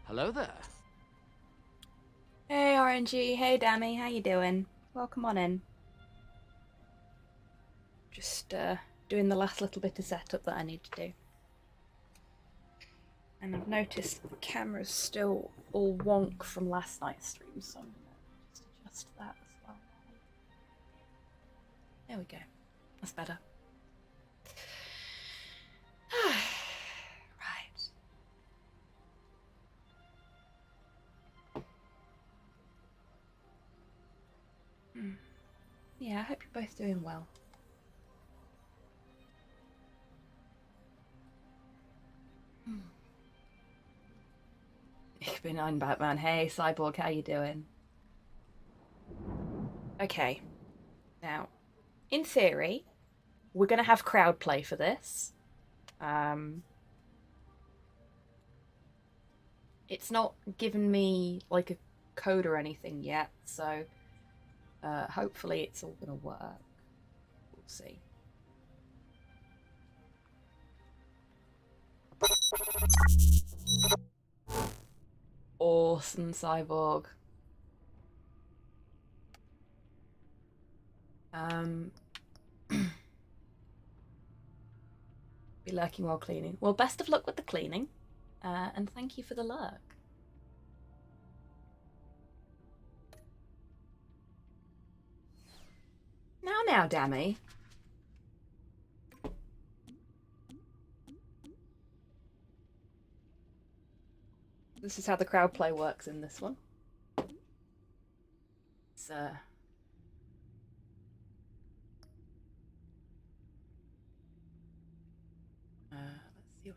Hello there. Hey RNG, hey Dammy, how you doing? Welcome on in. Just doing the last little bit of setup that I need to do. And I've noticed the camera's still all wonk from last night's stream, so I'm gonna just adjust that as well. There we go. That's better. Right. Yeah, I hope you're both doing well. Ich bin ein Batman. Hey Cyborg, how you doing? Okay. Now, in theory, we're gonna have crowd play for this. Um, it's not given me like a code or anything yet, so hopefully it's all gonna work. We'll see. Awesome, Cyborg. Um, be lurking while cleaning. Well, best of luck with the cleaning, and thank you for the lurk. Now, Dammy. This is how the crowd play works in this one. It's let's see what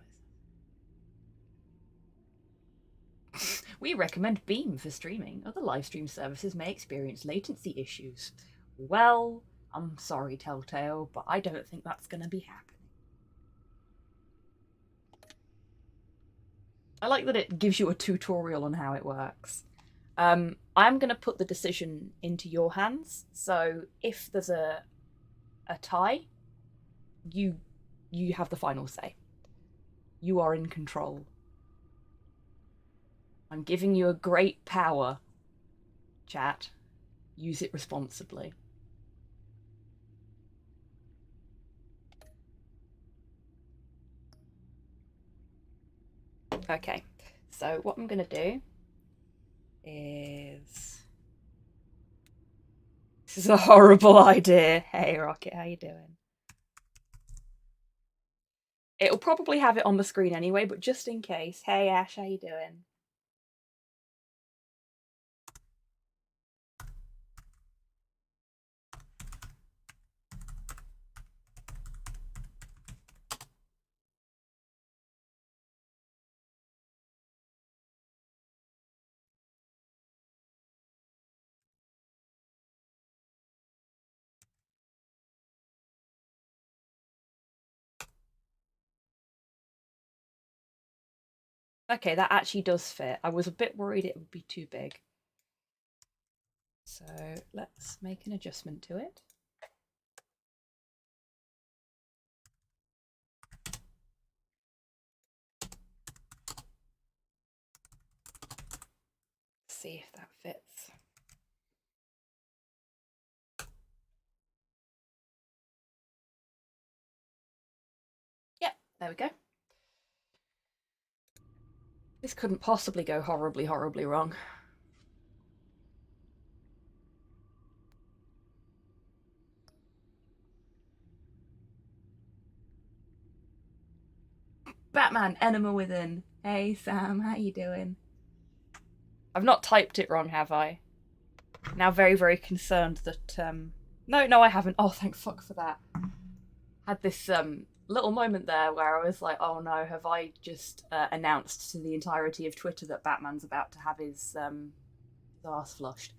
it says. We recommend Beam for streaming. Other live stream services may experience latency issues. Well, I'm sorry, Telltale, but I don't think that's going to be happening. I like that it gives you a tutorial on how it works. I'm going to put the decision into your hands. So if there's a tie, you have the final say. You are in control. I'm giving you a great power, chat. Use it responsibly. Okay, so what I'm going to do is... This is a horrible idea. Hey, Rocket, how you doing? It'll probably have it on the screen anyway, but just in case. Hey, Ash, how you doing? Okay, that actually does fit. I was a bit worried it would be too big. So let's make an adjustment to it. See if that fits. Yep, there we go. This couldn't possibly go horribly, horribly wrong. Batman, Enema Within. Hey, Sam, how you doing? I've not typed it wrong, have I? Now very, very concerned that... No, I haven't. Oh, thank fuck for that. Had this little moment there where I was like, oh no, have I just announced to the entirety of Twitter that Batman's about to have his arse flushed?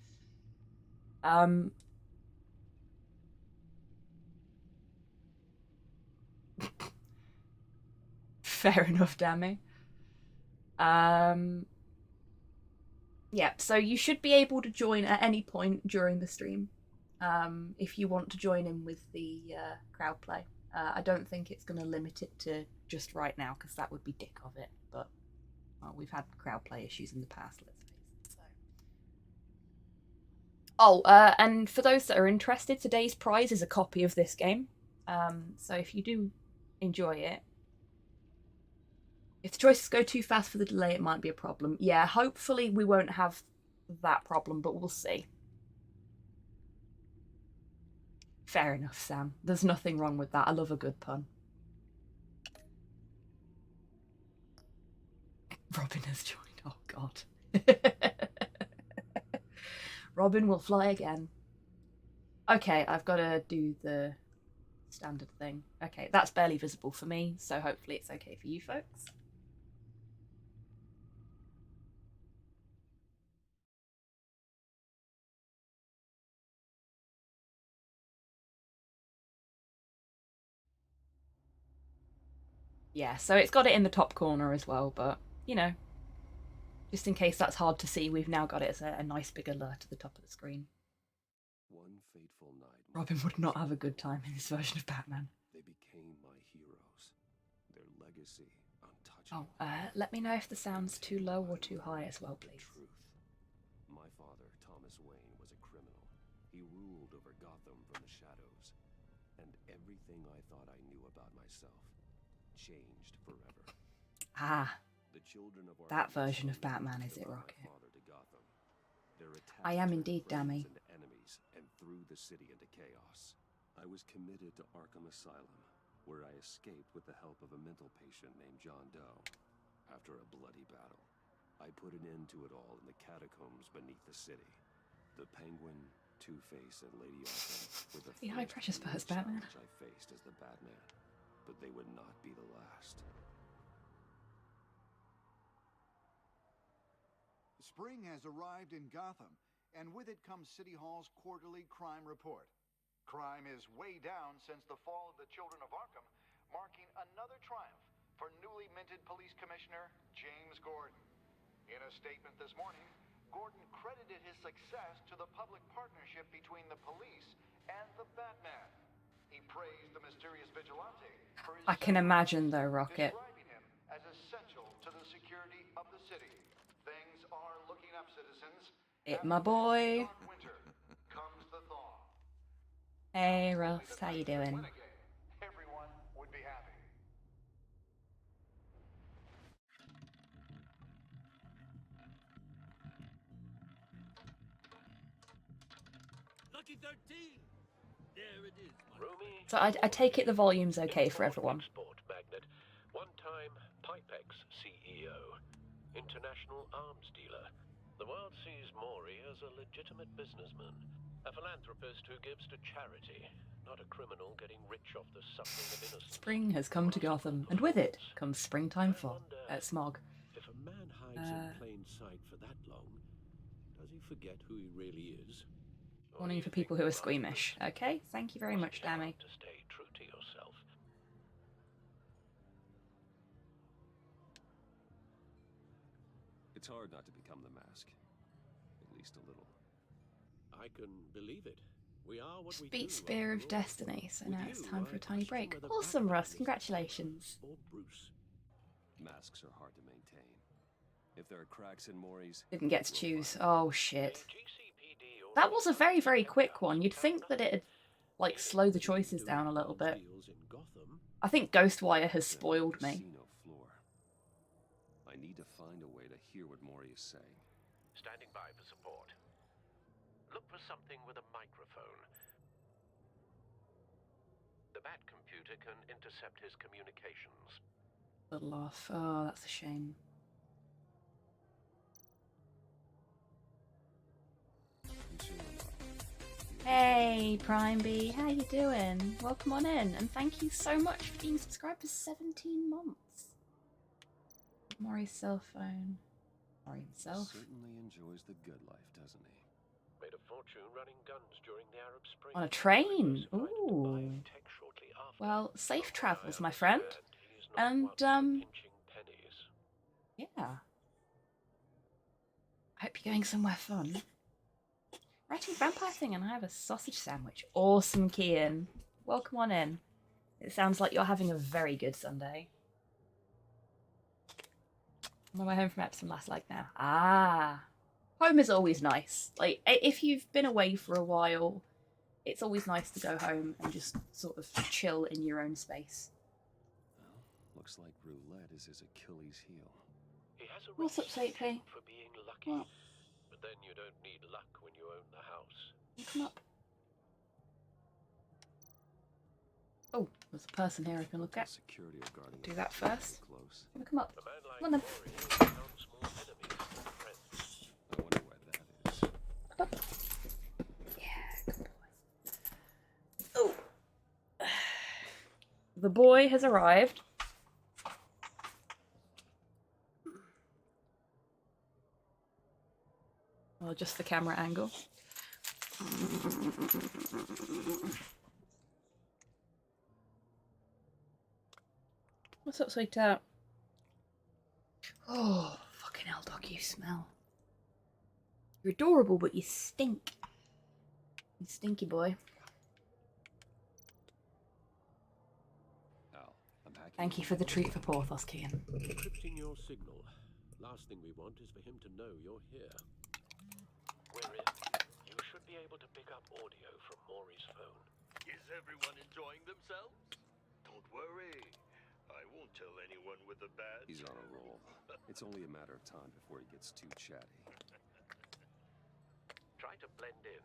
Fair enough, Dammy. Yeah, so you should be able to join at any point during the stream if you want to join in with the crowd play. I don't think it's going to limit it to just right now because that would be dick of it, but Well, we've had crowd play issues in the past, let's face it. So. Oh, and for those that are interested, today's prize is a copy of this game. So if you do enjoy it, if the choices go too fast for the delay, it might be a problem. Yeah, hopefully we won't have that problem, but we'll see. Fair enough, Sam. There's nothing wrong with that. I love a good pun. Robin has joined. Oh, God. Robin will fly again. Okay, I've got to do the standard thing. Okay, that's barely visible for me, so hopefully it's okay for you folks. Yeah, so it's got it in the top corner as well, but, you know, just in case that's hard to see, we've now got it as a nice big alert at the top of the screen. One fateful night, Robin would not have a good time in this version of Batman. They became my heroes. Their legacy untouchable. Oh, let me know if the sound's too low or too high as well, please. Truth. My father, Thomas Wayne, was a criminal. He ruled over Gotham from the shadows. And everything I thought I knew about myself changed forever. Ah, The children of that version of Batman, is it, Rocket? I am indeed, Dammy. Enemies and threw the city into chaos. I was committed to Arkham Asylum, where I escaped with the help of a mental patient named John Doe. After a bloody battle, I put an end to it all in the catacombs beneath the city. The Penguin, Two-Face, and Lady Arkham were the high pressure spurs, Batman. I faced as the Batman, but they would not be the last. Spring has arrived in Gotham, and with it comes City Hall's quarterly crime report. Crime is way down since the fall of the Children of Arkham, marking another triumph for newly minted Police Commissioner James Gordon. In a statement this morning, Gordon credited his success to the public partnership between the police and the Batman. He praised the mysterious vigilante for his I can imagine though, Rocket. describing him as essential to the security of the city. Things are looking up, citizens. My boy. Winter comes the thaw. Hey, Russ, how you doing? Everyone would be happy. Lucky 13. There it is. So I take it the volume's okay for everyone. Export magnate, one-time Pipex CEO, international arms dealer. The world sees Maury as a legitimate businessman, a philanthropist who gives to charity, not a criminal getting rich off the suffering of innocence. Spring has come to Gotham, and with it comes springtime smog. If a man hides in plain sight for that long, does he forget who he really is? Warning for people who are squeamish. Okay, thank you very much, Dammy. To stay true to yourself. It's hard not to become the Mask. At least a little. I can believe it. We are what we Beat do, Spear of after all. Destiny, so With now it's you, time for I a tiny question break. whether Awesome, Batman Russ, is congratulations. or Bruce. Masks are hard to maintain. If there are cracks in Maury's, Didn't get to choose. Oh, shit. GCPD That was a very, very quick one. You'd think that it'd, like, slow the choices down a little bit. I think Ghostwire has spoiled me. casino floor. I need to find a way to hear what Maury is saying. Standing by for support. Look for something with a microphone. The Bat computer can intercept his communications. Little off. Oh, that's a shame. Hey, Prime B, how you doing? Welcome on in, and thank you so much for being subscribed for 17 months. Maury's cell phone. Maury himself. Certainly enjoys the good life, doesn't he? Made a fortune running guns during the Arab Spring. On a train. Ooh. Well, safe travels, my friend. And, yeah. I hope you're going somewhere fun. Writing vampire thing, and I have a sausage sandwich. Awesome, Kian. Welcome on in. It sounds like you're having a very good Sunday. I'm on my way home from Epsom last leg now. Ah. Home is always nice. Like, if you've been away for a while, it's always nice to go home and just sort of chill in your own space. Well, looks like roulette is his Achilles heel. He has a What's up, Sweet Pea? for being lucky, What? but then you don't need luck when you own the house. Come up. Oh, there's a person here I can look at. Security guarding Do that first. close. Come up. A man like Come on then. Maury becomes more enemies than friends. I wonder why that is. Come up. Yeah, good boy. Oh. The boy has arrived. I'll adjust the camera angle. What's up, sweetheart? Oh, fucking hell, dog, you smell. You're adorable, but you stink. You stinky boy. Al, I'm hacking. Thank you for the treat for Porthos, Kian. Encrypting your signal. Last thing we want is for him to know you're here. We're in. You should be able to pick up audio from Maury's phone. Is everyone enjoying themselves? Don't worry. I won't tell anyone with a badge. He's on a roll. It's only a matter of time before he gets too chatty. Try to blend in.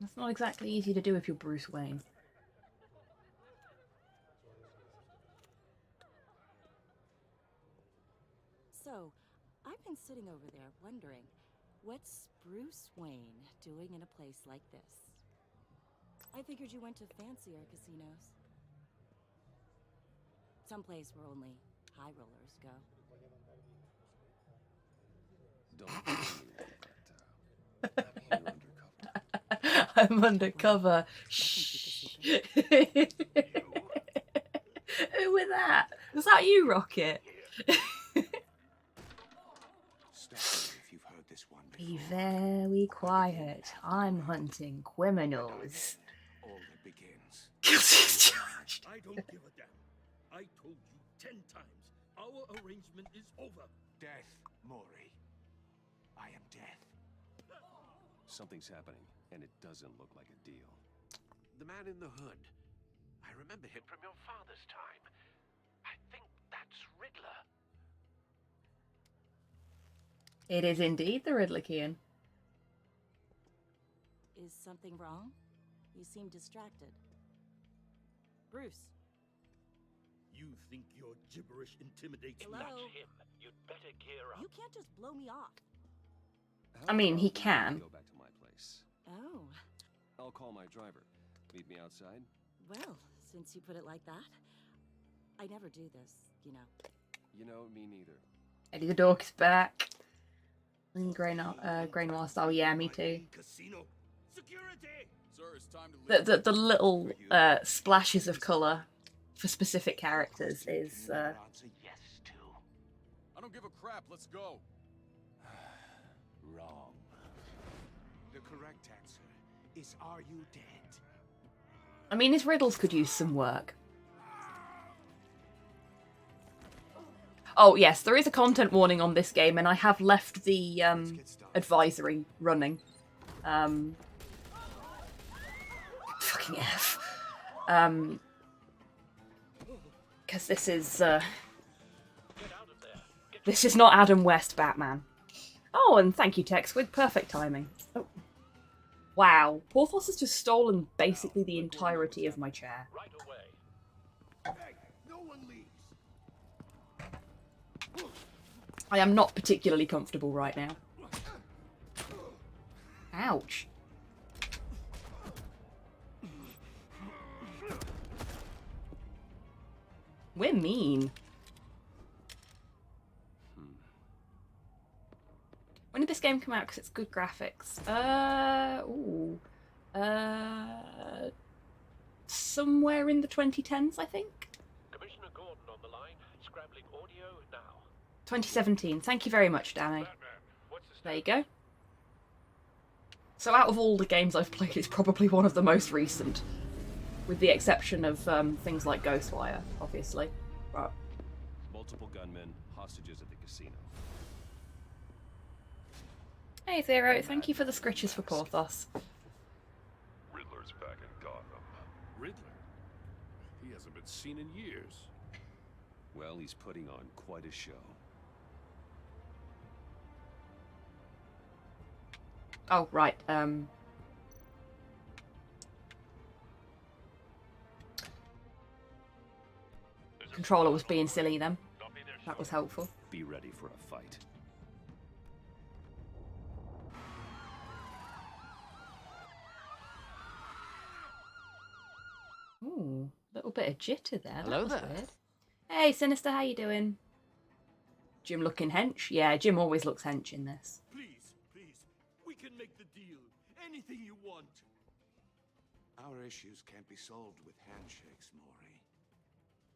That's not exactly easy to do if you're Bruce Wayne. So, I've been sitting over there wondering, what's Bruce Wayne doing in a place like this? I figured you went to fancier casinos. Someplace where only high rollers go. Don't blame me, but you're undercover. I'm undercover. Shh. Who was that? Was that you, Rocket? Stop me if you've heard this one before. Be very quiet. I'm hunting criminals. All that begins. I don't give a damn. I told you 10 times. Our arrangement is over. Death, Maury. I am death. Something's happening, and it doesn't look like a deal. The man in the hood. I remember him from your father's time. I think that's Riddler. It is indeed the Riddler, Kian. Is something wrong? You seem distracted. Bruce. You think your gibberish intimidates Hello? me? That's him. You'd better gear up. You can't just blow me off. I mean, he How about can. we Go back to my place. Oh, I'll call my driver. Meet me outside. well, since you put it like that, I never do this, you know. You know, me neither. Eddie the Dork is back. In Grey Noir style, yeah, me too. Casino. Security. Sir, it's time to leave. The little splashes of colour for specific characters is Answer yes to. I don't give a crap. Let's go. Wrong. The correct answer is, are you dead? I mean, his riddles could use some work. Oh yes, there is a content warning on this game, and I have left the advisory running. Fucking F. Because this is not Adam West Batman. Oh, and thank you, Tex, with perfect timing. Oh. Wow, Porthos has just stolen basically the entirety of my chair. Right away. Hey, no one leaves. I am not particularly comfortable right now. Ouch. We're mean. When did this game come out? Because it's good graphics. Somewhere in the 2010s, I think. Commissioner Gordon on the line. Scrambling audio now. 2017. Thank you very much, Danny. Batman, what's the There you go. So out of all the games I've played, it's probably one of the most recent. With the exception of things like Ghostwire, obviously. Right. Multiple gunmen, hostile hostages at the casino. Hey Zero, thank you for the scritches for Porthos. Riddler's back in Gotham. Riddler? He hasn't been seen in years. Well, he's putting on quite a show. Oh, right, controller was being silly then. That was helpful. Be ready for a fight. Ooh, a little bit of jitter there. Hello that was there. Weird. Hey, Sinister, how you doing? Jim looking hench? Yeah, Jim always looks hench in this. Please, please, we can make the deal. Anything you want. Our issues can't be solved with handshakes, Maury.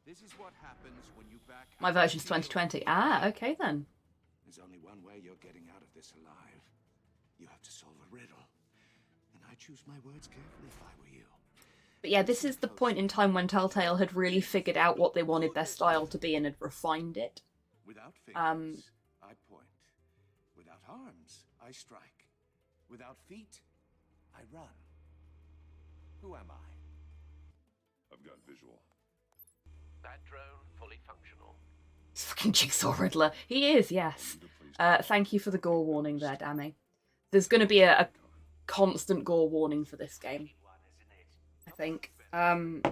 This is what happens when you back My out version's of the deal. 2020. Ah, okay then. There's only one way you're getting out of this alive. You have to solve a riddle. And I choose my words carefully if I were you. But yeah, this is the point in time when Telltale had really figured out what they wanted their style to be and had refined it. Without fingers, I point. Without arms, I strike. Without feet, I run. Who am I? I've got visual. That drone fully functional. It's fucking Jigsaw Riddler. He is, yes. Thank you for the gore warning there, Dammy. There's going to be a constant gore warning for this game, I think. Can't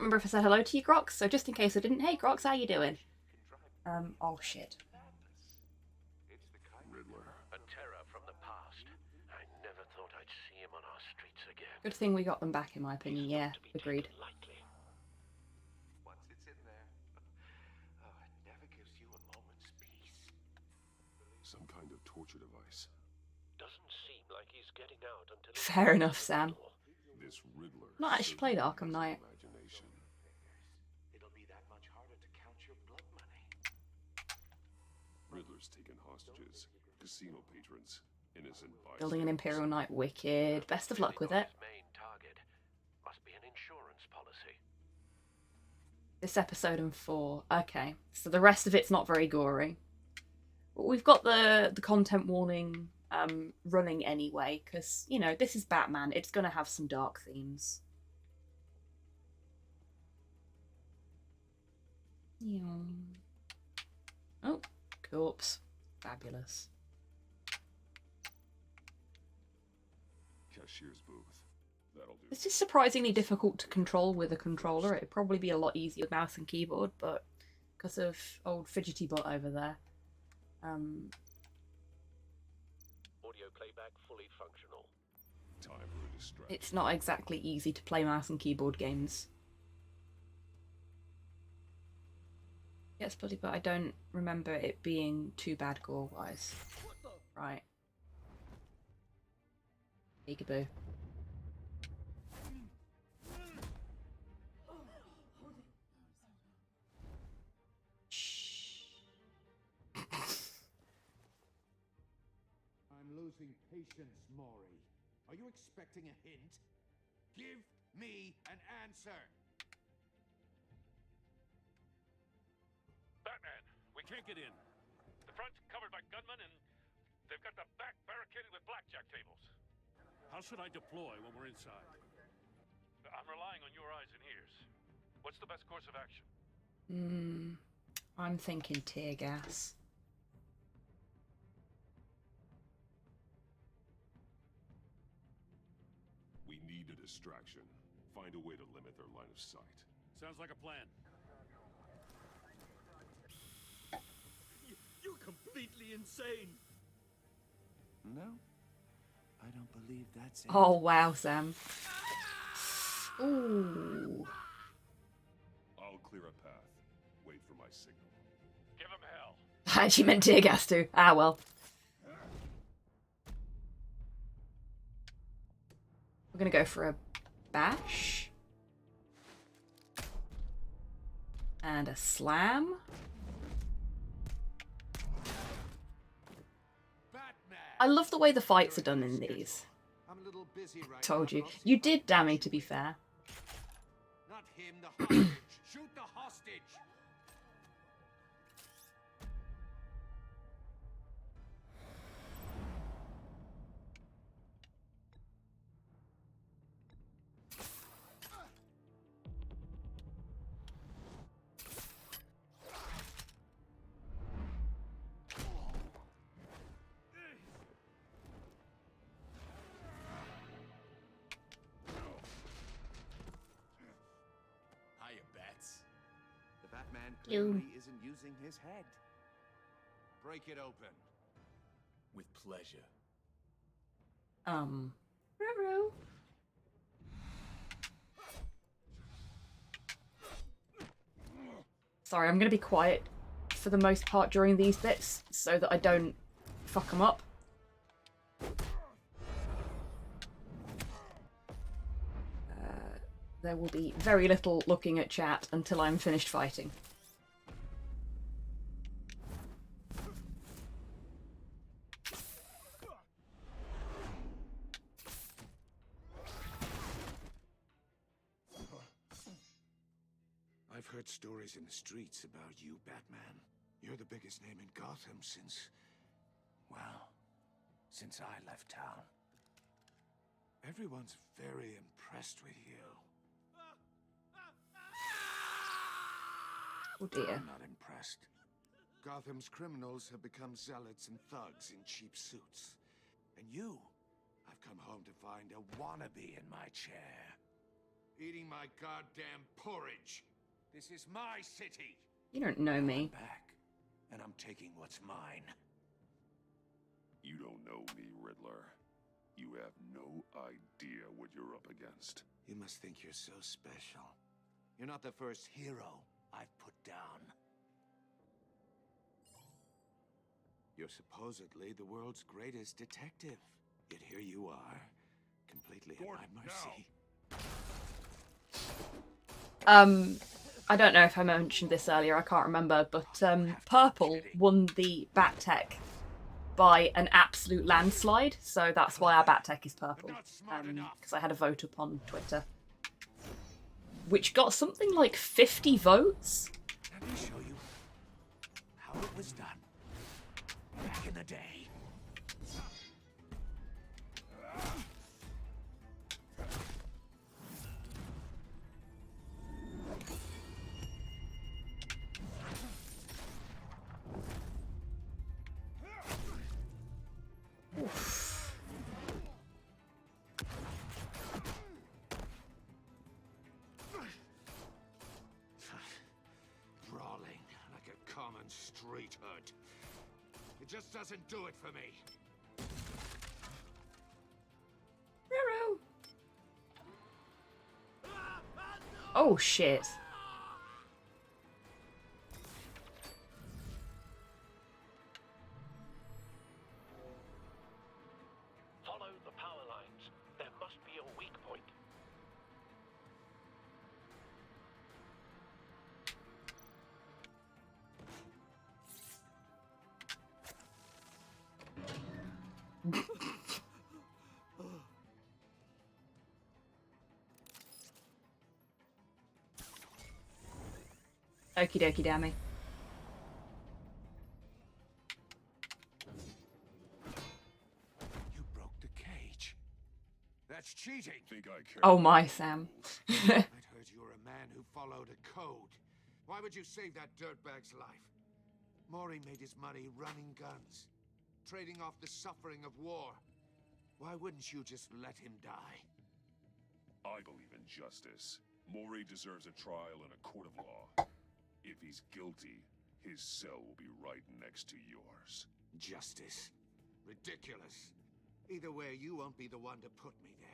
remember if I said hello to you, Grox, so just in case I didn't, hey Grox, how you doing? Oh shit. Riddler. A terror from the past. I never thought I'd see him on our streets again. Good thing we got them back, in my opinion. Yeah, To be agreed. taken lightly. Once it's in there, it never gives you a moment's peace. Some kind of torture device. Doesn't seem like he's getting out until he's Fair enough, Sam. This Riddler. Not actually played Arkham Knight. Imagination. It'll be that much harder to count your blood money. Riddler's taken hostages. Casino patrons. Innocent bystanders. Building an Imperial Knight, wicked. Best of luck with it. His main target must be an insurance policy. This episode and 4. Okay, so the rest of it's not very gory. But we've got the content warning running anyway, because, you know, this is Batman. It's going to have some dark themes. Yeah. Oh, corpse. Fabulous. Cashier's booth. That'll do. This is surprisingly difficult to control with a controller. It'd probably be a lot easier with mouse and keyboard, but because of old fidgety butt over there. Audio playback fully functional. Time for a distraction. It's not exactly easy to play mouse and keyboard games. Yes, bloody, but I don't remember it being too bad gore-wise. Right. Peekaboo. I'm losing patience, Maury. Are you expecting a hint? Give me an answer. Batman, we can't get in. The front's covered by gunmen, and they've got the back barricaded with blackjack tables. How should I deploy when we're inside? I'm relying on your eyes and ears. What's the best course of action? I'm thinking tear gas. We need a distraction. Find a way to limit their line of sight. Sounds like a plan. You're completely insane. No, I don't believe that's it. Oh, wow, Sam. Ooh. I'll clear a path. Wait for my signal. Give him hell. I actually meant tear gas too. Ah, well. We're gonna go for a bash. And a slam. Batman! I love the way the fights are done in these. I'm a little busy right Told now, you. but I'll see You if I did, can Dammy, catch to be you. fair. Not him, the hostage. Shoot the hostage. man You. clearly isn't using his head. Break it open. With pleasure. Roro. Sorry, I'm gonna be quiet for the most part during these bits so that I don't fuck them up. There will be very little looking at chat until I'm finished fighting. I've heard stories in the streets about you, Batman. You're the biggest name in Gotham since... well, since I left town. Everyone's very impressed with you. Oh dear. I'm not impressed. Gotham's criminals have become zealots and thugs in cheap suits. And you, I've come home to find a wannabe in my chair. Eating my goddamn porridge. This is my city. You don't know me. I'm back, and I'm taking what's mine. You don't know me, Riddler. You have no idea what you're up against. You must think you're so special. You're not the first hero I've put down. You're supposedly the world's greatest detective. Yet here you are, completely at my mercy. I don't know if I mentioned this earlier, I can't remember, but Purple won the Bat Tech by an absolute landslide, so that's why our Bat Tech is purple. Because I had a vote up on Twitter. Which got something like 50 votes. Let me show you how it was done back in the day. Brawling like a common street hood. It just doesn't do it for me. Roro. Oh shit. Follow the power lines. There must be a weak point. Okie dokie, dammy. You broke the cage. That's cheating. Think I care? Oh my, Sam. I'd heard you were a man who followed a code. Why would you save that dirtbag's life? Maury made his money running guns, trading off the suffering of war. Why wouldn't you just let him die? I believe in justice. Maury deserves a trial in a court of law. If he's guilty, his cell will be right next to yours. Justice. Ridiculous. Either way, you won't be the one to put me there.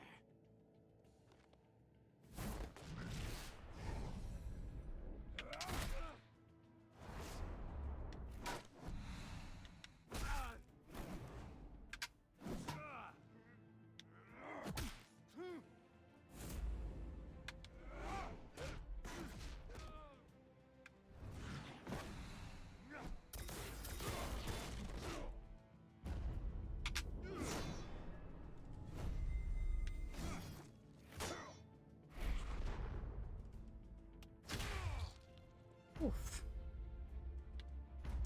Oof.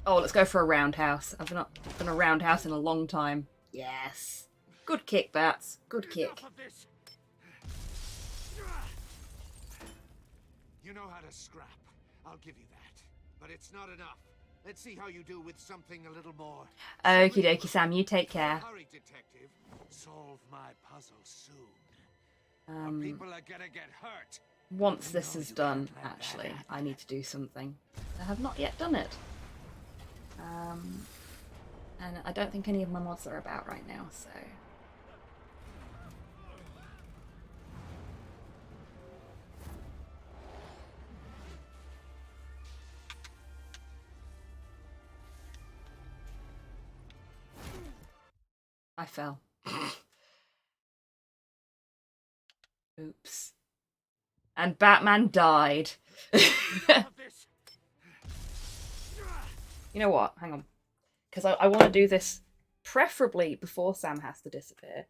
Oh, let's go for a roundhouse. I've not done a roundhouse in a long time. Yes. Good kick, Bats. Good kick. Enough of this. You know how to scrap. I'll give you that. But it's not enough. Let's see how you do with something a little more. Okie dokie, Sam. You take care. Hurry, detective. Solve my puzzle soon. Or people are gonna get hurt. Once this is done, actually, I need to do something. I have not yet done it. And I don't think any of my mods are about right now, so... I fell. Oops. And Batman died. You know what? Hang on. Because I want to do this preferably before Sam has to disappear.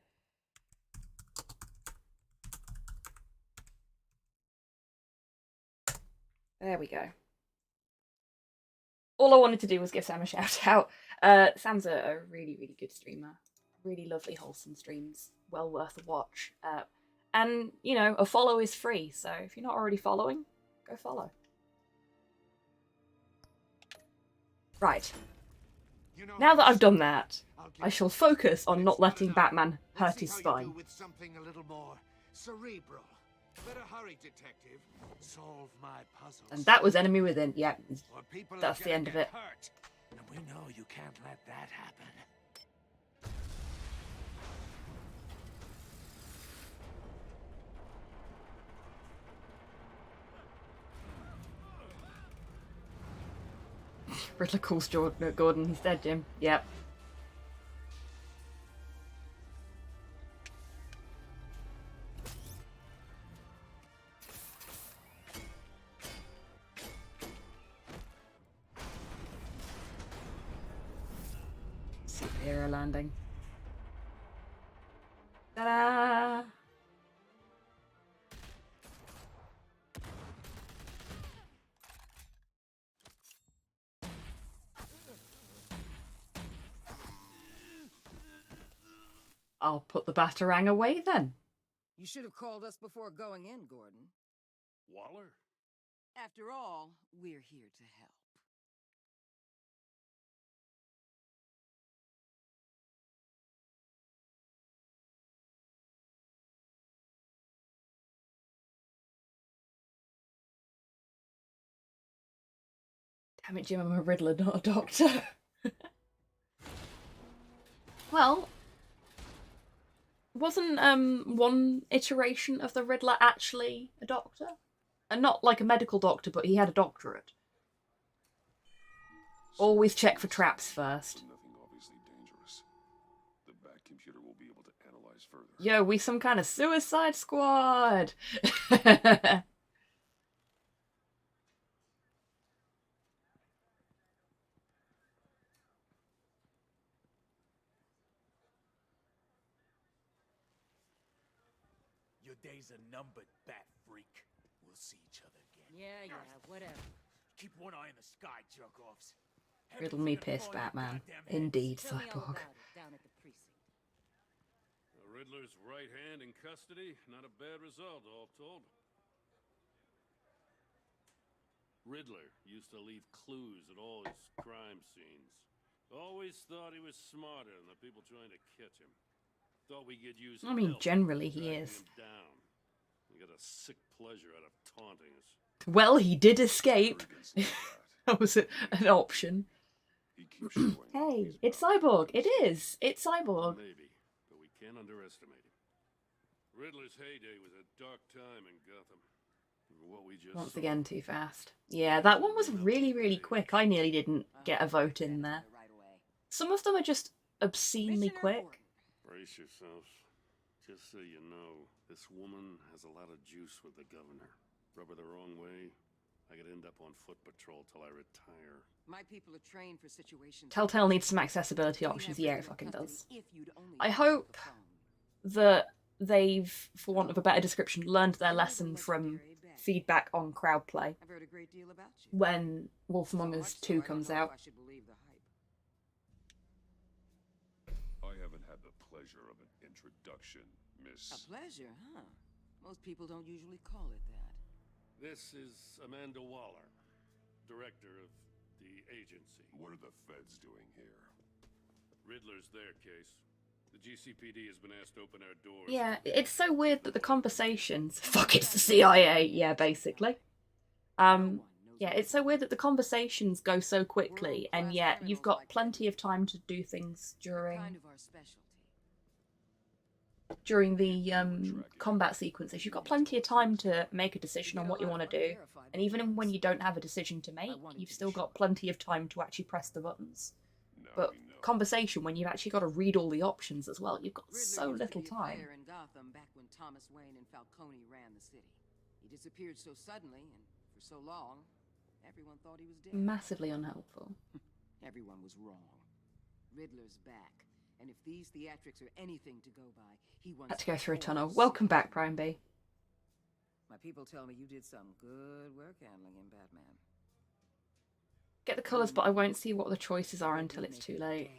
There we go. All I wanted to do was give Sam a shout out. Sam's a really, really good streamer. Really lovely, wholesome streams. Well worth a watch. And, you know, a follow is free. So if you're not already following, go follow. Right. Now that I've done that, I shall focus on not letting Batman hurt his spine. With something a little more cerebral. Better hurry, detective. Solve my puzzles. And that was Enemy Within. Yeah, that's the end of it. Hurt. And we know you can't let that happen. Riddler calls Gordon. He's dead, Jim. Yep. Superhero landing. Ta-da! I'll put the Batarang away then. You should have called us before going in, Gordon. Waller? After all, we're here to help. Damn it, Jim, I'm a Riddler, not a doctor. Well, wasn't one iteration of the Riddler actually a doctor? And not like a medical doctor, but he had a doctorate. Always check for traps first. Nothing obviously dangerous. The back computer will be able to analyze further. Yo, we some kind of suicide squad. Your days are numbered, bat freak. We'll see each other again. Yeah, whatever. Keep one eye in the sky, jerk-offs. Riddle me pissed, Batman. Indeed, Tell me all Cyborg. about it down at the precinct. The Riddler's right hand in custody. Not a bad result, all told. Riddler used to leave clues at all his crime scenes. Always thought he was smarter than the people trying to catch him. Thought we could use I mean, help generally he tracking is. him down. He got a sick pleasure out of taunting us. Well, he did escape. Arrogance like That was an option. He keeps showing Hey, he's it's not- Cyborg. It is. It's Cyborg. Maybe, but we can't underestimate him. Riddler's heyday was a dark time in Gotham. What we just Once saw. again, too fast. Yeah, that one was really, really quick. I nearly didn't get a vote in there. Right away. Some of them are just obscenely Commissioner quick. Gordon. Brace yourselves. Just so you know, this woman has a lot of juice with the governor. Rub her the wrong way, I could end up on foot patrol till I retire. My people are trained for situations. Telltale needs some accessibility We options. have Yeah, it regular fucking custody does. if you'd only I pick up hope the phone. that they've, for want of a better description, learned their lesson from feedback on crowd play I've heard a great deal about you. when Wolf Among So Us much so, 2 I don't comes know if out. I should believe the hype. I haven't had the pleasure of an introduction, Miss. A pleasure, huh? Most people don't usually call it that. This is Amanda Waller, director of the agency. What are the feds doing here? Riddler's their case. The GCPD has been asked to open our doors. Yeah, it's so weird that the conversations. Fuck, it's the CIA. Yeah, basically. Yeah, it's so weird that the conversations go so quickly, and yet you've got plenty of time to do things during the combat sequences. You've got plenty of time to make a decision on what you want to do, and even when you don't have a decision to make, you've still got plenty of time to actually press the buttons. But conversation, when you've actually got to read all the options as well, you've got so little time. In Gotham back when Thomas Wayne and Falcone ran the city. He disappeared so suddenly and for so long, everyone thought he was dead. Massively unhelpful. Everyone was wrong. Riddler's back, and if these theatrics are anything to go by, he wants. Had to go through a tunnel. Welcome back, Prime B. My people tell me you did some good work handling in Batman. Get the colours, but I won't see what the choices are until it's too late.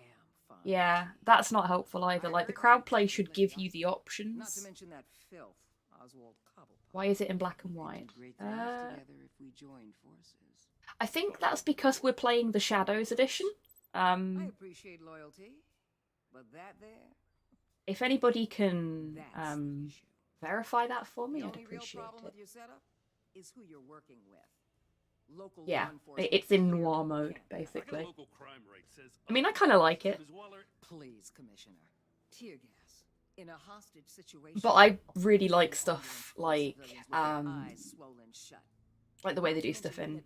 Yeah, that's not helpful either. Like, the crowd play should give you the options. Not to mention that filth, Oswald Cobblepot. Why is it in black and white? Together if we joined forces. I think that's because we're playing the Shadows edition. I appreciate loyalty, but that there. If anybody can verify that for me, I'd appreciate real problem it. With your setup is who you're working with. Local Yeah, law enforcement it's in noir mode, basically. Local crime rate says I mean, I kind of like it. Please, Commissioner. Tear gas in a hostage situation. But I really like stuff like the way they do stuff in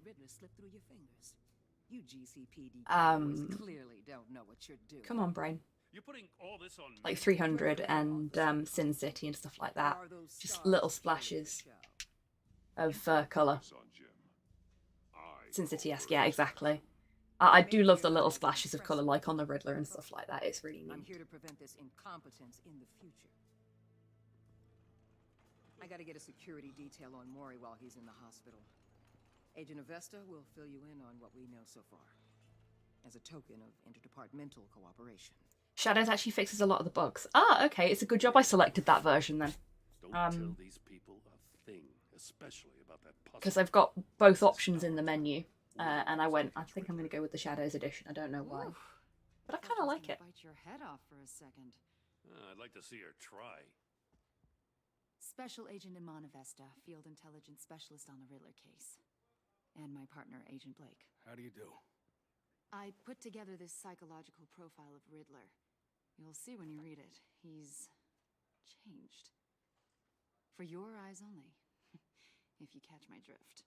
You GCPD clearly don't know what you're doing. come on, brain. You're putting all this on Like 300 and Sin City and stuff like that. Just little splashes of colour. Sin City-esque, yeah, exactly. I do love the little splashes of colour, like on the Riddler and stuff like that. It's really I'm neat. here to prevent this incompetence in the future. I gotta get a security detail on Maury while he's in the hospital. Agent Avesta will fill you in on what we know so far, as a token of interdepartmental cooperation. Shadows actually fixes a lot of the bugs. Ah, okay, it's a good job I selected that version then. Don't tell these people a thing, especially about that puzzle. Because I've got both options in the menu. And I think I'm going to go with the Shadows edition. I don't know why. But I kind of like it. Bite your head off for a second. I'd like to see her try. Special Agent Iman Avesta, Field Intelligence Specialist on the Riddler case. And my partner, Agent Blake. How do you do? I put together this psychological profile of Riddler. You'll see when you read it. He's changed. For your eyes only, if you catch my drift.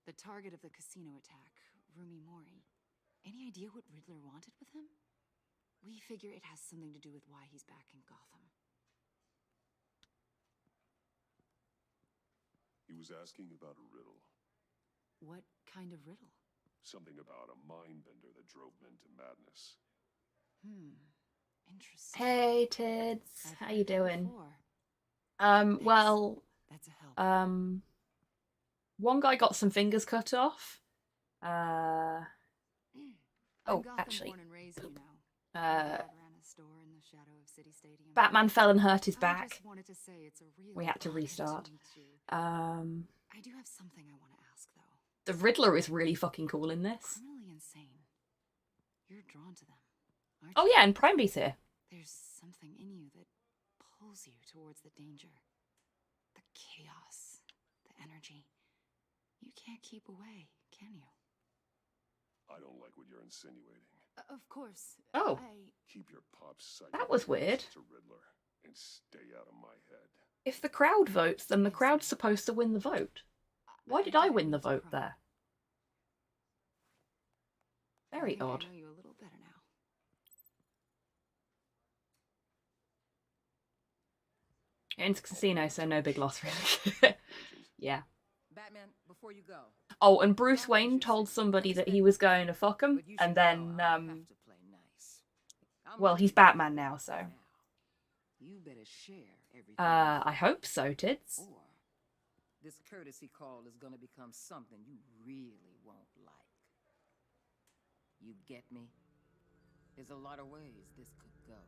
The target of the casino attack, Rumi Mori. Any idea what Riddler wanted with him? We figure it has something to do with why he's back in Gotham. He was asking about a riddle. What kind of riddle? Something about a mind bender that drove men to madness. Interesting. Hey, Tids. How you doing? Before. Well, That's a help. one guy got some fingers cut off. I'm Oh, Gotham actually, born and raised, you know. My dad ran a store in the shadow of City Stadium. Batman fell and hurt his I back. just wanted to say it's a real We had to honor restart. meet you. Um, I do have something I want to ask, though. the Riddler is really fucking cool in this. Criminally insane. You're drawn to them, aren't Oh you? yeah, and Prime B's here. There's something in you that pulls you towards the danger. The chaos. The energy. You can't keep away, can you? I don't like what you're insinuating. Of course. Oh. Keep your pop psycho That was weird. to Riddler and stay out of my head. If the crowd votes, then the crowd's supposed to win the vote. Why did I win the vote there? Very odd. I know you a little better now. Into casino, so no big loss really. Yeah. Batman, before you go. Oh, and Bruce Wayne told somebody that he was going to fuck him, But you and should then, know I have to play nice. I'm well, ready he's to Batman play now, so. You better share everything. I hope so, Tids. Or this courtesy call is gonna become something you really won't like. You get me? There's a lot of ways this could go.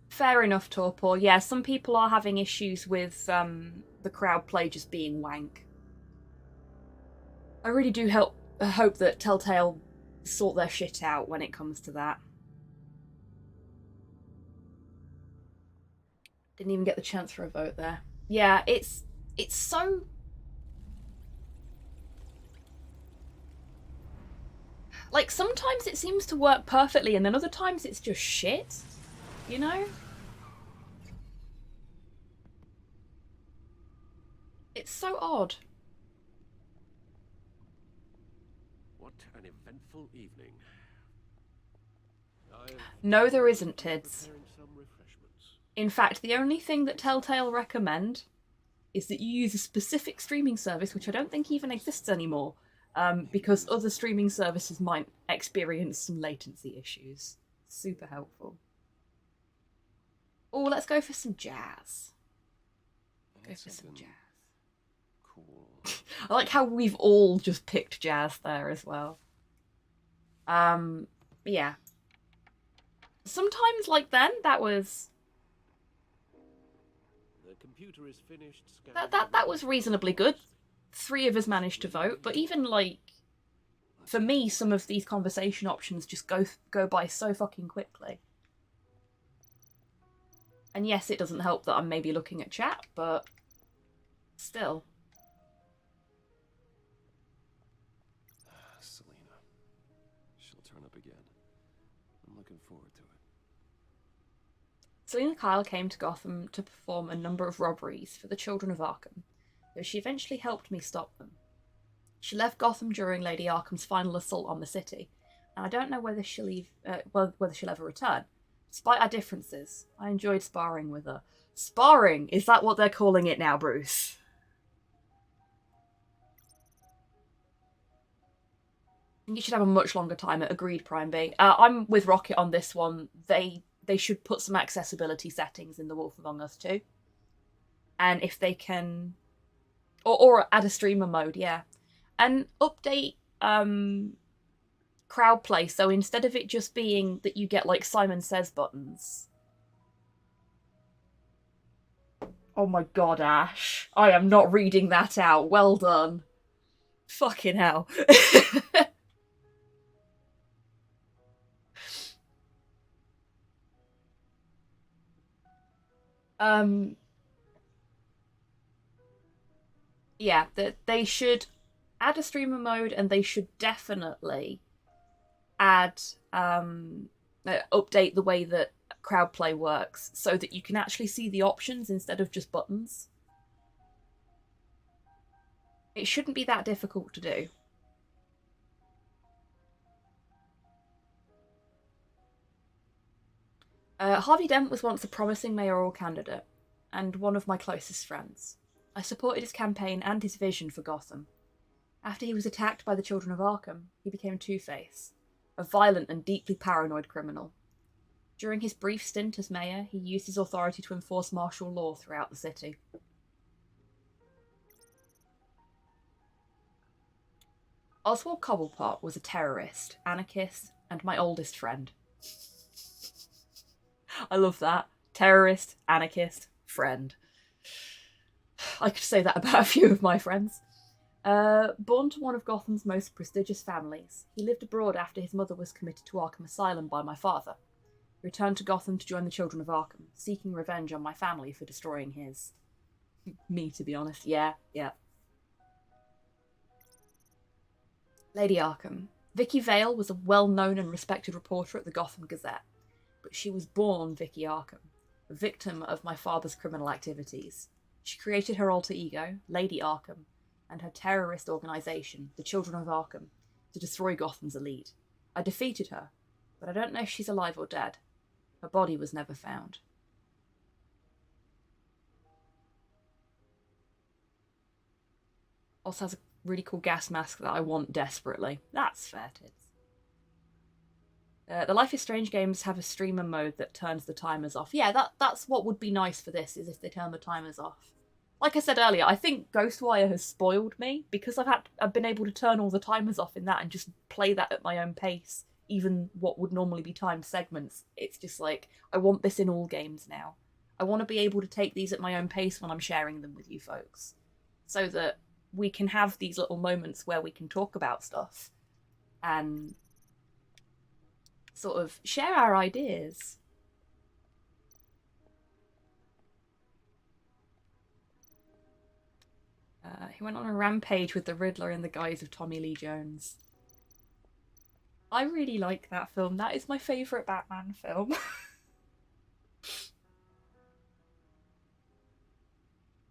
Fair enough, Torpor. Yeah, some people are having issues with the crowd play just being wank. I really do hope that Telltale sort their shit out when it comes to that. Didn't even get the chance for a vote there. Yeah, it's so... Like, sometimes it seems to work perfectly, and then other times it's just shit, you know? It's so odd. What an eventful evening. No, there isn't, Tids. In fact, the only thing that Telltale recommend is that you use a specific streaming service, which I don't think even exists anymore, because other streaming services might experience some latency issues. Super helpful. Oh, let's go for some jazz. Go for some jazz. Cool. I like how we've all just picked jazz there as well. Yeah. Sometimes, like then, that was... The computer is finished That was reasonably good. 3 of us managed to vote, but even, like... For me, some of these conversation options just go by so fucking quickly. And yes, it doesn't help that I'm maybe looking at chat, but... Still. Selena. She'll turn up again. I'm looking forward to it. Selena Kyle came to Gotham to perform a number of robberies for the children of Arkham, though she eventually helped me stop them. She left Gotham during Lady Arkham's final assault on the city, and I don't know whether she'll ever return. Despite our differences, I enjoyed sparring with her. Sparring? Is that what they're calling it now, Bruce? I think you should have a much longer timer. Agreed, Prime B. I'm with Rocket on this one. They should put some accessibility settings in The Wolf Among Us too. And if they can... Or add a streamer mode, yeah. And update crowd play, so instead of it just being that you get like Simon Says buttons. Oh my god, Ash. I am not reading that out. Well done. Fucking hell. Yeah, they should add a streamer mode, and they should definitely add update the way that crowd play works so that you can actually see the options instead of just buttons. It shouldn't be that difficult to do. Harvey Dent was once a promising mayoral candidate, and one of my closest friends. I supported his campaign and his vision for Gotham. After he was attacked by the children of Arkham, he became Two-Face, a violent and deeply paranoid criminal. During his brief stint as mayor, he used his authority to enforce martial law throughout the city. Oswald Cobblepot was a terrorist, anarchist, and my oldest friend. I love that. Terrorist, anarchist, friend. I could say that about a few of my friends. Born to one of Gotham's most prestigious families, he lived abroad after his mother was committed to Arkham Asylum by my father. He returned to Gotham to join the children of Arkham, seeking revenge on my family for destroying his. Me, to be honest. Yeah. Lady Arkham. Vicky Vale was a well-known and respected reporter at the Gotham Gazette, but she was born Vicky Arkham, a victim of my father's criminal activities. She created her alter ego, Lady Arkham, and her terrorist organisation, the Children of Arkham, to destroy Gotham's elite. I defeated her, but I don't know if she's alive or dead. Her body was never found. Also has a really cool gas mask that I want desperately. That's fair, tits. The Life is Strange games have a streamer mode that turns the timers off. Yeah, that's what would be nice for this, is if they turn the timers off. Like I said earlier, I think Ghostwire has spoiled me, because I've been able to turn all the timers off in that and just play that at my own pace, even what would normally be timed segments. It's just like, I want this in all games now. I want to be able to take these at my own pace when I'm sharing them with you folks, so that we can have these little moments where we can talk about stuff and sort of share our ideas. He went on a rampage with the Riddler in the guise of Tommy Lee Jones. I really like that film. That is my favourite Batman film.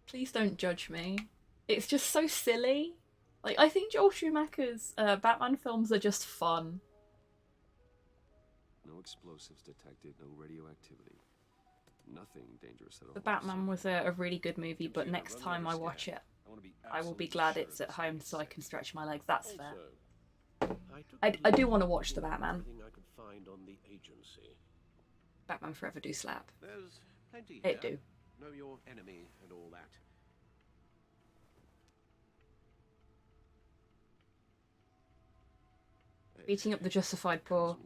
Please don't judge me. It's just so silly. Like, I think Joel Schumacher's Batman films are just fun. No explosives detected, no radioactivity. Nothing dangerous at all. The Batman was a really good movie, but next time I watch it, I will be glad it's at home so I can stretch my legs. That's fair. I do want to watch the Batman. I could find on the agency. Batman Forever do slap. There's plenty It here. do. Know your enemy and all that. Beating up the justified poor,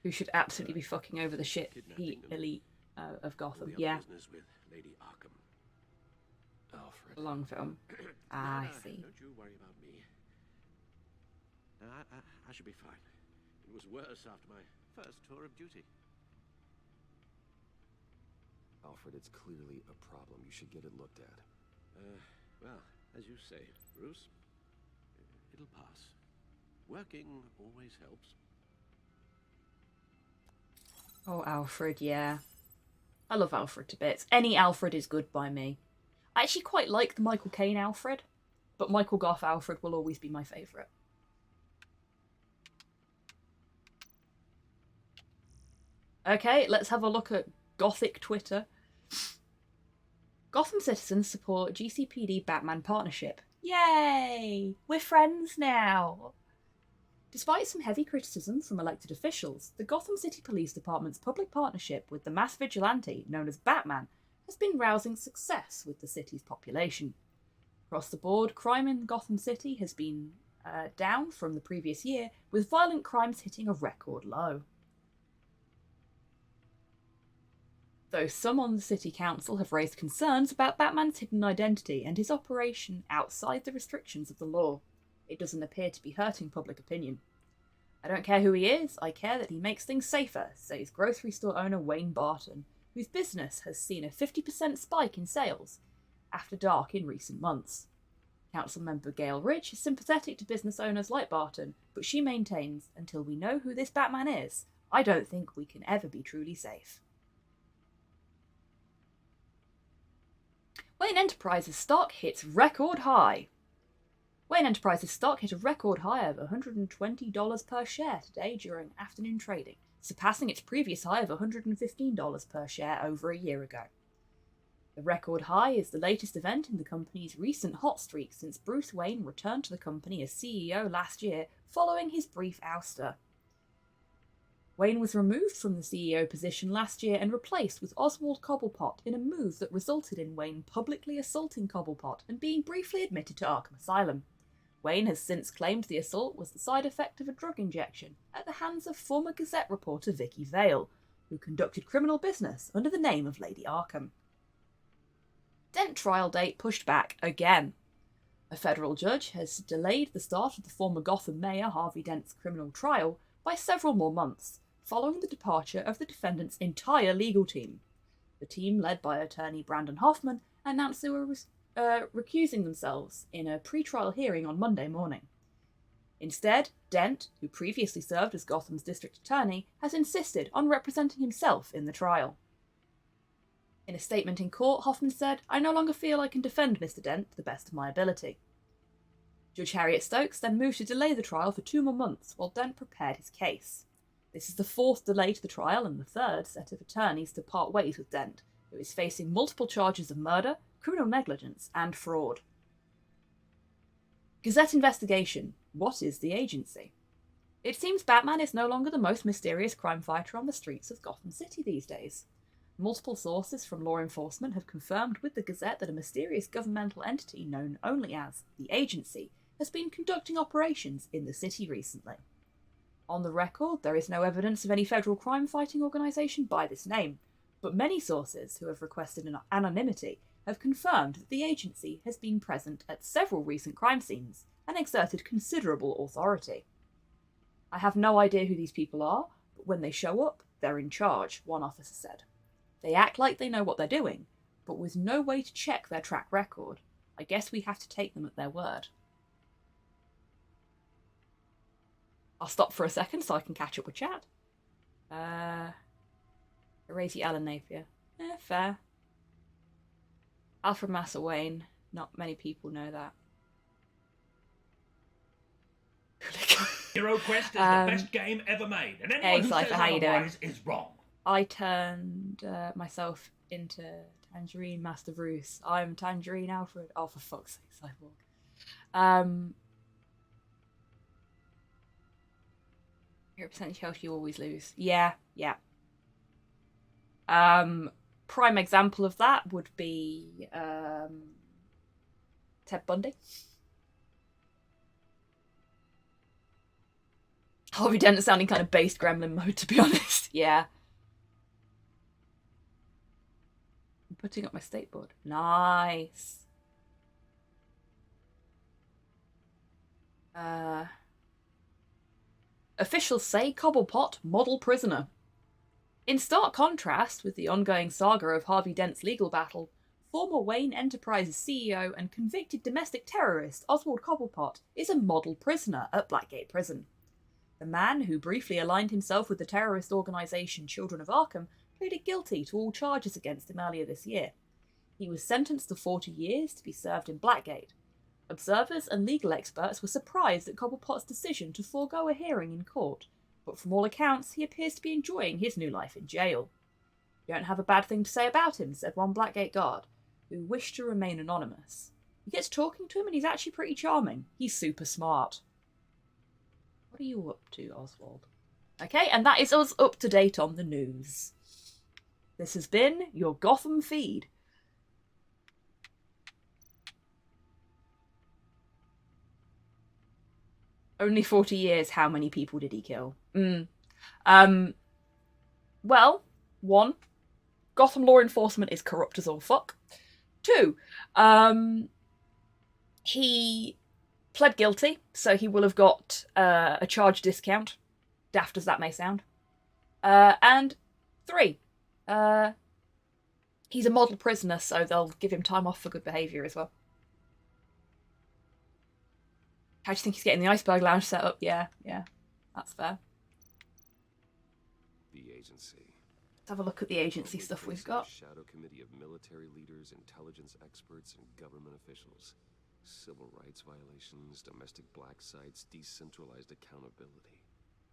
who should absolutely be fucking over the shit heat elite of Gotham. Yeah. With Lady Arkham. Alfred. Long film. Ah, I see. Don't you worry about me. I should be fine. It was worse after my first tour of duty. Alfred, it's clearly a problem. You should get it looked at. Well, as you say, Bruce, it'll pass. Working always helps. Oh, Alfred, yeah. I love Alfred to bits. Any Alfred is good by me. I actually quite like the Michael Caine Alfred, but Michael Gough Alfred will always be my favourite. Okay, let's have a look at Gothic Twitter. Gotham citizens support GCPD Batman partnership. Yay! We're friends now! Despite some heavy criticism from elected officials, the Gotham City Police Department's public partnership with the mass vigilante known as Batman has been rousing success with the city's population. Across the board, crime in Gotham City has been down from the previous year, with violent crimes hitting a record low. Though some on the City Council have raised concerns about Batman's hidden identity and his operation outside the restrictions of the law, it doesn't appear to be hurting public opinion. I don't care who he is, I care that he makes things safer, says grocery store owner Wayne Barton, whose business has seen a 50% spike in sales after dark in recent months. Council member Gail Ridge is sympathetic to business owners like Barton, but she maintains, until we know who this Batman is, I don't think we can ever be truly safe. Wayne Enterprises stock hits record high. Wayne Enterprises stock hit a record high of $120 per share today during afternoon trading, surpassing its previous high of $115 per share over a year ago. The record high is the latest event in the company's recent hot streak since Bruce Wayne returned to the company as CEO last year following his brief ouster. Wayne was removed from the CEO position last year and replaced with Oswald Cobblepot in a move that resulted in Wayne publicly assaulting Cobblepot and being briefly admitted to Arkham Asylum. Wayne has since claimed the assault was the side effect of a drug injection at the hands of former Gazette reporter Vicky Vale, who conducted criminal business under the name of Lady Arkham. Dent trial date pushed back again. A federal judge has delayed the start of the former Gotham mayor Harvey Dent's criminal trial by several more months, following the departure of the defendant's entire legal team. The team, led by attorney Brandon Hoffman, announced they were recusing themselves in a pre-trial hearing on Monday morning. Instead, Dent, who previously served as Gotham's district attorney, has insisted on representing himself in the trial. In a statement in court, Hoffman said, "I no longer feel I can defend Mr. Dent to the best of my ability." Judge Harriet Stokes then moved to delay the trial for 2 more months while Dent prepared his case. This is the 4th delay to the trial and the 3rd set of attorneys to part ways with Dent, who is facing multiple charges of murder, criminal negligence, and fraud. Gazette investigation. What is the agency? It seems Batman is no longer the most mysterious crime fighter on the streets of Gotham City these days. Multiple sources from law enforcement have confirmed with the Gazette that a mysterious governmental entity known only as the Agency has been conducting operations in the city recently. On the record, there is no evidence of any federal crime-fighting organisation by this name, but many sources who have requested an anonymity have confirmed that the agency has been present at several recent crime scenes and exerted considerable authority. I have no idea who these people are, but when they show up, they're in charge, one officer said. They act like they know what they're doing, but with no way to check their track record. I guess we have to take them at their word. I'll stop for a second so I can catch up with chat. Erasy Alan Napier. Fair. Alfred Massa Wayne. Not many people know that. Hero Quest is the best game ever made, and anyone who says otherwise is wrong. I turned myself into Tangerine Master Bruce. I'm Tangerine Alfred. Oh, for fuck's sake, Cyborg. You're a percentage health, you always lose. Yeah. Prime example of that would be Ted Bundy. Harvey Dent sounding kind of based gremlin mode, to be honest. Yeah. I'm putting up my state board. Nice. Officials say Cobblepot model prisoner. In stark contrast with the ongoing saga of Harvey Dent's legal battle, former Wayne Enterprises CEO and convicted domestic terrorist Oswald Cobblepot is a model prisoner at Blackgate Prison. The man, who briefly aligned himself with the terrorist organisation Children of Arkham, pleaded guilty to all charges against him earlier this year. He was sentenced to 40 years to be served in Blackgate. Observers and legal experts were surprised at Cobblepot's decision to forego a hearing in court, but from all accounts he appears to be enjoying his new life in jail. "You don't have a bad thing to say about him," said one Blackgate guard, who wished to remain anonymous. "He gets talking to him and he's actually pretty charming. He's super smart." What are you up to, Oswald? Okay, and that is us up to date on the news. This has been your Gotham feed. Only 40 years, how many people did he kill? Well, 1, Gotham law enforcement is corrupt as all fuck. 2, he pled guilty, so he will have got a charge discount, daft as that may sound. And 3, he's a model prisoner, so they'll give him time off for good behaviour as well. How do you think he's getting the Iceberg Lounge set up? Yeah, that's fair. The agency. Let's have a look at the agency stuff we've got. Shadow committee of military leaders, intelligence experts, and government officials. Civil rights violations, domestic black sites, decentralized accountability.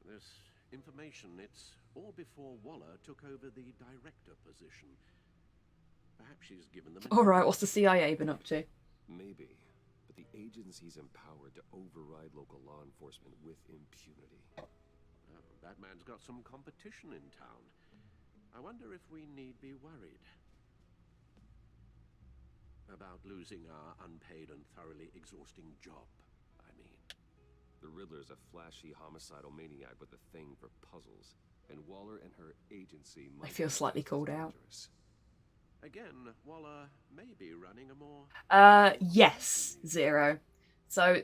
This information, it's all before Waller took over the director position. Perhaps she's given them... Alright, what's the CIA been up to? Maybe. But the agency's empowered to override local law enforcement with impunity. Oh, that man's got some competition in town. I wonder if we need be worried about losing our unpaid and thoroughly exhausting job, I mean. The Riddler's a flashy homicidal maniac with a thing for puzzles, and Waller and her agency might... I feel slightly called out. Again, Waller may be running a more... Yes, Zero. So,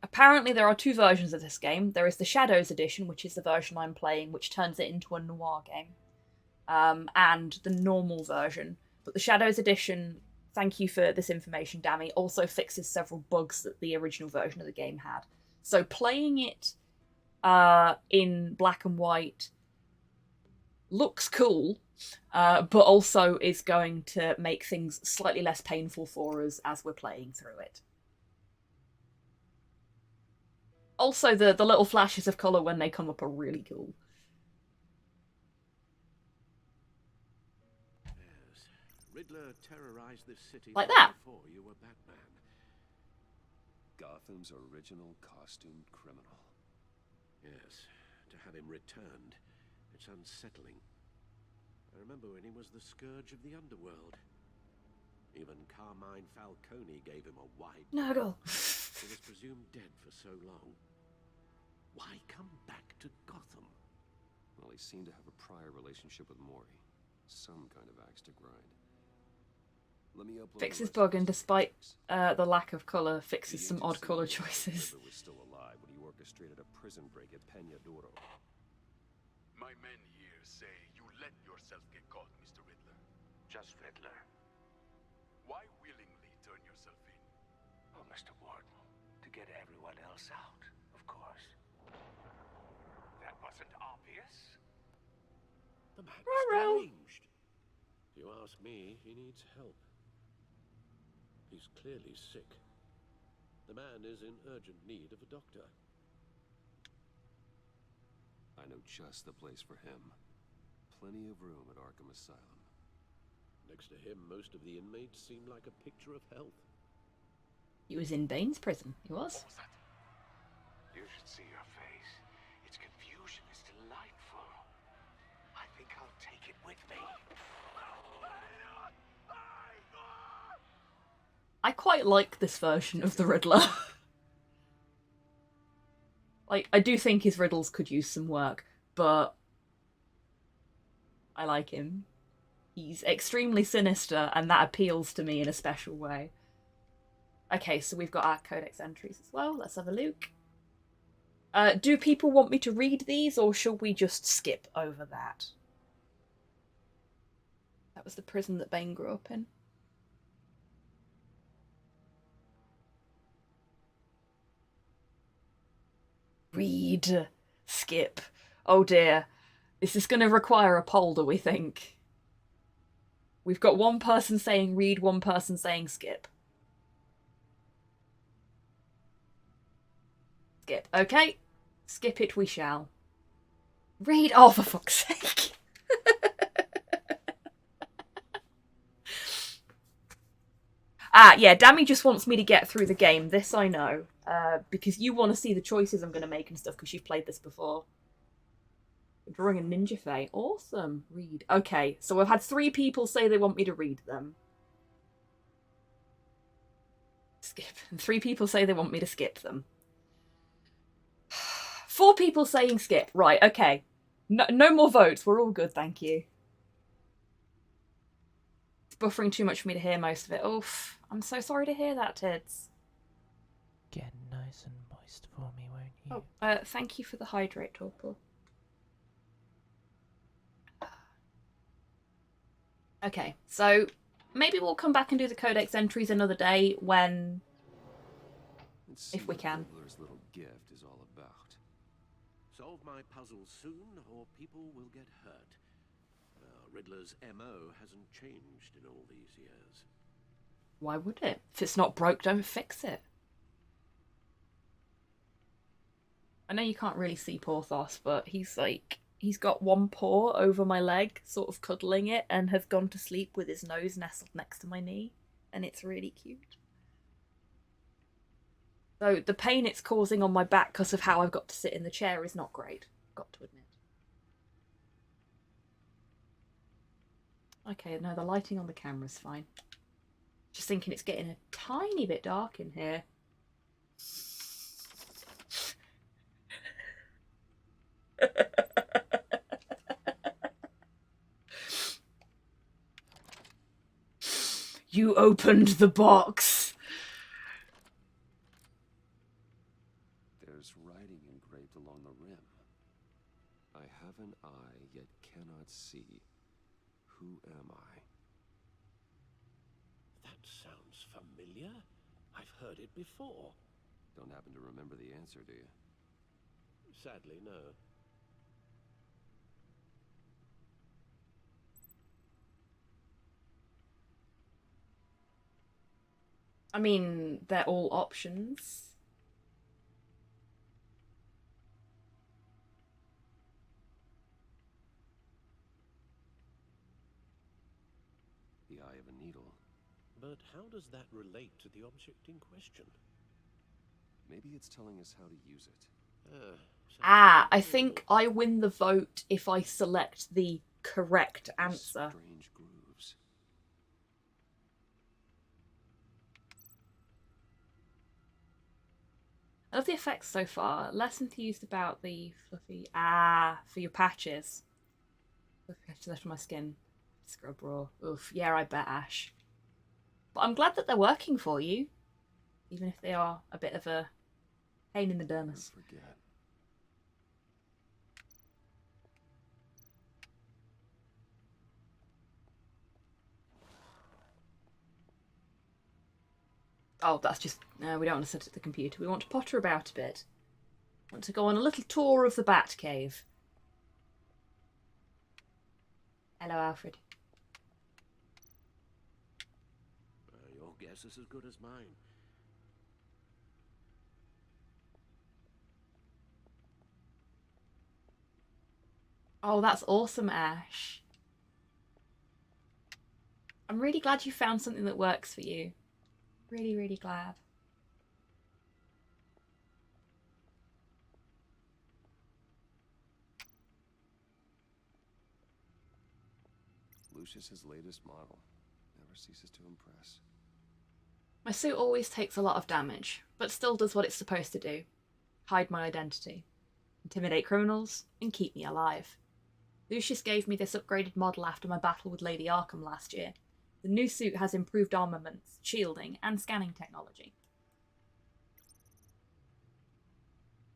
apparently there are 2 versions of this game. There is the Shadows edition, which is the version I'm playing, which turns it into a noir game. And the normal version. But the Shadows edition, thank you for this information, Dammy, also fixes several bugs that the original version of the game had. So playing it in black and white looks cool, but also is going to make things slightly less painful for us as we're playing through it. Also, the little flashes of colour when they come up are really cool. Yes, Riddler terrorized this city like that. Before you were Batman. Gotham's original costumed criminal. Yes, to have him returned, it's unsettling. I remember when he was the scourge of the underworld. Even Carmine Falcone gave him a wide... Nurgle. He was presumed dead for so long. Why come back to Gotham? Well, he seemed to have a prior relationship with Mori. Some kind of axe to grind. Let me upload Fixes the rest bug, of and this despite fix. the lack of colour, The fixes some agent odd said colour that choices. Riddler was still alive when he orchestrated a prison break at Peña Duro. My men here say you let yourself get caught, Mr. Riddler. Just Riddler. Why willingly turn yourself in? Oh, Mr. Warden, to get everyone else out, of course. That wasn't obvious. The man's Ruh-roh. deranged. If you ask me, he needs help. He's clearly sick. The man is in urgent need of a doctor. I know just the place for him. Plenty of room at Arkham Asylum. Next to him, most of the inmates seem like a picture of health. He was in Bane's prison. He was. What was that? You should see your face. Its confusion is delightful. I think I'll take it with me. I quite like this version of the Riddler. Like, I do think his riddles could use some work, but I like him. He's extremely sinister, and that appeals to me in a special way. Okay, so we've got our codex entries as well. Let's have a look. Do people want me to read these, or shall we just skip over that? That was the prison that Bane grew up in. Read. Skip. Oh dear. Is this going to require a poll, do we think? We've got one person saying read, one person saying skip. Skip. Okay. Skip it we shall. Read. Oh, for fuck's sake. Yeah, Dammy just wants me to get through the game. This I know. Because you want to see the choices I'm going to make and stuff, because you've played this before. Drawing a ninja fae. Awesome. Read. Okay, so I've had 3 people say they want me to read them. Skip. And 3 people say they want me to skip them. 4 people saying skip. Right, okay. No more votes. We're all good, thank you. It's buffering too much for me to hear most of it. Oof. I'm so sorry to hear that, Tids. Get nice and moist for me, won't you? Oh, thank you for the hydrate, Torpor. Okay, so maybe we'll come back and do the codex entries another day when... if we can. Riddler's little gift is all about. Solve my puzzle soon, or people will get hurt. Riddler's MO hasn't changed in all these years. Why would it? If it's not broke, don't fix it. I know you can't really see Porthos, but he's got one paw over my leg, sort of cuddling it, and has gone to sleep with his nose nestled next to my knee, and it's really cute. So the pain it's causing on my back because of how I've got to sit in the chair is not great, I've got to admit. Okay, no, the lighting on the camera's fine. Just thinking it's getting a tiny bit dark in here. You opened the box. There's writing engraved along the rim. I have an eye, yet cannot see. Who am I? That sounds familiar. I've heard it before. Don't happen to remember the answer, do you? Sadly, no. I mean, they're all options. The eye of a needle. But how does that relate to the object in question? Maybe it's telling us how to use it. I think I win the vote if I select the correct answer. Strange grooves. I love the effects so far. Less enthused about the fluffy... for your patches. Fluffy patches left on my skin. Scrub raw. Oof. Yeah, I bet, Ash. But I'm glad that they're working for you, even if they are a bit of a pain in the dermis. Forget. Oh, that's just... No, we don't want to sit at the computer. We want to potter about a bit. We want to go on a little tour of the Bat Cave. Hello, Alfred. Your guess is as good as mine. Oh, that's awesome, Ash. I'm really glad you found something that works for you. Really, really glad. Lucius's latest model. Never ceases to impress. My suit always takes a lot of damage, but still does what it's supposed to do. Hide my identity. Intimidate criminals, and keep me alive. Lucius gave me this upgraded model after my battle with Lady Arkham last year. The new suit has improved armaments, shielding, and scanning technology.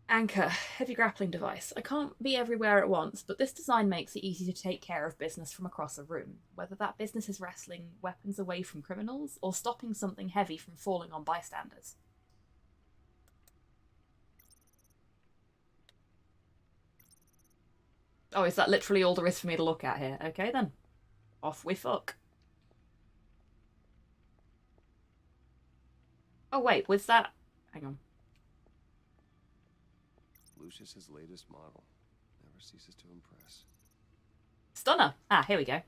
Anchor, heavy grappling device. I can't be everywhere at once, but this design makes it easy to take care of business from across a room, whether that business is wresting weapons away from criminals or stopping something heavy from falling on bystanders. Oh, is that literally all there is for me to look at here? Okay then. Off we fuck. Oh wait, was that... Hang on. Lucius's latest model. Never ceases to impress. Stunner! Ah, here we go.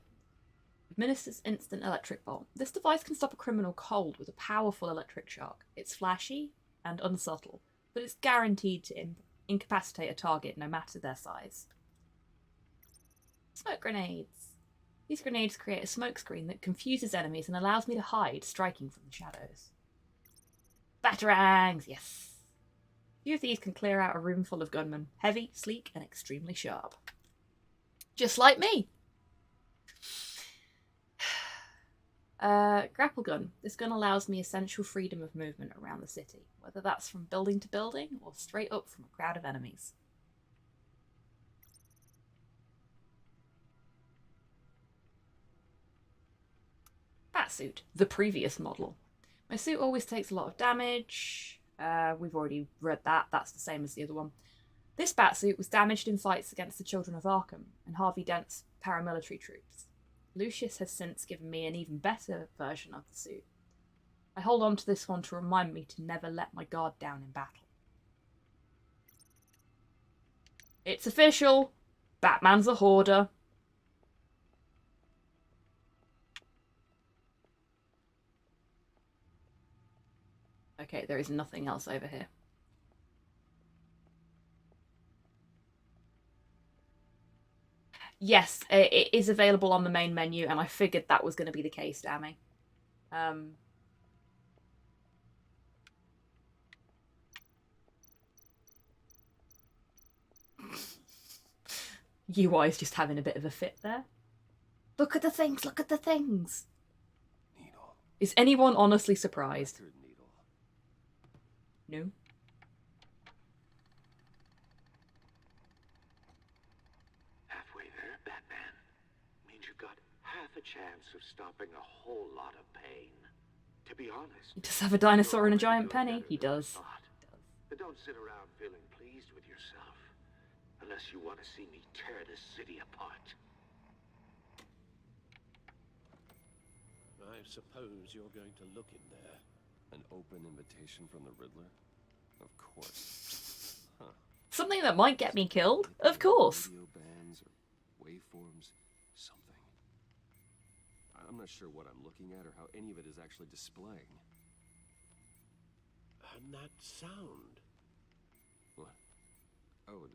Administers instant electric bolt. This device can stop a criminal cold with a powerful electric shock. It's flashy and unsubtle, but it's guaranteed to incapacitate a target no matter their size. Smoke grenades. These grenades create a smoke screen that confuses enemies and allows me to hide, striking from the shadows. Batarangs! Yes! A few of these can clear out a room full of gunmen. Heavy, sleek, and extremely sharp. Just like me! Grapple gun. This gun allows me essential freedom of movement around the city, whether that's from building to building or straight up from a crowd of enemies. Batsuit, the previous model. My suit always takes a lot of damage. We've already read that. That's the same as the other one. This batsuit was damaged in fights against the Children of Arkham and Harvey Dent's paramilitary troops. Lucius has since given me an even better version of the suit. I hold on to this one to remind me to never let my guard down in battle. It's official! Batman's a hoarder. Okay, there is nothing else over here. Yes, it is available on the main menu, and I figured that was going to be the case, Dammy. UI is just having a bit of a fit there. Look at the things, look at the things! Needle. Is anyone honestly surprised? Needle. No? Halfway there, Batman. Means you've got half a chance of stopping a whole lot of pain. To be honest... He does have a dinosaur and a giant penny. He does. But don't sit around feeling pleased with yourself. Unless you want to see me tear this city apart. I suppose you're going to look in there. An open invitation from the Riddler? Of course. Huh. Something that might get me killed? Of course. Radio bands or waveforms, something. I'm not sure what I'm looking at or how any of it is actually displaying. And that sound. What? Oh,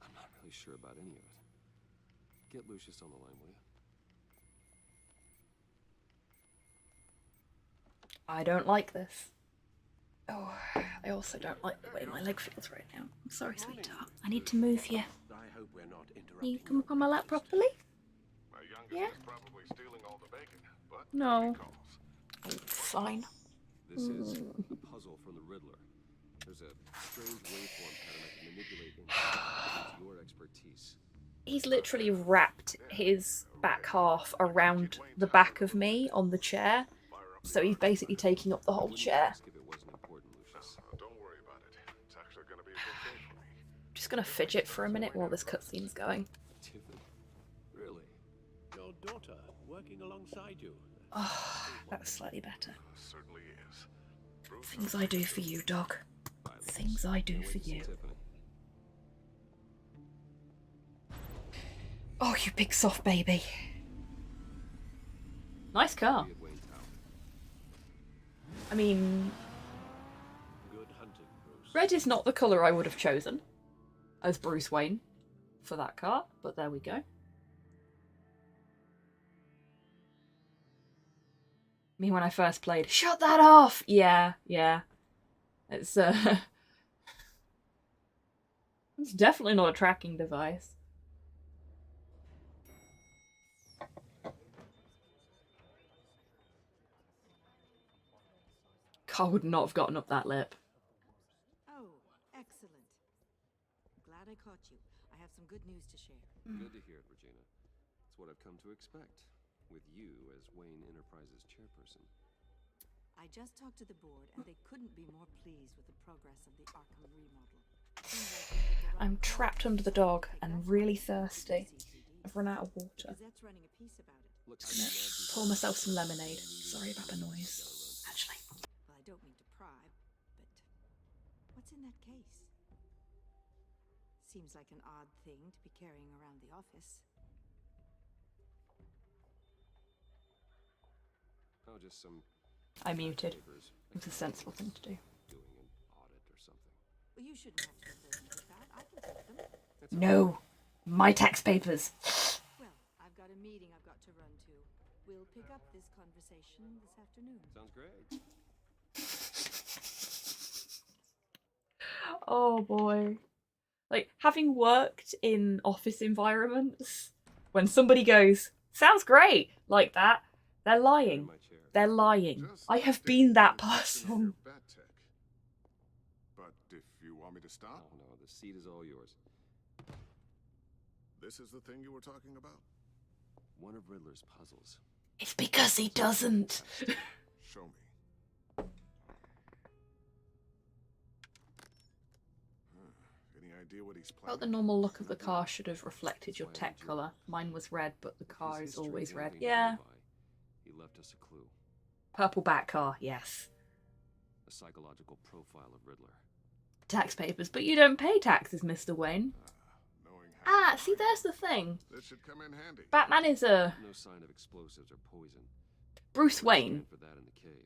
I'm not really sure about any of it. Get Lucius on the line, will you? I don't like this. Oh, I also don't like the way my leg feels right now. I'm sorry, sweetheart. I need to move you. I hope we're not interrupting. Can you come up on my lap properly? My youngest Yeah? is probably stealing all the bacon, No. Fine. This is a puzzle from the Riddler. There's a strange waveform pattern I can manipulate into your expertise. He's literally wrapped his back half around the back of me on the chair. So he's basically taking up the whole chair. Don't worry about it. It's actually gonna be a good day for me. Just gonna fidget for a minute while this cutscene's going. Tiffany? Really? Your daughter working alongside you. Oh, that's slightly better. Certainly is. Things I do for you, dog. Things I do for you. Oh, you big soft baby. Nice car. I mean, red is not the colour I would have chosen as Bruce Wayne for that car, but there we go. Me when I first played, shut that off! Yeah. It's it's definitely not a tracking device. Car would not have gotten up that lip. Oh, excellent. Glad I caught you. I have some good news to share. Good to hear it, Regina. It's what I've come to expect, with you as Wayne Enterprises chairperson. I just talked to the board, and they couldn't be more pleased with the progress of the Arkham remodel. I'm trapped under the dog and really thirsty. I've run out of water. Gazette's running a piece about it. Just gonna pour myself some lemonade. Sorry about the noise. Actually. Well, I don't mean to pry, but what's in that case? Seems like an odd thing to be carrying around the office. Oh, just some... I muted. It's a sensible thing to do. Doing an audit or something. Well, you shouldn't have to be burdened with that. I can take them. No! My tax papers! Well, I've got a meeting I've got to run to. We'll pick up this conversation this afternoon. Sounds great. Oh boy. Like, having worked in office environments, when somebody goes, sounds great, like that, they're lying. They're lying. I have been that person. But if you want me to stop? Oh no, the seat is all yours. This is the thing you were talking about? One of Riddler's puzzles. It's because he doesn't. Show me. Any idea what he's planning? Felt the normal look of the car should have reflected your tech colour. Mine was red, but the car is always red. Yeah. He left us a clue. Purple back car, yes. A psychological profile of Riddler. Tax papers, but you don't pay taxes, Mr. Wayne. See, there's the thing. This should come in handy. Batman is a... No sign of explosives or poison. Bruce Wayne For that in the cave.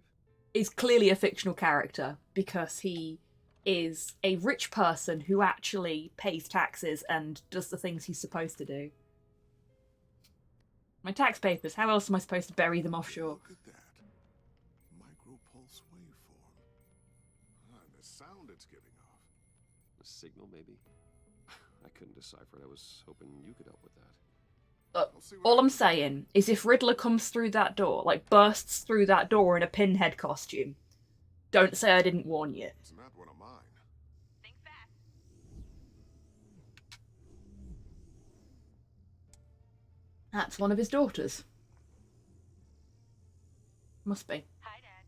is clearly a fictional character because he is a rich person who actually pays taxes and does the things he's supposed to do. My tax papers, how else am I supposed to bury them offshore? Look at that. Micropulse waveform. And the sound it's giving off. A signal, maybe? I couldn't decipher it. I was hoping you could help with that. All I'm saying is if Riddler comes through that door, like bursts through that door in a pinhead costume, don't say I didn't warn you. It's not one of mine. Think fast. That's one of his daughters. Must be. Hi, Dad.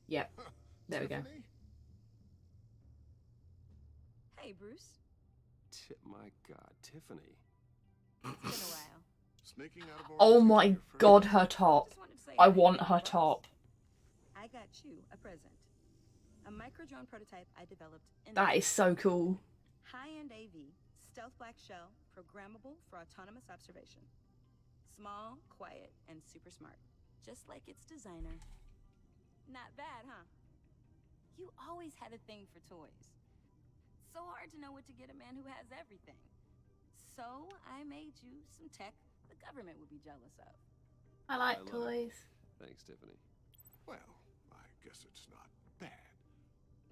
Yep. There we go. Hey, Bruce. My God, Tiffany. It's been a while. Sneaking out of Oh my god, her top. Just wanted to say I hi. want her top. I got you a present. A micro-drone prototype I developed in That is so cool. high-end AV, stealth black shell, programmable for autonomous observation. Small, quiet, and super smart. Just like its designer. Not bad, huh? You always had a thing for toys. So hard to know what to get a man who has everything. So I made you some tech the government would be jealous of. I like I love toys. Thanks, Tiffany. Well, I guess it's not bad.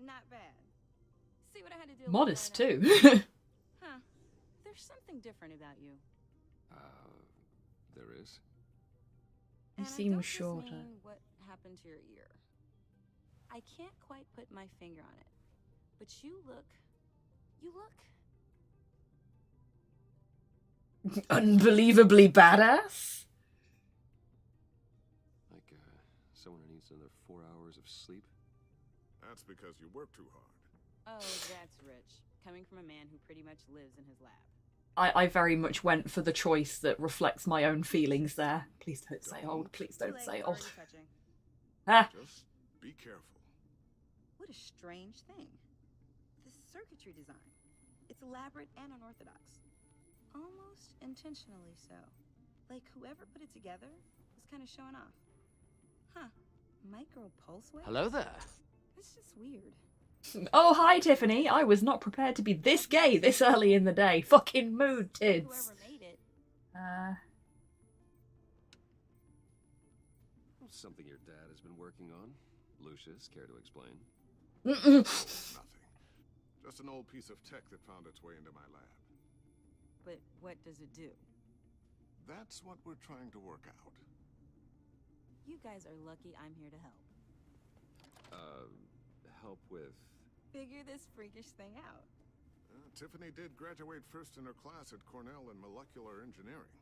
Not bad. See what I had to do? Modest too. Huh. There's something different about you. There is? You And I seem don't just shorter. mean what happened to your ear. I can't quite put my finger on it, but you look Unbelievably badass. Like, someone who needs another 4 hours of sleep? That's because you work too hard. Oh, that's rich. Coming from a man who pretty much lives in his lab. I very much went for the choice that reflects my own feelings there. Please don't say old. Please don't say old. Ah. Just be careful. What a strange thing. The circuitry design. It's elaborate and unorthodox. Almost intentionally so. Like whoever put it together was kind of showing off. Huh. Micro pulse wave? Hello there. It's just weird. Oh, hi, Tiffany. I was not prepared to be this gay this early in the day. Fucking mood, tids. Whoever made it. Something your dad has been working on. Lucius, care to explain? Nothing. Just an old piece of tech that found its way into my lab. But what does it do? That's what we're trying to work out. You guys are lucky I'm here to help. Help with... Figure this freakish thing out. Tiffany did graduate first in her class at Cornell in molecular engineering.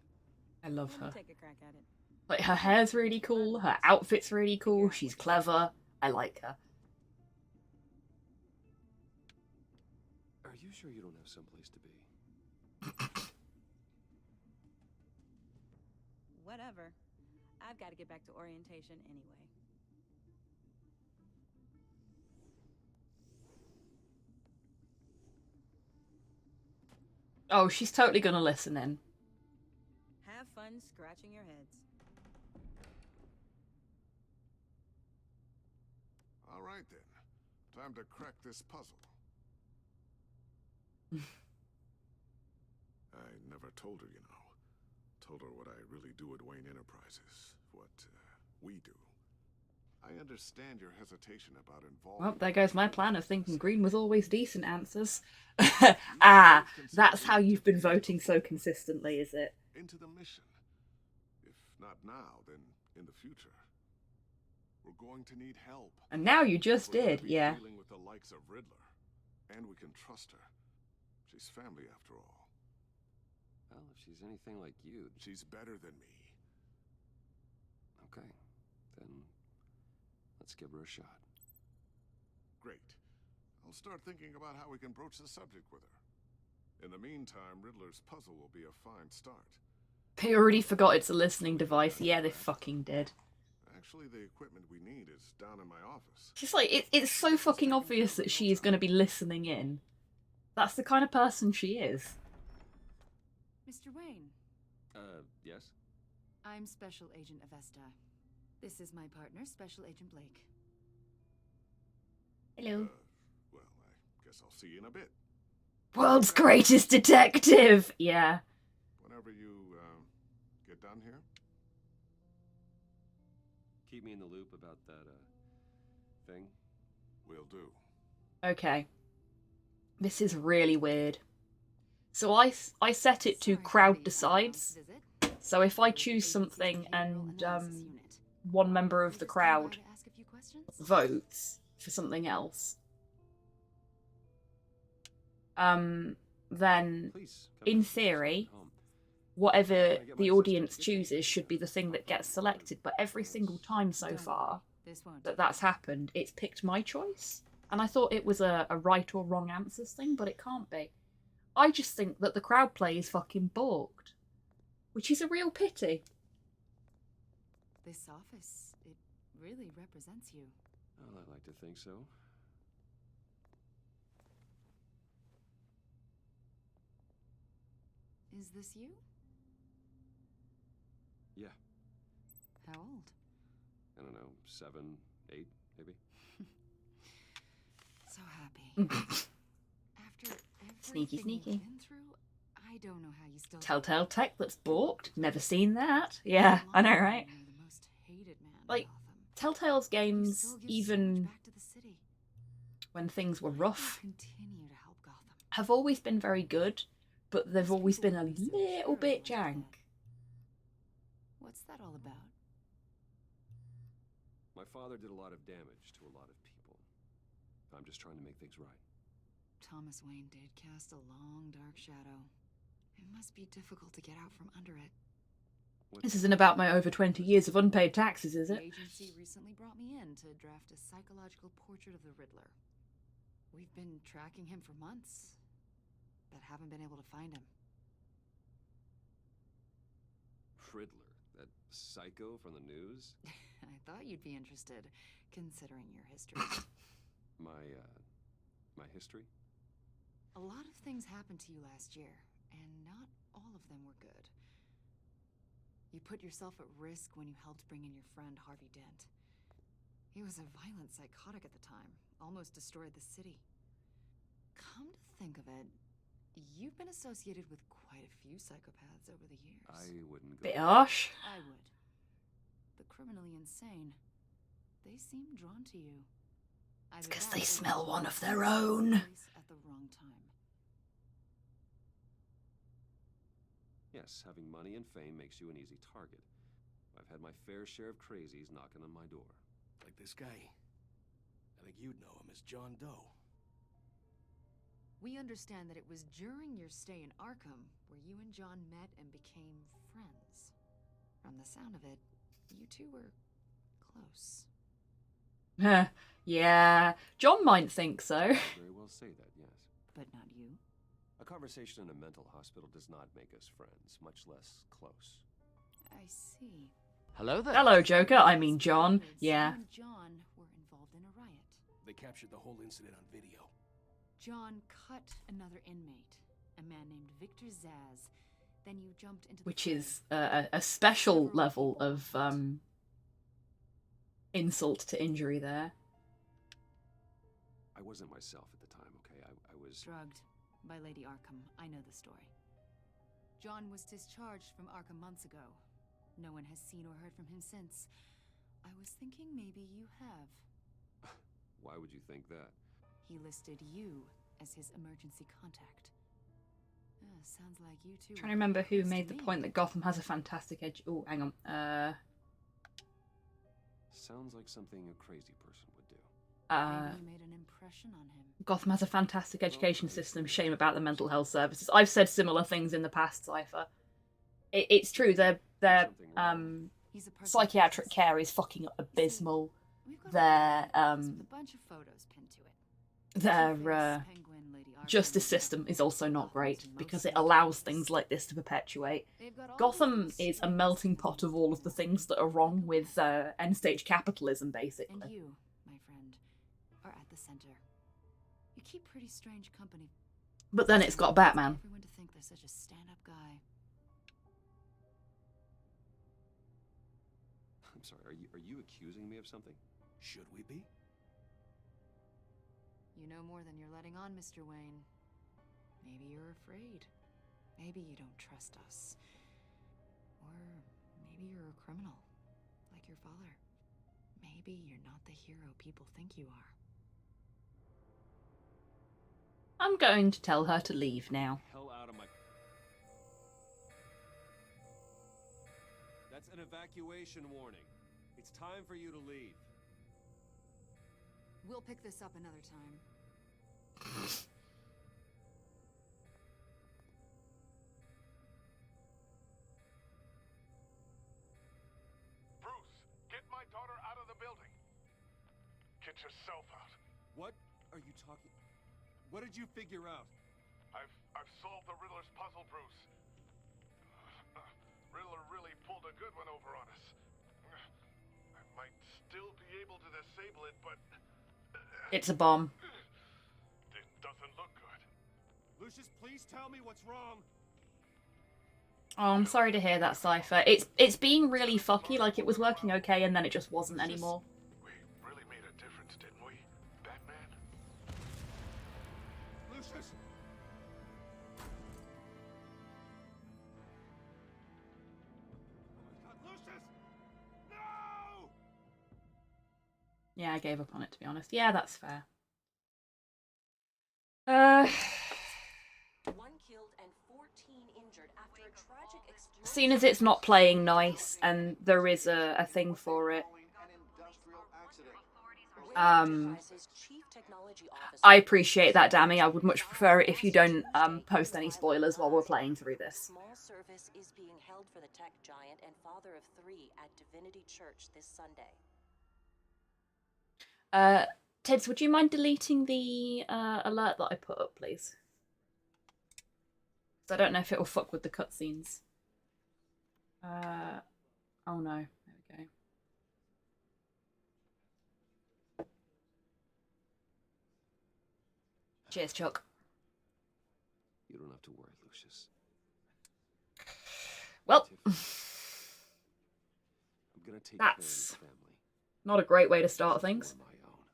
I love Let me her. take a crack at it. Like, her hair's really cool, her outfit's really cool, she's clever. I like her. Are you sure you don't have someplace to be? Whatever. I've got to get back to orientation anyway. Oh, she's totally gonna listen in. Have fun scratching your heads. All right then. Time to crack this puzzle. I never told her, you know. Told her what I really do at Wayne Enterprises. What we do. I understand your hesitation about involving... Well, there goes my plan of thinking green was always decent answers. Ah, that's how you've been voting so consistently, is it? Into the mission. If not now, then in the future. We're going to need help. And now you just We're gonna did, be yeah. dealing with the likes of Riddler. And we can trust her. She's family after all. Well, if she's anything like you... She's better than me. Okay, then let's give her a shot. Great. I'll start thinking about how we can broach the subject with her. In the meantime, Riddler's puzzle will be a fine start. They already forgot it's a listening device. Yeah, they fucking did. Actually, the equipment we need is down in my office. She's like, it's so fucking obvious that she is going to be listening in. That's the kind of person she is. Mr. Wayne. Yes? I'm Special Agent Avesta. This is my partner, Special Agent Blake. Hello. Well, I guess I'll see you in a bit. World's greatest detective! Yeah. Whenever you, get done here. Keep me in the loop about that, thing. Will do. Okay. This is really weird. So I set it to crowd decides. So if I choose something and one member of the crowd votes for something else, then in theory, whatever the audience chooses should be the thing that gets selected. But every single time so far that that's happened, it's picked my choice. And I thought it was a right or wrong answers thing, but it can't be. I just think that the crowd play is fucking balked, which is a real pity. This office, it really represents you. Well, I like to think so. Is this you? Yeah. How old? I don't know, 7, 8, maybe? So happy. After Sneaky, sneaky. you've been through, I don't know how you still... Telltale tech that's balked. Never seen that. Yeah, I know, right? The most hated man in Like, Gotham. Telltale's games, Still give so even much back to the city. when things were rough, Continue to help Gotham. have always been very good, but they've always been a little bit jank. What's that all about? father did a lot of damage to a lot of people. I'm just trying to make things right. Thomas Wayne did cast a long, dark shadow. It must be difficult to get out from under it. This isn't about my over 20 years of unpaid taxes, is it? The agency recently brought me in to draft a psychological portrait of the Riddler. We've been tracking him for months, but haven't been able to find him. Riddler? That psycho from the news? I thought you'd be interested, considering your history. My history? A lot of things happened to you last year, and not all of them were good. You put yourself at risk when you helped bring in your friend Harvey Dent. He was a violent psychotic at the time, almost destroyed the city. Come to think of it, you've been associated with quite a few psychopaths over the years. I wouldn't go... Bit harsh. I would. The criminally insane. They seem drawn to you. It's because they smell one of their own. At the wrong time. Yes, having money and fame makes you an easy target. I've had my fair share of crazies knocking on my door. Like this guy. I think you'd know him as John Doe. We understand that it was during your stay in Arkham where you and John met and became friends. From the sound of it, you two were close. Yeah, John might think so. Very well say that, yes. But not you. A conversation in a mental hospital does not make us friends, much less close. I see. Hello there. Hello, Joker. I mean, John. Yeah. You and John were involved in a riot. They captured the whole incident on video. John cut another inmate, a man named Victor Zaz. Then you jumped into the Which fray. is a special level of insult to injury there. I wasn't myself at the time, okay? I was... Drugged by Lady Arkham. I know the story. John was discharged from Arkham months ago. No one has seen or heard from him since. I was thinking maybe you have. Why would you think that? He listed you as his emergency contact. Sounds like you two. Trying to remember who made the point that Gotham has a fantastic edge. Oh, hang on. Sounds like something a crazy person would do. Maybe you made an impression on him. Gotham has a fantastic education system. Shame about the mental health services. I've said similar things in the past, Cypher. It's true. Their psychiatric care is fucking abysmal. Their a bunch of photos pinned to it. their justice system is also not great because it allows things like this to perpetuate. Gotham is a melting pot of all of the things that are wrong with end-stage capitalism, basically. And you, my friend, are at the center. You keep pretty strange company. But then it's got Batman. Everyone to think there's such a stand-up guy. I'm sorry, are you accusing me of something? Should we be? You know more than you're letting on, Mr. Wayne. Maybe you're afraid. Maybe you don't trust us. Or maybe you're a criminal, like your father. Maybe you're not the hero people think you are. I'm going to tell her to leave now. Hell out of my... That's an evacuation warning. It's time for you to leave. We'll pick this up another time. Bruce, get my daughter out of the building. Get yourself out. What are you talking... What did you figure out? I've solved the Riddler's puzzle, Bruce. Riddler really pulled a good one over on us. I might still be able to disable it, but... It's a bomb. It doesn't look good. Lucius, please tell me what's wrong. Oh, I'm sorry to hear that, Cypher. It's being really fucky, like it was working okay and then it just wasn't anymore. We really made a difference, didn't we, Batman? Lucius! Oh my God, Lucius! No! Yeah, I gave up on it, to be honest. Yeah, that's fair. One killed and 14 injured after a tragic explosion. Seeing as it's not playing nice and there is a thing for it, I appreciate that, Dammy. I would much prefer it if you don't post any spoilers while we're playing through this. Small service is being held for the tech giant and father of 3 at Divinity Church this Sunday. Tids, would you mind deleting the alert that I put up, please? So I don't know if it will fuck with the cutscenes. Oh no. There we go. Cheers, Chuck. You don't have to worry, Lucius. Well, I'm gonna take that's care of the family. not a great way to start things. My own.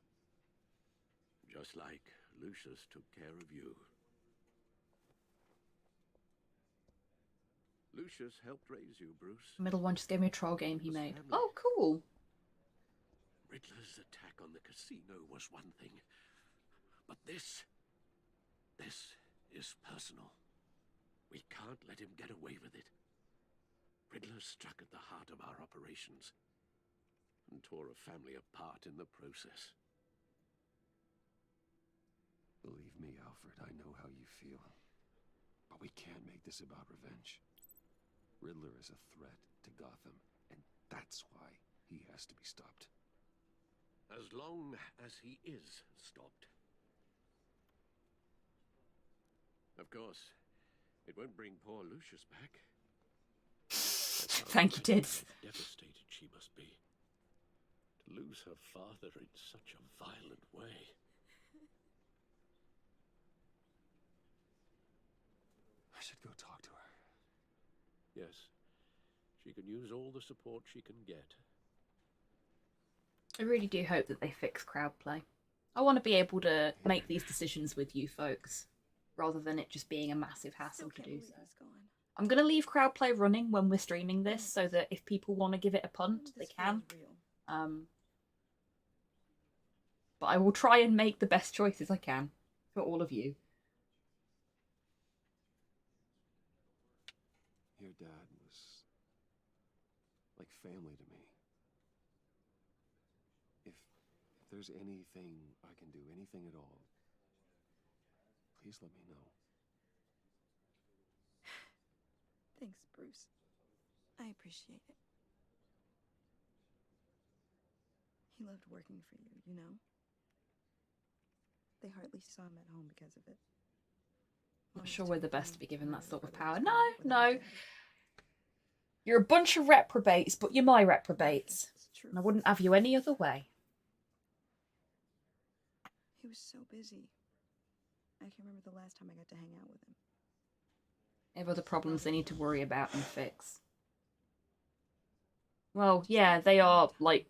Just like Lucius took care of you. Lucius helped raise you, Bruce. The middle one just gave me a troll game he made. Oh, cool. Riddler's attack on the casino was one thing, but this is personal. We can't let him get away with it. Riddler struck at the heart of our operations and tore a family apart in the process. Believe me, Alfred, I know how you feel. But we can't make this about revenge. Riddler is a threat to Gotham, and that's why he has to be stopped. As long as he is stopped. Of course, it won't bring poor Lucius back. Thank you, Tids. Devastated she must be. To lose her father in such a violent way. I should go talk to her. Yes, she can use all the support she can get. I really do hope that they fix crowd play. I want to be able to make these decisions with you folks, rather than it just being a massive hassle to do so. I'm going to leave crowd play running when we're streaming this, so that if people want to give it a punt, they can. But I will try and make the best choices I can for all of you. Your dad was like family to me. If there's anything I can do, anything at all, please let me know. Thanks, Bruce. I appreciate it. He loved working for you, you know? They hardly saw him at home because of it. Not sure we're the best to be given that sort of power. No. You're a bunch of reprobates, but you're my reprobates. And I wouldn't have you any other way. He was so busy. I can remember the last time I got to hang out with him. They have other problems they need to worry about and fix. Well, yeah, they are like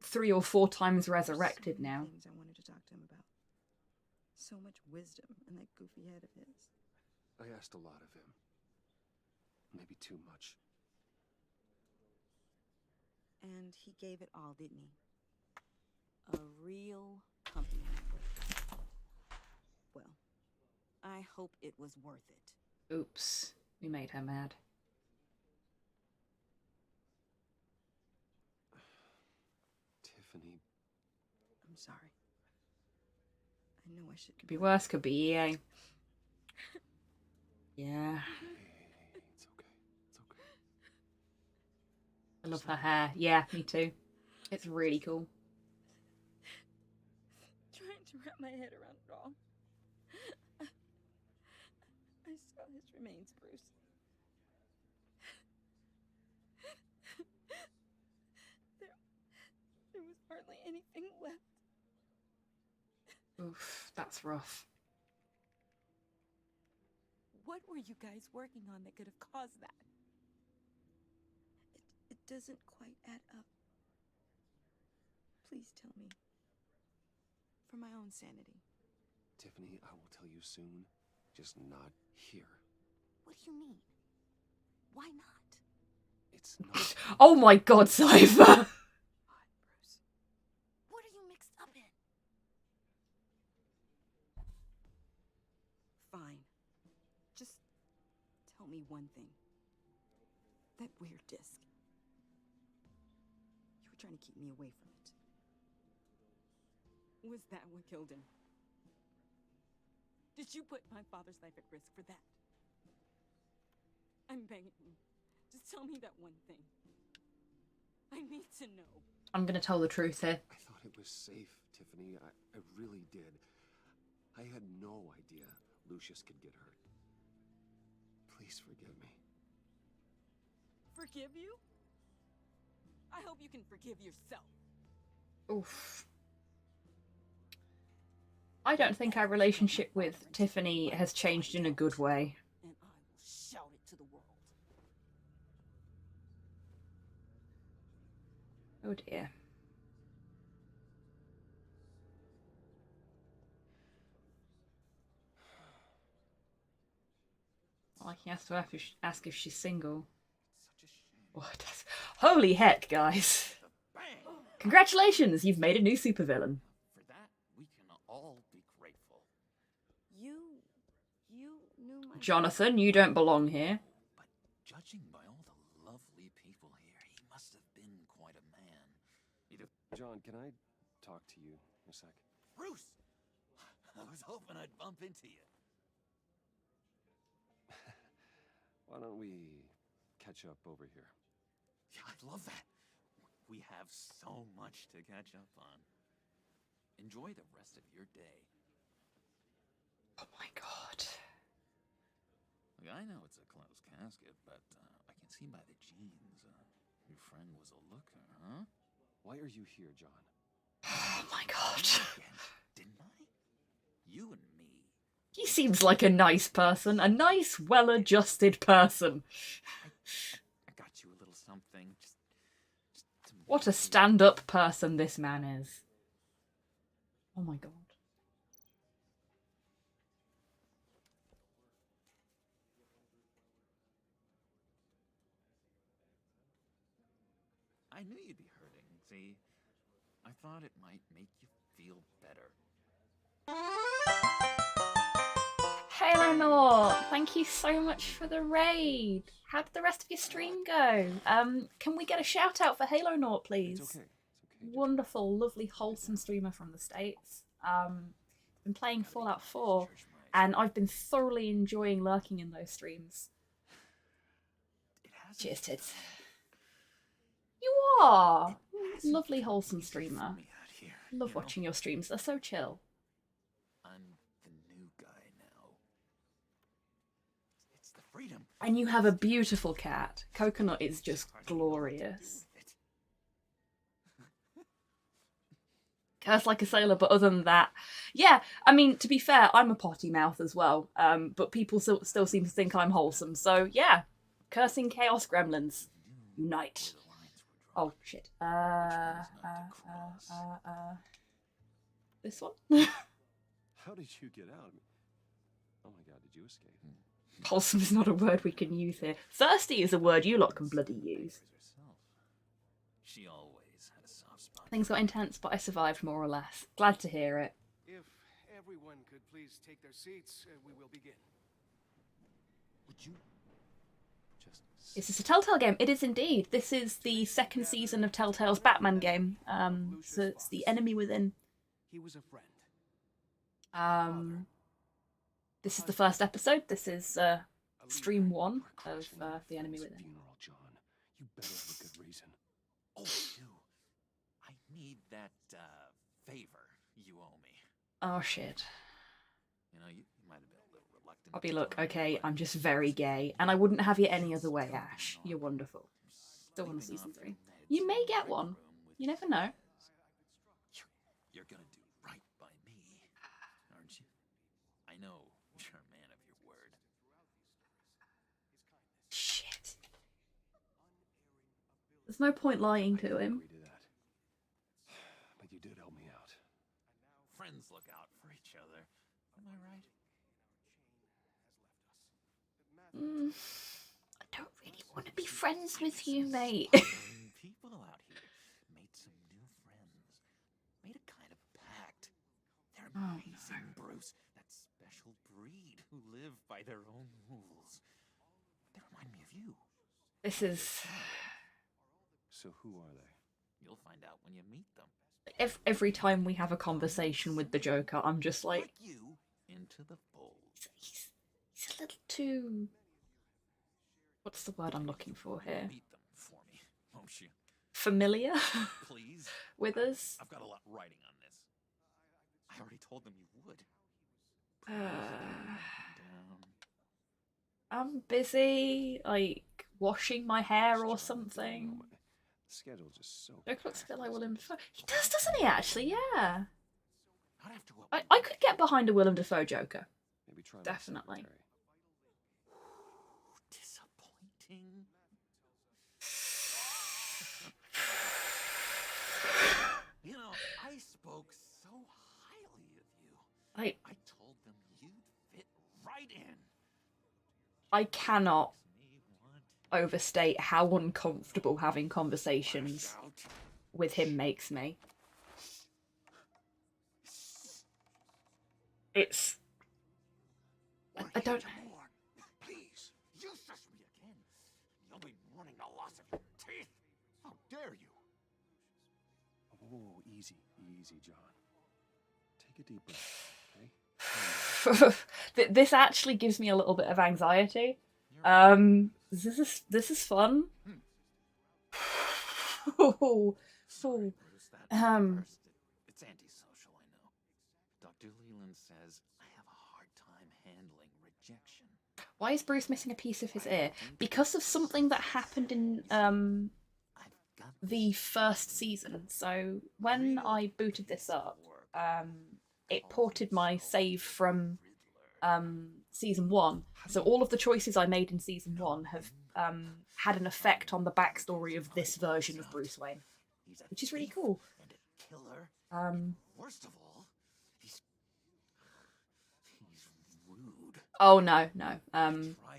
3 or 4 times resurrected now. Things I wanted to talk to him about. So much wisdom in that goofy head of his. I asked a lot of him. Maybe too much. And he gave it all, didn't he? A real company. Well, I hope it was worth it. Oops, we made her mad. Tiffany. I'm sorry. I know I should. Could be worse, could be EA. Yeah. It's okay. It's okay. I love her hair. Yeah, me too. It's really cool. Trying to wrap my head around it all. I saw his remains, Bruce. There was hardly anything left. Oof, that's rough. What were you guys working on that could have caused that? It doesn't quite add up. Please tell me. For my own sanity. Tiffany, I will tell you soon. Just not here. What do you mean? Why not? It's not. Oh my god, Cypher! What are you mixed up in? Fine. Just tell me one thing. That weird disc. You were trying to keep me away from it. Was that what killed him? Did you put my father's life at risk for that? I'm begging you. Just tell me that one thing. I need to know. I'm gonna tell the truth here. I thought it was safe, Tiffany. I really did. I had no idea Lucius could get hurt. Please forgive me. Forgive you? I hope you can forgive yourself. Oof. I don't think our relationship with Tiffany has changed in a good way. And I will shout it to the world. Oh dear. Well, he has to ask if she's single. What? Holy heck, guys! Congratulations, you've made a new supervillain. For that, we can all be grateful. You knew my... Jonathan, you don't belong here. But judging by all the lovely people here, he must have been quite a man. John, can I talk to you a sec? Bruce! I was hoping I'd bump into you. Why don't we catch up over here? Yeah, I'd love that. We have so much to catch up on. Enjoy the rest of your day. Oh my god. Look, I know it's a closed casket, but I can see by the jeans. Your friend was a looker, huh? Why are you here, John? Oh my god. Again, didn't I? You and me. He seems like a nice person. A nice, well-adjusted person. I got you a little something. Just to What a stand-up person this man is. Oh my god. I knew you'd be hurting, see? I thought it might make you feel better. Halo Nort, thank you so much for the raid. How did the rest of your stream go? Can we get a shout out for Halo Nort, please? It's okay. Wonderful, lovely, wholesome streamer from the States. Been playing Fallout 4, and I've been thoroughly enjoying lurking in those streams. Cheers, tits. You are! Lovely, wholesome streamer. Love watching your streams, they're so chill. I'm the new guy now. It's the freedom. And you have a beautiful cat. Coconut is just glorious. Curse like a sailor, but other than that, yeah, I mean, to be fair, I'm a potty mouth as well, but people still seem to think I'm wholesome, so yeah, cursing chaos gremlins, unite. Oh, shit. This one? How did you get out? Oh my god, did you escape? Wholesome is not a word we can use here. Thirsty is a word you lot can bloody use. She always had a soft spot. Things got intense, but I survived more or less. Glad to hear it. If everyone could please take their seats, we will begin. Would you? Is this a Telltale game? It is indeed. This is the second season of Telltale's Batman game. So it's The Enemy Within. He was a friend. This is the first episode. This is stream 1 of The Enemy Within. Funeral, John. You better have a good reason. Oh, do. I need that favor you owe me. Oh shit. You know, you might have been a little reluctant. Bobby, look, okay, I'm just very gay, and I wouldn't have you any other way, Ash. You're wonderful. Still on season 3. You may get one. You never know. You're gonna do right by me, aren't you? I know you're a man of your word. Shit. There's no point lying to him. But you did help me out. Friends look out for each other. Am I right? I don't really want to be friends with you, mate. People out here made some new friends. Made a kind of pact. They're amazing, Bruce. That special breed who live by their own rules. They remind me of you. This is... So who are they? You'll find out when you meet them. Every time we have a conversation with the Joker, I'm just like, You into the fold. he's a little too. What's the word I'm looking for here? Beat them for me, won't you? Familiar Please. with us. I've got a lot writing on this. I already told them you would. I'm busy, like washing my hair or something. The schedule just so. Joker looks a bit like Willem Dafoe. He does, doesn't he? Actually, yeah. Not after what I could get behind a Willem Dafoe Joker. Maybe try my Definitely. secretary. disappointing. You know, I spoke so highly of you. I told them you'd fit right in. I cannot overstate how uncomfortable having conversations with him makes me. It's... I don't... Please, you shush me again. You'll be mourning the loss of your teeth. How dare you? Oh, easy, John. Take a deep breath, okay? This actually gives me a little bit of anxiety. This is fun. It's antisocial, I know. Dr. Leland says I have a hard time handling rejection. Why is Bruce missing a piece of his ear? Because of something that happened in the first season. So when I booted this up, it ported my save from season 1. So all of the choices I made in season 1 have had an effect on the backstory of this version of Bruce Wayne, which is really cool. Worst of all, he's rude. Oh no.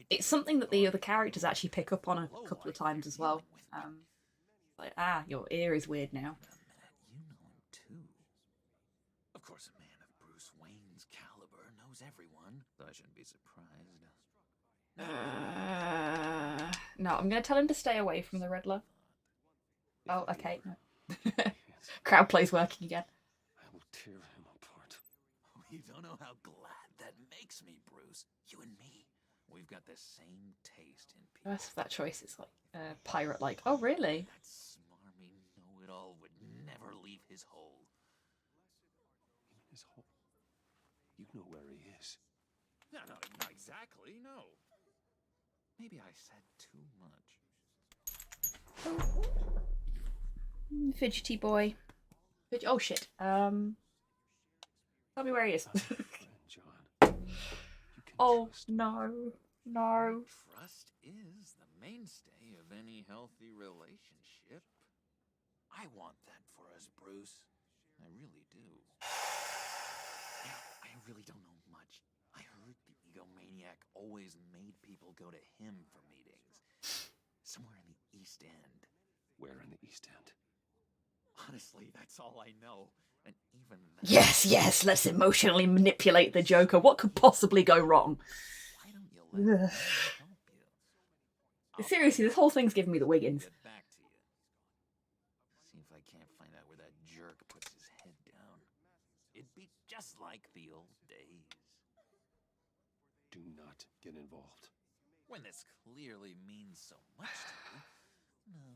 It's something that the other characters actually pick up on a couple of times as well. Like, your ear is weird now. You know him too. Of course, a man of Bruce Wayne's caliber knows everyone, so I shouldn't be surprised. No, I'm going to tell him to stay away from the Riddler. Oh, okay. No. Crowd play's working again. I will tear him apart. You don't know how glad that makes me, Bruce. You and me, we've got the same taste in people. The rest of that choice is like pirate-like. Oh, really? That smarmy know-it-all would never leave his hole. His hole? You know where he is. No, not exactly, no. Maybe I said too much. Fidgety boy. Oh shit. Tell me where he is. Oh no. Trust is the mainstay of any healthy relationship. I want that for us, Bruce. I really do. I really don't know much. I heard the egomaniac always made people go to him for meetings. Somewhere in the East End. Where in the East End? Honestly, that's all I know. And even then... Yes, let's emotionally manipulate the Joker. What could possibly go wrong? Why don't you let me help you? Seriously, this whole thing's giving me the Wiggins. Get back to you. See if I can't find out where that jerk puts his head down. It'd be just like the old days. Do not get involved. When this clearly means so much to you. No.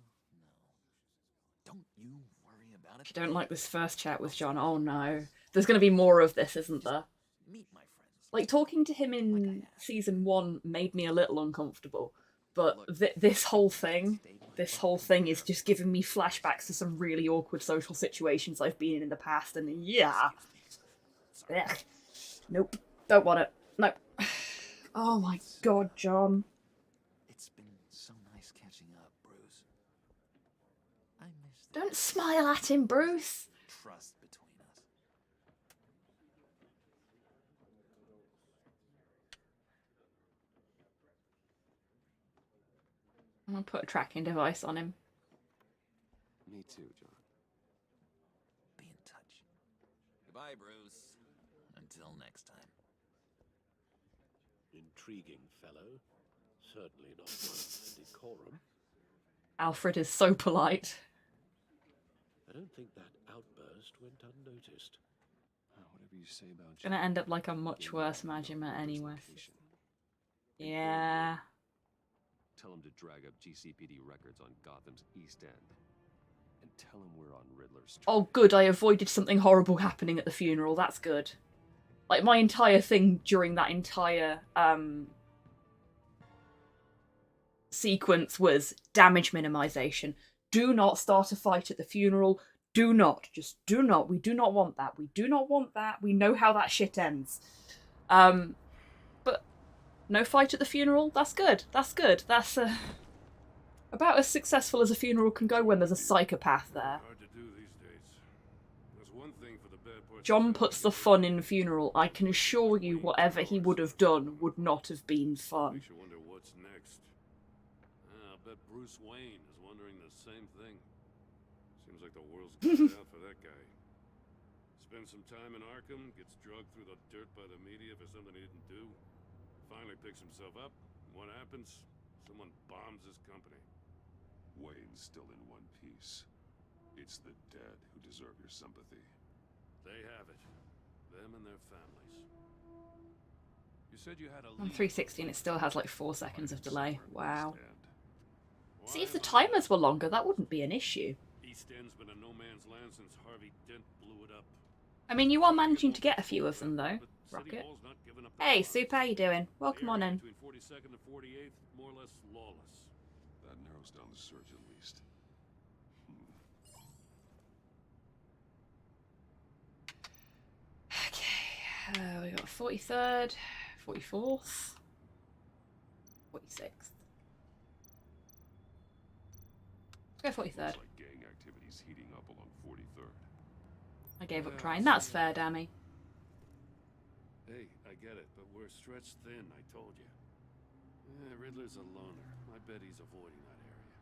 Don't you worry about it. I don't like this first chat with John. Oh no. There's going to be more of this, isn't there? Meet my friends. Like, talking to him in season 1 made me a little uncomfortable. But this whole thing is just giving me flashbacks to some really awkward social situations I've been in the past, and yeah. Ugh. Nope. Don't want it. No. Oh my god, John. It's been so nice catching up, Bruce. I miss Don't smile at him, Bruce. trust between us. I'm gonna put a tracking device on him. Me too, John. Be in touch. Goodbye, Bruce. Until next time. Intriguing fellow. Certainly not one of decorum. Alfred is so polite. I don't think that outburst went unnoticed. Whatever you say about It's gonna end up like a much worse Majima anyway. Yeah. Tell him to drag up GCPD records on Gotham's East End. And tell him we're on Riddler's trail. Oh, good. I avoided something horrible happening at the funeral. That's good. Like, my entire thing during that entire sequence was damage minimization. Do not start a fight at the funeral. Do not. Just do not. We do not want that. We do not want that. We know how that shit ends. But no fight at the funeral? That's good. That's good. That's about as successful as a funeral can go when there's a psychopath there. Hard to do these days. There's one thing for the bad parts. John puts the fun in funeral. I can assure you whatever he would have done would not have been fun. Makes you wonder what's next. I bet Bruce Wayne is wondering the same thing. Seems like the world's got out for that guy. Spends some time in Arkham, gets drugged through the dirt by the media for something he didn't do. Finally picks himself up. What happens? Someone bombs his company. Wayne's still in one piece. It's the dead who deserve your sympathy. They have it. Them and their families. You said you had a On 360 and it still has like 4 seconds of delay. Wow. See, if the timers were longer, that wouldn't be an issue. East End's been a no man's land since Harvey Dent blew it up. I mean, you are managing to get a few of them, though. Rocket. Hey, Soup, how you doing? Welcome on in. Between 42nd and 48th, more or less lawless. That narrows down the search at least. Okay, we got 43rd, 44th, 46th. Let's go 43rd. Like gang activities heating up along 43rd. I gave up trying. That's fair, Dammy. Hey, I get it, but we're stretched thin, I told you. Riddler's a loner. I bet he's avoiding that area.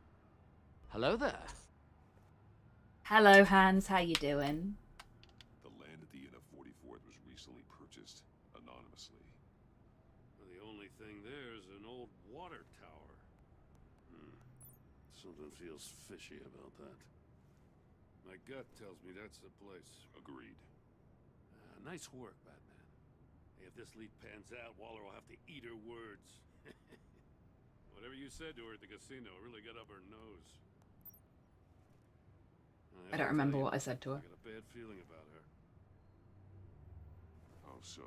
Hello there. Hello, Hans. How you doing? The land at the end of 44th was recently purchased anonymously. Well, the only thing there is an old water tower. Something feels fishy about that. My gut tells me that's the place. Agreed. Nice work, Batman. Hey, if this lead pans out, Waller will have to eat her words. Whatever you said to her at the casino really got up her nose. I don't remember what I said to her. I got a bad feeling about her. How so?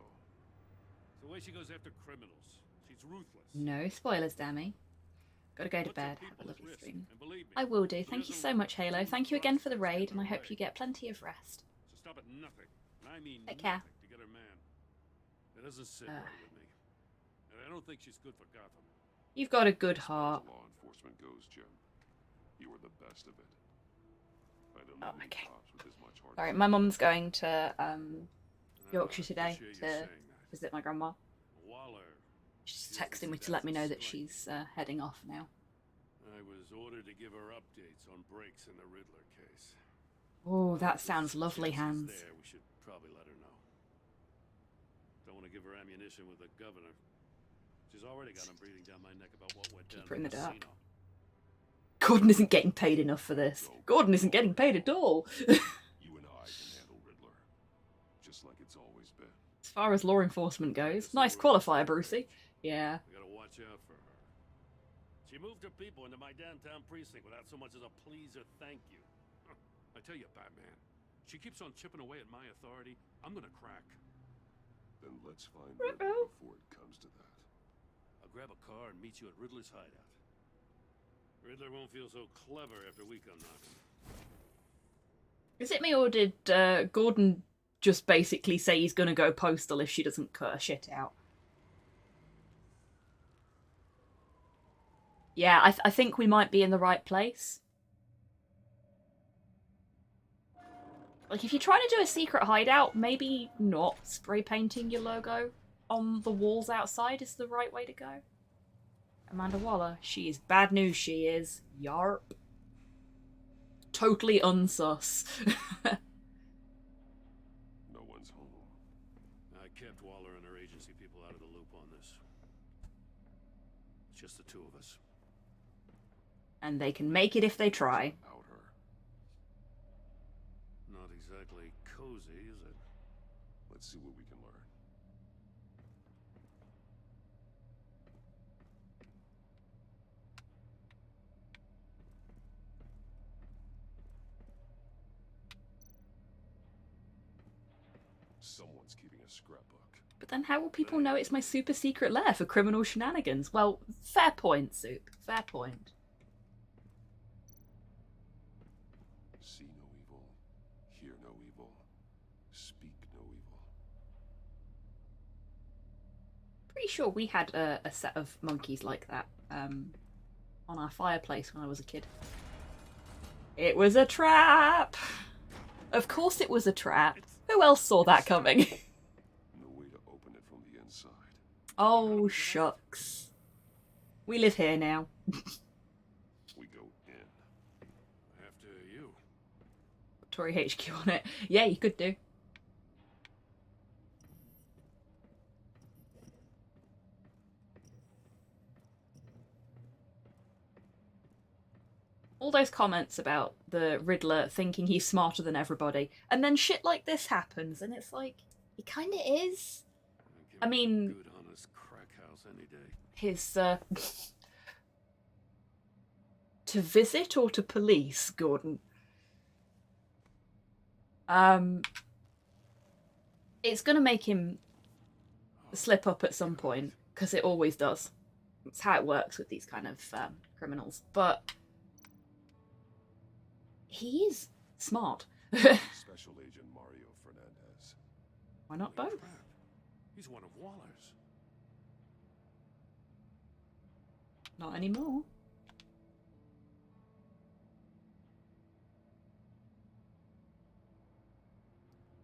It's the way she goes after criminals. She's ruthless. No spoilers, Dammy. Gotta go to bed. Have a lovely stream. I will do. Thank you so much, Halo. Thank you again for the raid, and I hope you get plenty of rest. So stop at nothing. And I mean Take care. nothing to get her man. It doesn't sit right with me. And I don't think she's good for Gotham. You've got a good heart. Law enforcement goes, Jim. You were the best of it. I don't Oh, know okay. cops with as much heart. Alright, my mum's going to Yorkshire today to visit my grandma. Waller. She's texting me to let me know that she's heading off now. I was ordered to give her updates on breaks in the Riddler case. Oh, that sounds lovely, Hans. There, we should probably let her know. Don't want to give her ammunition with the governor. She's already got him breathing down my neck about what went down Keep her in at the dark. casino. Gordon isn't getting paid enough for this. Gordon isn't getting paid at all. You and I can handle Riddler. Just like it's always been. As far as law enforcement goes. Nice qualifier, Brucey. Yeah. We gotta watch out for her. She moved her people into my downtown precinct without so much as a please or thank you. I tell you, Batman, she keeps on chipping away at my authority. I'm gonna crack. Then let's find Riddler before it comes to that. I'll grab a car and meet you at Riddler's hideout. Riddler won't feel so clever after we come knocking. Is it me or did Gordon just basically say he's gonna go postal if she doesn't cut her shit out? Yeah, I think we might be in the right place. Like, if you're trying to do a secret hideout, maybe not spray painting your logo on the walls outside is the right way to go. Amanda Waller, she is bad news, she is. Yarp. Totally unsus. No one's home. I kept Waller and her agency people out of the loop on this. It's just the two of us. And they can make it if they try. Out her. exactly cozy, is it? Let's see what we can learn. Someone's keeping a scrapbook. But then how will people know it's my super secret lair for criminal shenanigans? Well, fair point, Soup. Fair point. See no evil, hear no evil, speak no evil. Pretty sure we had a set of monkeys like that on our fireplace when I was a kid. It was a trap! Of course it was a trap. Who else saw that coming? No way to open it from the inside. Oh, shucks. We live here now. We go in. After you. Tory HQ on it. Yeah, you could do. All those comments about the Riddler thinking he's smarter than everybody, and then shit like this happens, and it's like, he kind of is. I mean, Good honest crack house any day. his to visit or to police, Gordon. It's gonna make him slip up at some point, because it always does. It's how it works with these kind of criminals. But he is smart. Special Agent Mario Fernandez. Why not both? He's one of Waller's. Not anymore.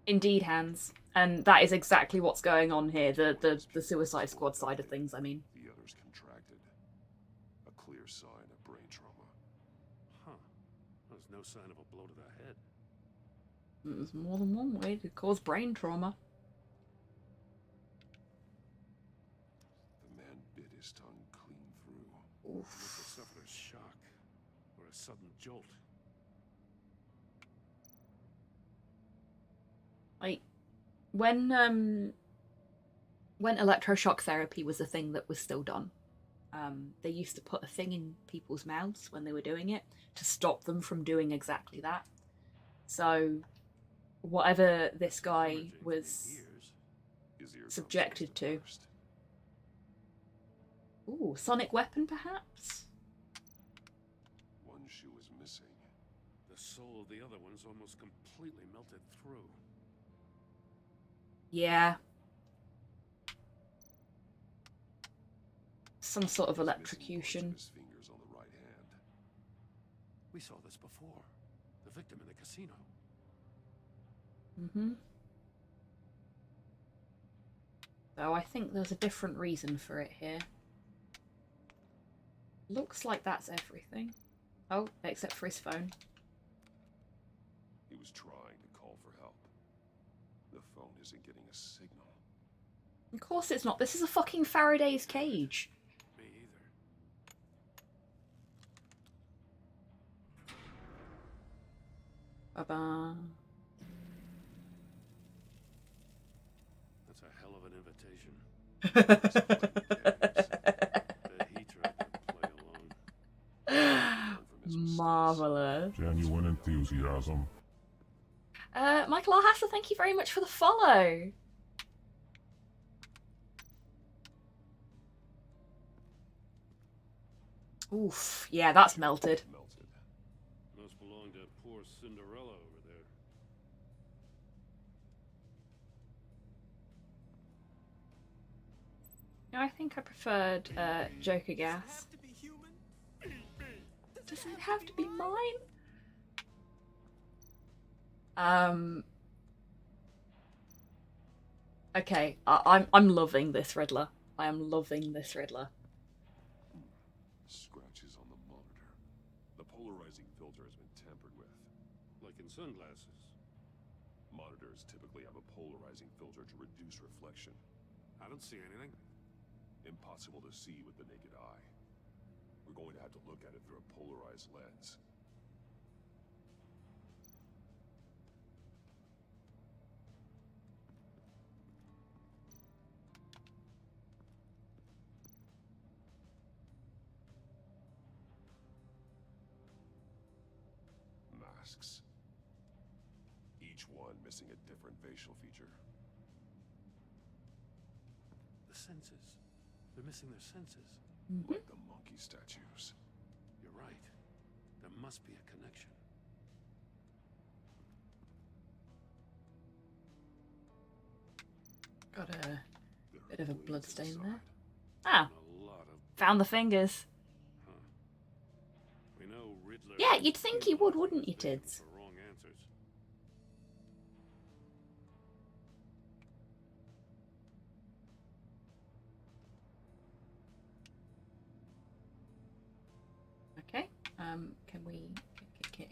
Indeed, Hans. And that is exactly what's going on here. The Suicide Squad side of things, I mean. The others contracted. A clear sign of brain trauma. Huh. There's no sign of a blow to the head. There's more than one way to cause brain trauma. The man bit his tongue clean through. Must have suffered a shock or a sudden jolt. Like, when electroshock therapy was a thing that was still done, they used to put a thing in people's mouths when they were doing it to stop them from doing exactly that. So, whatever this guy was subjected to. Ooh, sonic weapon, perhaps? One shoe is missing. The soul of the other one's almost completely melted through. Yeah. Some sort of electrocution. His fingers on the right hand. We saw this before. The victim in the casino. Mm-hmm. Though I think there's a different reason for it here. Looks like that's everything. Oh, except for his phone. He was trying to call for help. The phone isn't getting a signal. Of course it's not. This is a fucking Faraday's cage. Me either. Ba-ba. That's a hell of an invitation. Bet he tried to play along. Marvelous. Genuine enthusiasm. Michael Alhassa, thank you very much for the follow. Oof, yeah, that's melted. Must belong to poor Cinderella over there. No, I think I preferred Joker Gas. Does it have to be mine? Okay, I'm loving this Riddler. I am loving this Riddler. Scratches on the monitor. The polarizing filter has been tampered with. Like in sunglasses. Monitors typically have a polarizing filter to reduce reflection. I don't see anything. Impossible to see with the naked eye. We're going to have to look at it through a polarized lens. masks. Each one missing a different facial feature. The senses. They're missing their senses. Like the monkey statues. You're right. There must be a connection. Got a bit of a blood stain inside. there. Ah, A lot of... found the fingers. Huh. We know Riddler... Yeah, you'd think he would, wouldn't you, Tids? For wrong answers. Okay.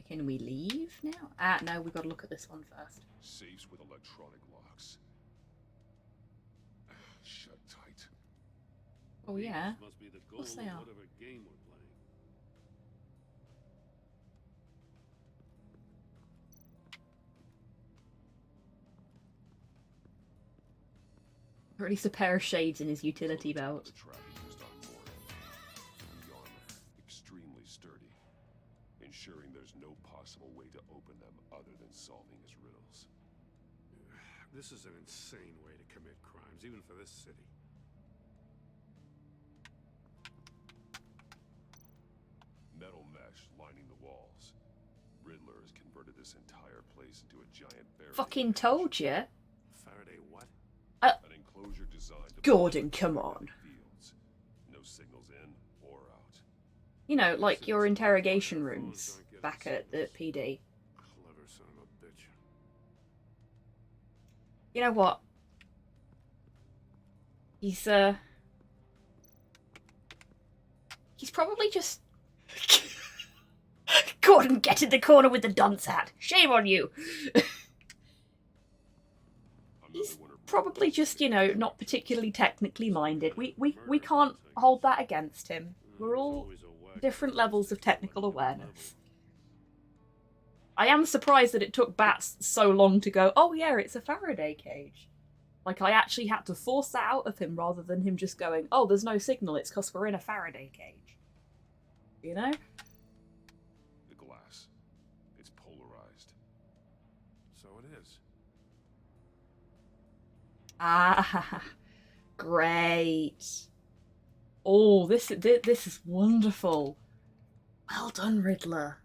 Can we leave now? Ah, no, we've got to look at this one first. Safes with electronic locks. Shut tight. Oh yeah. Must be the Of goal course they are. whatever game we're playing. Or at least a pair of shades in his utility belt. The trap he used on Mori. The armor, extremely sturdy, ensuring there's no possible way to open them other than solving his riddles. This is an insane way to commit crimes, even for this city. Metal mesh lining the walls. Riddler has converted this entire place into a giant barrier. Fucking told you. Faraday what? An enclosure designed to Gordon, come on. fields. No signals in or out. You know, like your interrogation rooms back at the PD. Clever son of a bitch. You know what? He's probably just... Gordon, get in the corner with the dunce hat. Shame on you. He's probably just, you know, not particularly technically minded. We can't hold that against him. We're all different levels of technical awareness. I am surprised that it took Bats so long to go, oh yeah, it's a Faraday cage. Like, I actually had to force that out of him rather than him just going, oh, there's no signal, it's because we're in a Faraday cage. You know? The glass. It's polarized. So it is. Ah, great. Oh, this is wonderful. Well done, Riddler.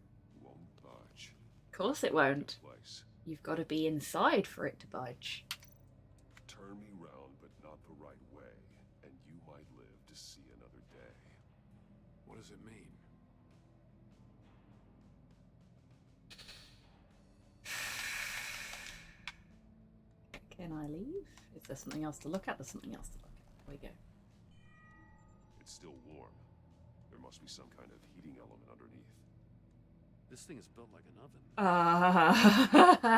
Won't budge. Of course it won't. Place. You've got to be inside for it to budge. Turn me round, but not the right way, and you might live to see another day. What does it mean? Can I leave? Is there something else to look at? There's something else to look at. There we go. It's still warm. There must be some kind of heating element underneath. This thing is built like an oven.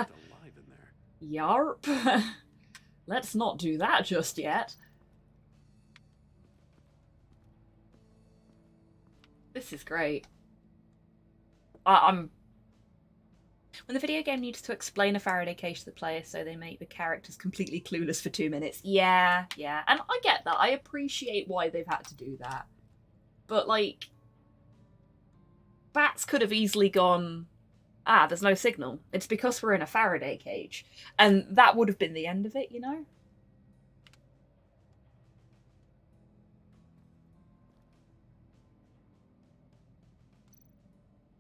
It's alive in there. Yarp. Let's not do that just yet. This is great. I'm... When the video game needs to explain a Faraday cage to the player so they make the characters completely clueless for 2 minutes. Yeah. And I get that. I appreciate why they've had to do that. But, like... Bats could have easily gone, ah, there's no signal. It's because we're in a Faraday cage. And that would have been the end of it, you know?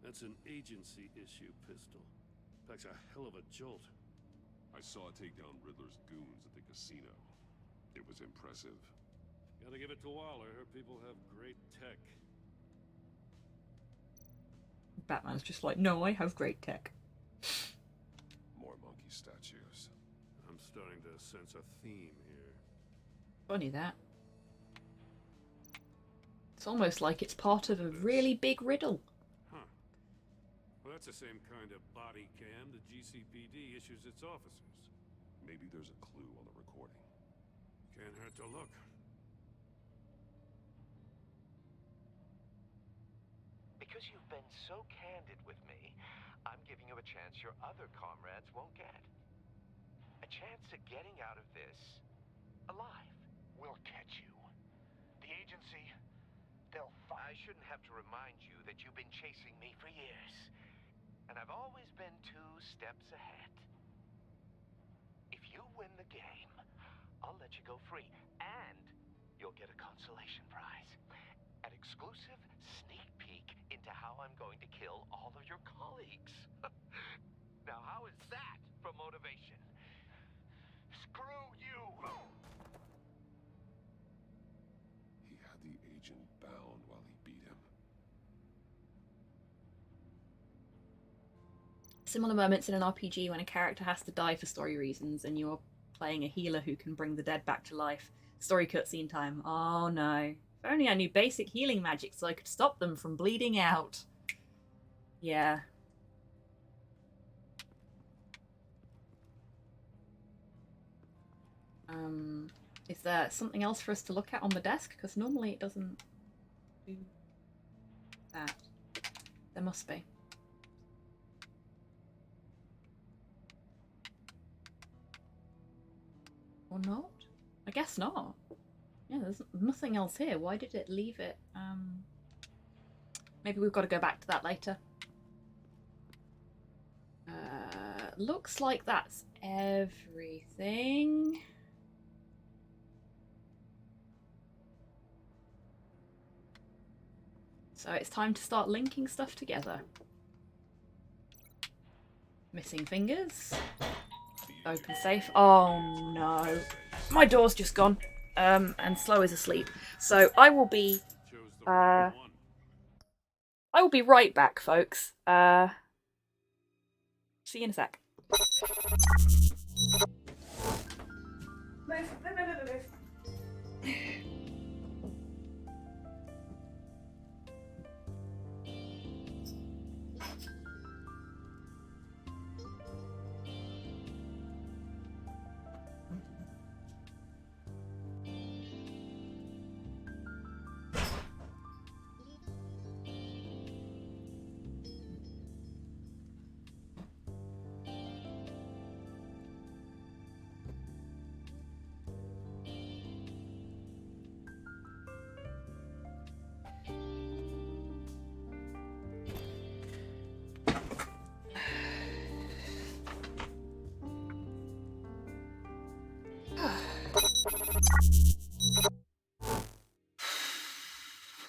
That's an agency issue pistol. Packs a hell of a jolt. I saw it take down Riddler's goons at the casino. It was impressive. Gotta give it to Waller. Her people have great tech. Batman's just like, no, I have great tech. More monkey statues. I'm starting to sense a theme here. Funny that. It's almost like it's part of a really big riddle. Huh. Well, that's the same kind of body cam the GCPD issues its officers. Maybe there's a clue on the recording. Can't hurt to look. Because you've been so candid with me, I'm giving you a chance your other comrades won't get. A chance at getting out of this alive. We'll catch you. The agency, they'll find... I shouldn't have to remind you that you've been chasing me for years. and I've always been 2 steps ahead. If you win the game, I'll let you go free, and you'll get a consolation prize. An exclusive sneak peek into how I'm going to kill all of your colleagues. Now, how is that for motivation? Screw you! He had the agent bound while he beat him. Similar moments in an RPG when a character has to die for story reasons and you're playing a healer who can bring the dead back to life. Story cutscene time. Oh no. If only I knew basic healing magic so I could stop them from bleeding out. Yeah. Is there something else for us to look at on the desk? Because normally it doesn't do that. There must be. Or not? I guess not. Yeah, there's nothing else here. Why did it leave it? Maybe we've got to go back to that later. Looks like that's everything. So it's time to start linking stuff together. Missing fingers. Open safe. Oh no. My door's just gone. And Slow is asleep. So I will be right back, folks. See you in a sec. Move.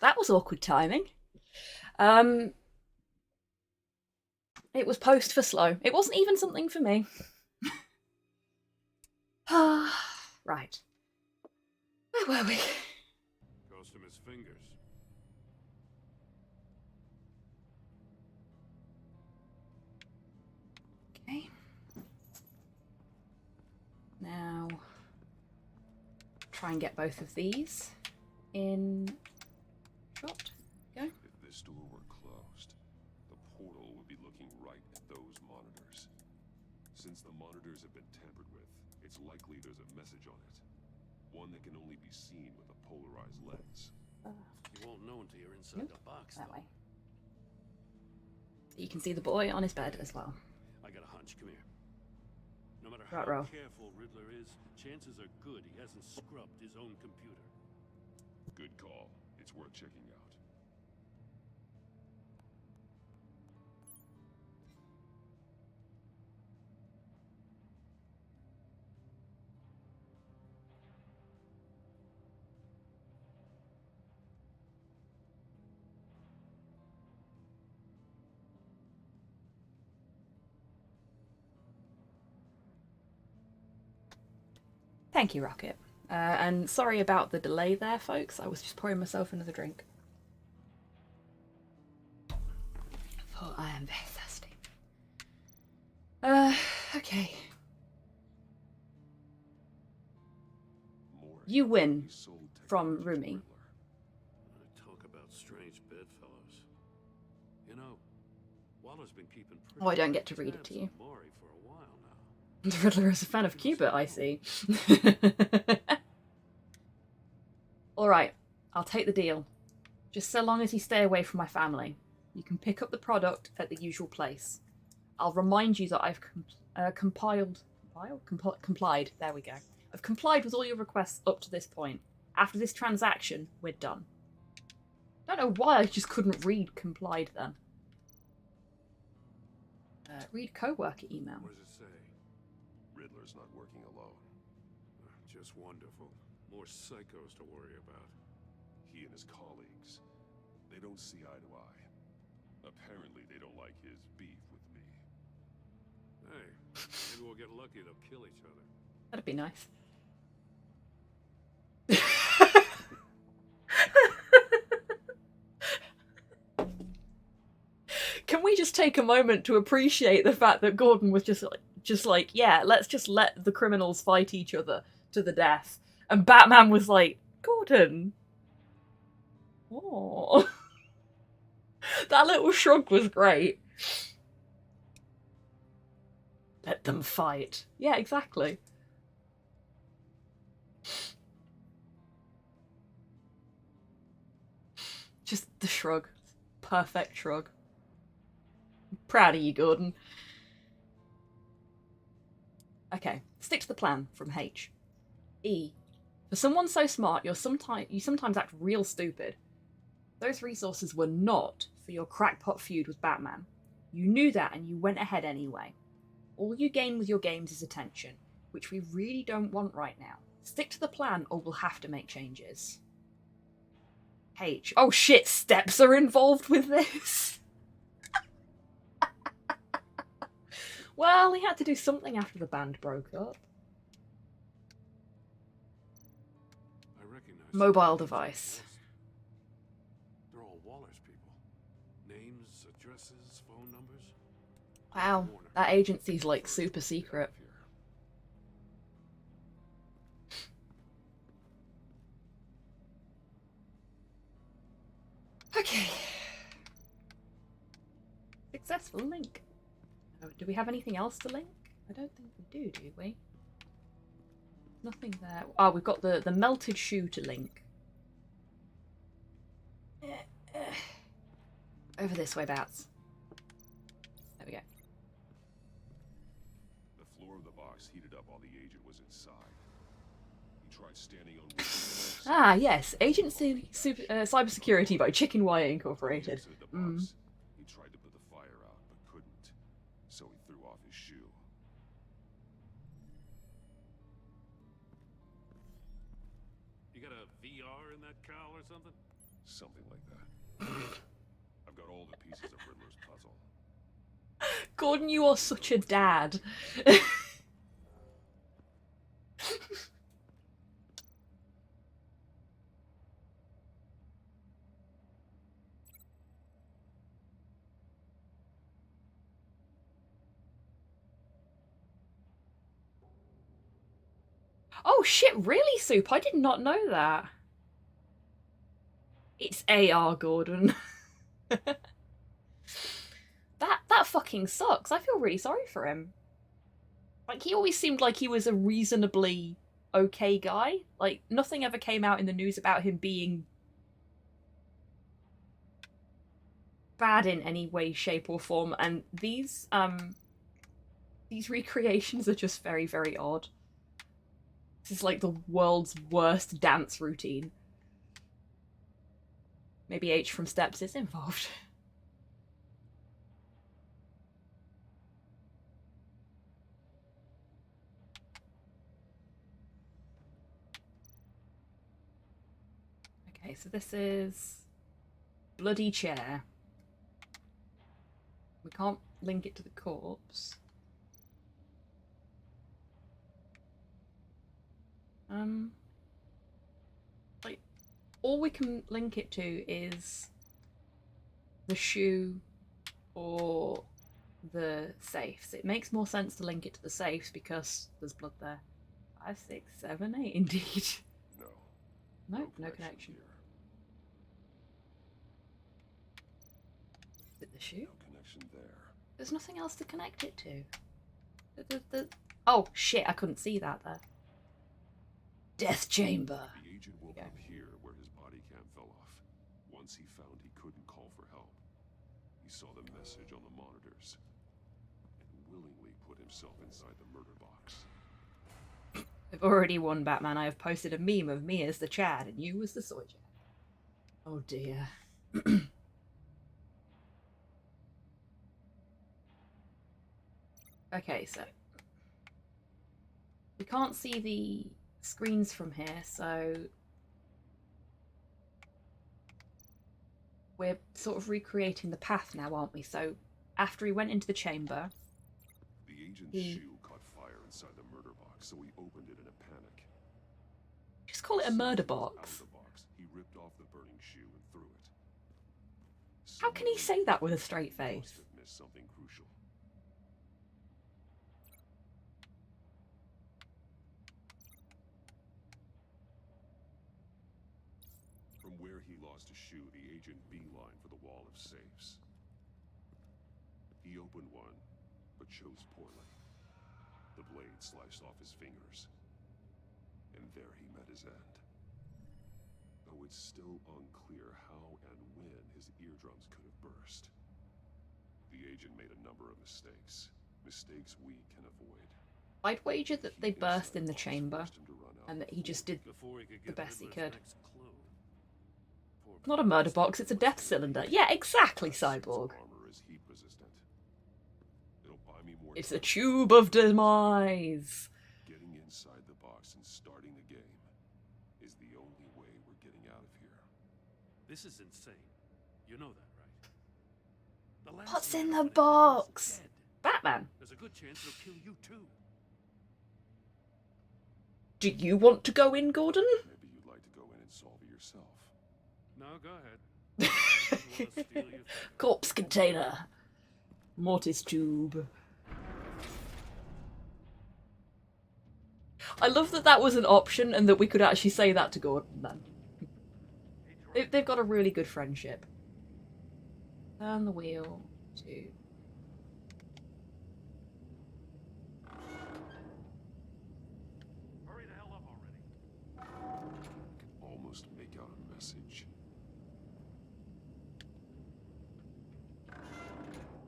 That was awkward timing. It was post for Slow. It wasn't even something for me. Right. Where were we? Cost him his fingers. Okay. Now, try and get both of these in shot. Go. If this door were closed, the portal would be looking right at those monitors. Since the monitors have been tampered with, it's likely there's a message on it. One that can only be seen with a polarized lens. You won't know until you're inside the box, That though. way. You can see the boy on his bed as well. I got a hunch. Come here. No matter Right, how row. careful Riddler is, chances are good he hasn't scrubbed his own computer. Good call. It's worth checking out. Thank you, Rocket. And sorry about the delay there, folks. I was just pouring myself another drink. For I am very thirsty. Okay. You win from Rumi. Talk about strange bedfellows. You know, Waller's been keeping pretty Oh, I don't get to read it tabs to you. on Maury for a while now. The Riddler is a fan of Cuba, I see. Alright, I'll take the deal. Just so long as you stay away from my family. You can pick up the product at the usual place. I'll remind you that I've complied. There we go. I've complied with all your requests up to this point. After this transaction, we're done. Don't know why I just couldn't read complied then. Read co-worker email. What does it say? Riddler's not working alone. Just wonderful. More psychos to worry about. He and his colleagues, they don't see eye to eye. Apparently, they don't like his beef with me. Hey, maybe we'll get lucky. They'll kill each other. That'd be nice. Can we just take a moment to appreciate the fact that Gordon was just like, yeah, let's just let the criminals fight each other to the death. And Batman was like, Gordon. Oh. That little shrug was great. Let them fight. Yeah, exactly. Just the shrug. Perfect shrug. I'm proud of you, Gordon. Okay, stick to the plan from H. E. For someone so smart, you sometimes act real stupid. Those resources were not for your crackpot feud with Batman. You knew that and you went ahead anyway. All you gain with your games is attention, which we really don't want right now. Stick to the plan or we'll have to make changes. H. Oh shit, steps are involved with this? Well, he had to do something after the band broke up. I recognize Mobile device. They're all Waller's people. Names, addresses, phone numbers. Wow, that agency's like super secret. Okay. Successful link. Oh, do we have anything else to link? I don't think we do we? Nothing there. Oh, we've got the melted shoe to link. Over this way, Bats. There we go. The floor of the box heated up while the agent was inside. He tried standing on wheels. Ah, yes. Agency Cybersecurity by Chicken Wire Incorporated. He tried to put the fire out, but couldn't. So he threw off his shoe. You got a VR in that cowl or something? Something like that. I've got all the pieces of Riddler's puzzle. Gordon, you are such a dad. Oh shit, really, Soup? I did not know that. It's AR, Gordon. That fucking sucks. I feel really sorry for him. Like, he always seemed like he was a reasonably okay guy. Like, nothing ever came out in the news about him being bad in any way, shape, or form. And these recreations are just very, very odd. This is like the world's worst dance routine. Maybe H from Steps is involved. Okay, so this is bloody chair. We can't link it to the corpse. Like, all we can link it to is the shoe or the safes. It makes more sense to link it to the safes because there's blood there. 5, 6, 7, 8, indeed. No. No connection. Is it the shoe? No connection there. There's nothing else to connect it to. Oh shit, I couldn't see that there. Death chamber. The agent woke up here where his body cam fell off. Once he found he couldn't call for help, he saw the message on the monitors and willingly put himself inside the murder box. I've already won, Batman. I have posted a meme of me as the Chad and you as the Soy Chad. Oh dear. Okay, so we can't see the screens from here, so we're sort of recreating the path now, aren't we? So after he went into the chamber, The agent's shoe caught fire inside the murder box, so he opened it in a panic. just call it a murder box. He ripped off the burning shoe and threw it. How can he say that with a straight face? Must have missed something crucial. From where he lost a shoe, the agent beelined for the wall of safes. He opened one, but chose poorly. The blade sliced off his fingers. And there he met his end. Though it's still unclear how and when his eardrums could have burst. The agent made a number of mistakes. Mistakes we can avoid. I'd wager that they burst in the chamber and that he just did the best he could. Not a murder box, it's a death cylinder. Yeah, exactly, Cyborg. It's a tube of demise. Getting inside the box and starting the game is the only way we're getting out of here. This is insane. You know that, right? The last What's thing in I the wanna do is box? dead. Batman. There's a good chance it'll kill you too. Do you want to go in, Gordon? Maybe you'd like to go in and solve it yourself. No, go ahead. Corpse container. Mortis tube. I love that that was an option and that we could actually say that to Gordon then. They've got a really good friendship. Turn the wheel to... Hurry the hell up already. Almost make out a message.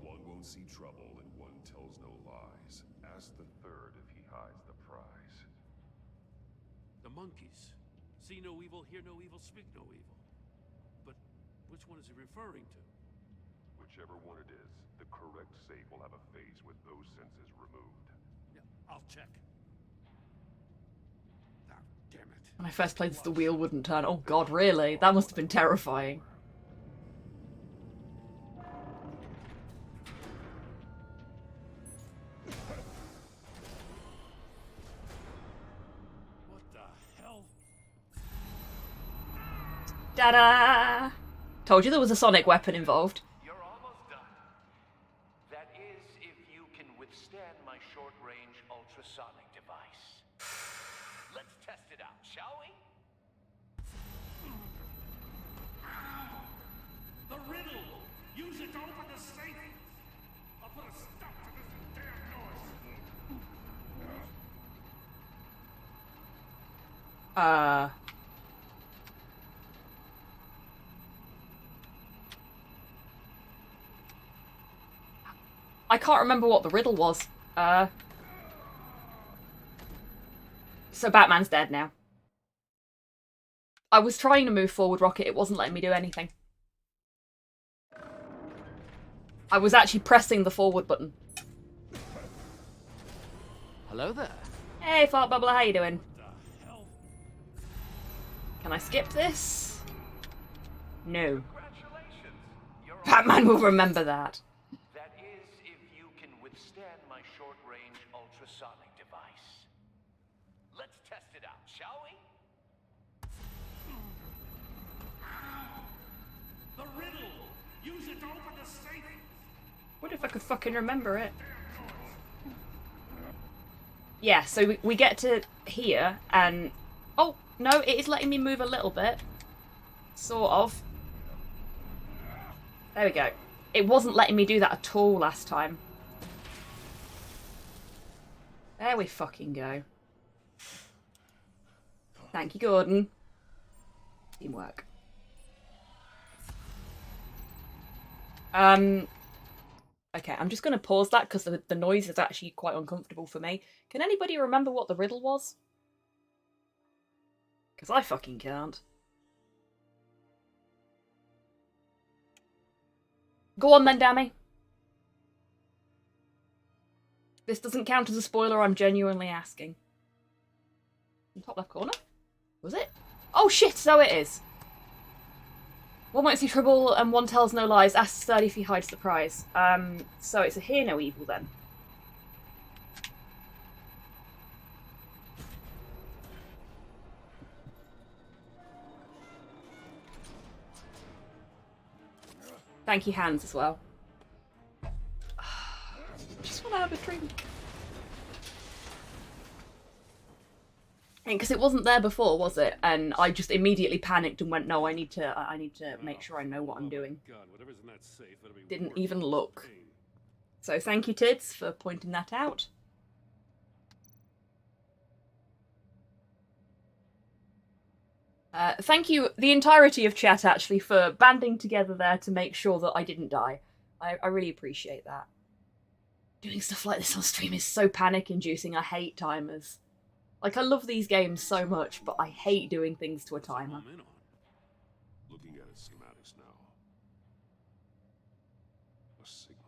One won't see trouble and one tells no lies. Ask the third if he hides the prize. The monkeys. See no evil, hear no evil, speak no evil. But which one is he referring to? Whichever one it is, the correct safe will have a phase with those senses removed. Yeah, I'll check. Oh, damn it. When I first played this, the wheel wouldn't turn. Oh god, really? That must have been terrifying. What the hell? Ta-da! Told you there was a sonic weapon involved. You're almost done. That is, if you can withstand my short-range ultrasonic device. Let's test it out, shall we? The riddle! Use it to open the safe! I'll put a stop to this damn noise! I can't remember what the riddle was. So Batman's dead now. I was trying to move forward, Rocket. It wasn't letting me do anything. I was actually pressing the forward button. Hello there. Hey, Fart Bubbler, how you doing? Can I skip this? No. Batman will remember that. That is, if you can withstand my short-range ultrasonic device. Let's test it out, shall we? The riddle! Use it to open the safe! What if I could fucking remember it? Yeah, so we get to here and... Oh, no, it is letting me move a little bit. Sort of. There we go. It wasn't letting me do that at all last time. There we fucking go. Thank you, Gordon. Teamwork. Okay, I'm just going to pause that because the noise is actually quite uncomfortable for me. Can anybody remember what the riddle was? Because I fucking can't. Go on then, Dammy. This doesn't count as a spoiler, I'm genuinely asking. In the top left corner? Was it? Oh shit, so it is! One won't see trouble and one tells no lies. Asks 30 if he hides the prize. So it's a hear no evil then. Thank you, Hans, as well. Just want to have a drink. Because it wasn't there before, was it? And I just immediately panicked and went, "No, I need to make sure I know what I'm doing." God, whatever's in that safe, that'll be Didn't worth even all the look. pain. So thank you, Tids, for pointing that out. Thank you, the entirety of chat, actually, for banding together there to make sure that I didn't die. I really appreciate that. Doing stuff like this on stream is so panic-inducing. I hate timers. Like, I love these games so much, but I hate doing things to a timer. Looking at its schematics now. A signal.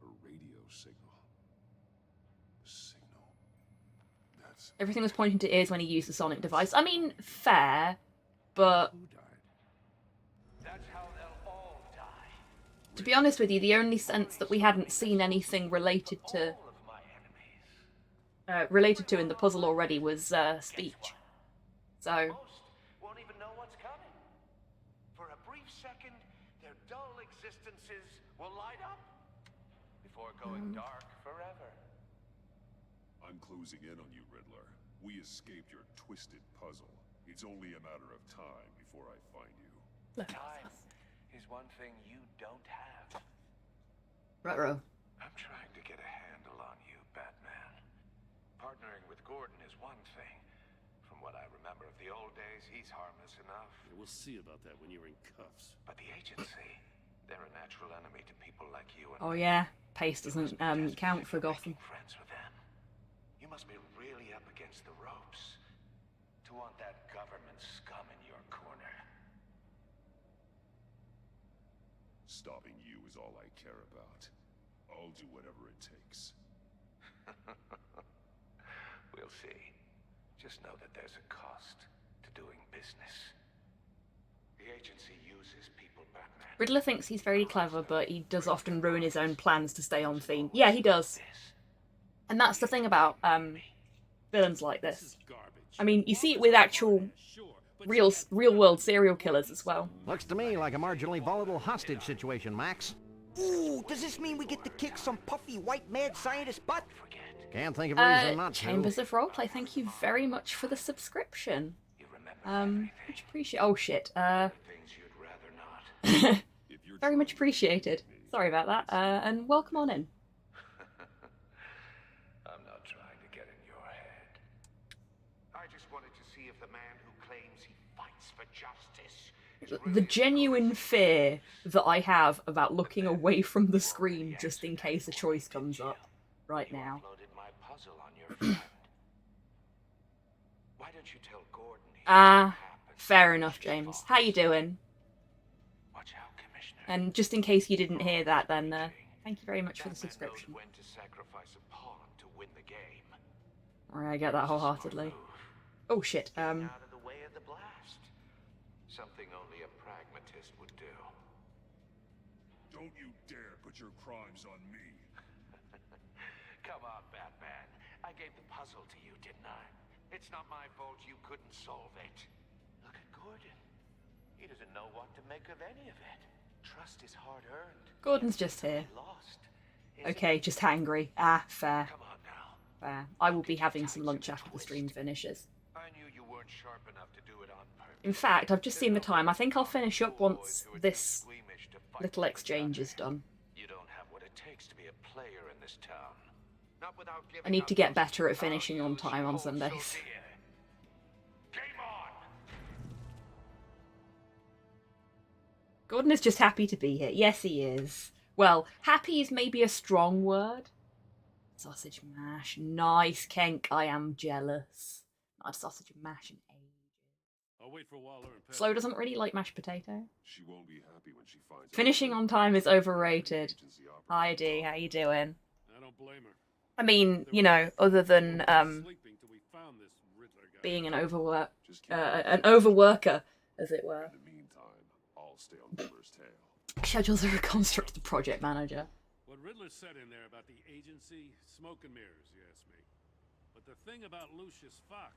A radio signal. A signal. That's... Everything was pointing to ears when he used the sonic device. I mean, fair, but... To be honest with you, the only sense that we hadn't seen anything related to in the puzzle already was speech. So Won't even know what's coming. For a brief second, their dull existences will light up before going dark forever. I'm closing in on you, Riddler. We escaped your twisted puzzle. It's only a matter of time before I find you. Time is one thing you don't have. Ruh-roh. I'm trying to get a handle on you, Batman. Partnering with Gordon is one thing. From what I remember of the old days, he's harmless enough. Yeah, we'll see about that when you're in cuffs. But the agency, they're a natural enemy to people like you and Oh me. yeah, pace doesn't count for Gotham. Friends with them. You must be really up against the ropes to want that government scum in your corner. Stopping you is all I care about. I'll do whatever it takes. We'll see. Just know that there's a cost to doing business. The agency uses people, Batman. Riddler thinks he's very clever, but he does often ruin his own plans to stay on theme. Yeah, he does. And that's the thing about villains like this. I mean, you see it with actual real-world serial killers as well. Looks to me like a marginally volatile hostage situation, Max. Ooh, does this mean we get to kick some puffy white mad scientist butt? Can't think of a reason not to. Chambers of Roleplay, thank you very much for the subscription. Much appreciate. Oh shit. Very much appreciated. Sorry about that. And welcome on in. I'm not trying to get in your head. I just wanted to see if the man who claims he fights for justice. The genuine fear that I have about looking away from the screen just in case a choice comes up right now. Why don't you tell Gordon? Fair enough, James. How you doing? Watch out, Commissioner. And just in case you didn't hear that, then thank you very much for the subscription. When to sacrifice a pawn to win the game. Alright, I get that wholeheartedly. Oh shit. Out of the way of the blast. Something only a pragmatist would do. Don't you dare put your crimes on me. Come on, Batman. I gave the puzzle to you, didn't I? It's not my fault you couldn't solve it. Look at Gordon. He doesn't know what to make of any of it. Trust is hard-earned. Gordon's just here. Okay, just hangry. Fair. Come on now. Fair. I will be having some lunch after the stream finishes. I knew you weren't sharp enough to do it on purpose. In fact, I've just seen the time. I think I'll finish up once this little exchange is done. You don't have what it takes to be a player in this town. Not without giving I need up to get those better at values finishing on time you on hold so Sundays. dear. Game on! Gordon is just happy to be here. Yes, he is. Well, happy is maybe a strong word. Sausage mash. Nice, Kenk. I am jealous. Not had sausage and mash in ages. I'll wait for Waller and Pepper. Flo doesn't really like mashed potato. She won't be happy when she finds Finishing on time is overrated. Hi, D. How you doing? I don't don't blame her. I mean, you know, other than being an overworker, as it were. In the meantime, I'll stay on Riddler's tail. Schedules a reconstruct the project manager. What Riddler said in there about the agency, smoke and mirrors, you ask me. But the thing about Lucius Fox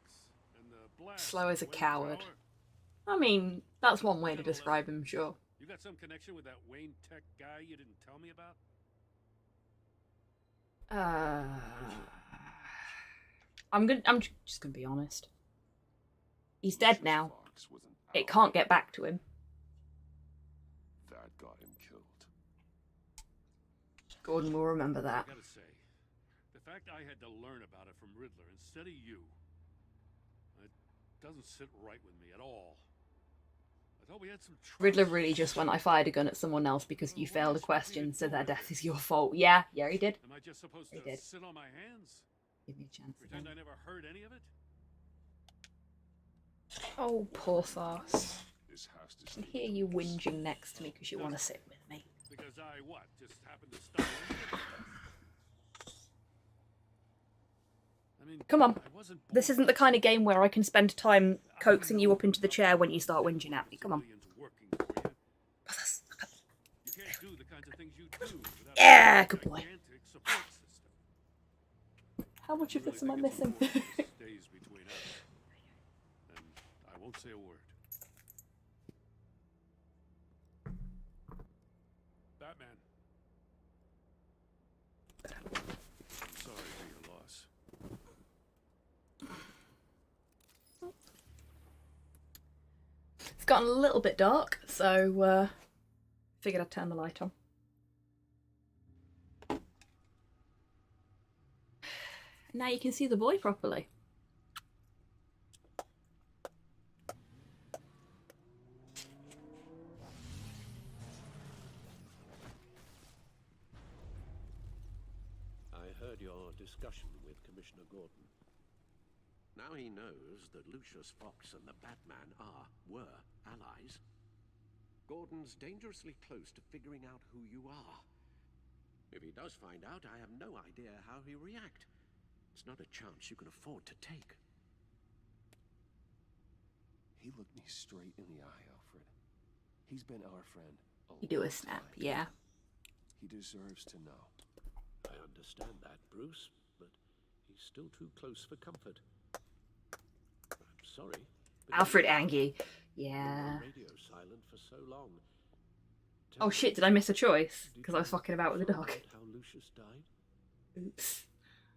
and the blast... Slow as a Wayne coward. Tower, I mean, that's one way to describe him, sure. you got some connection with that Wayne Tech guy you didn't tell me about? I'm just gonna be honest. He's dead now. It can't get back to him. That got him killed. Gordon will remember that. I gotta say, the fact I had to learn about it from Riddler instead of you, it doesn't sit right with me at all. I thought we had some trust. Riddler really just went, I fired a gun at someone else because you failed a question, so their death is your fault. Yeah, he did. Am I just supposed He to did. sit on my hands? Give me a chance Pretend again. I never heard any of it? Oh, poor farce. This has to I can hear you whinging next to me because you want to sit with me. Because I, what, just happened to stumble into it? I mean, Come on. I wasn't born This isn't the kind of game where I can spend time coaxing you up into the chair when you start whinging at me. Come on. working for you. You can't do the kinds of things you do without Yeah, good boy. gigantic support system. How much of this am I missing? Stays between us. And I won't say a word. Batman. I'm sorry for your loss. It's gotten a little bit dark, so figured I'd turn the light on. Now you can see the boy properly. I heard your discussion with Commissioner Gordon. Now he knows that Lucius Fox and the Batman were allies. Gordon's dangerously close to figuring out who you are. If he does find out, I have no idea how he'll react. It's not a chance you can afford to take. He looked me straight in the eye, Alfred. He's been our friend You do a snap, yeah. He deserves to know. I understand that, Bruce, but he's still too close for comfort. I'm sorry. but Alfred you Angie. were Yeah. radio silent for so long. Oh shit, did I miss a choice? Because I was fucking about with the dog. How Lucius died? Oops.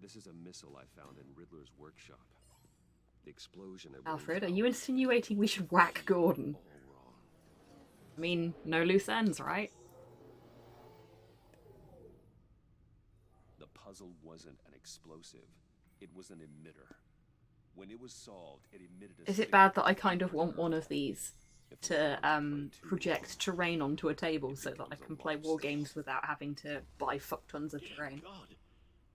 This is a missile I found in Riddler's workshop. The explosion at Alfred, are Wayne you Tower insinuating we should whack Gordon? all wrong. I mean, no loose ends, right? The puzzle wasn't an explosive. It was an emitter. When it was solved, it emitted a Is it bad that I kind of want one of these to project terrain onto a table so that I can play war games without having to buy fuck tons of terrain? God,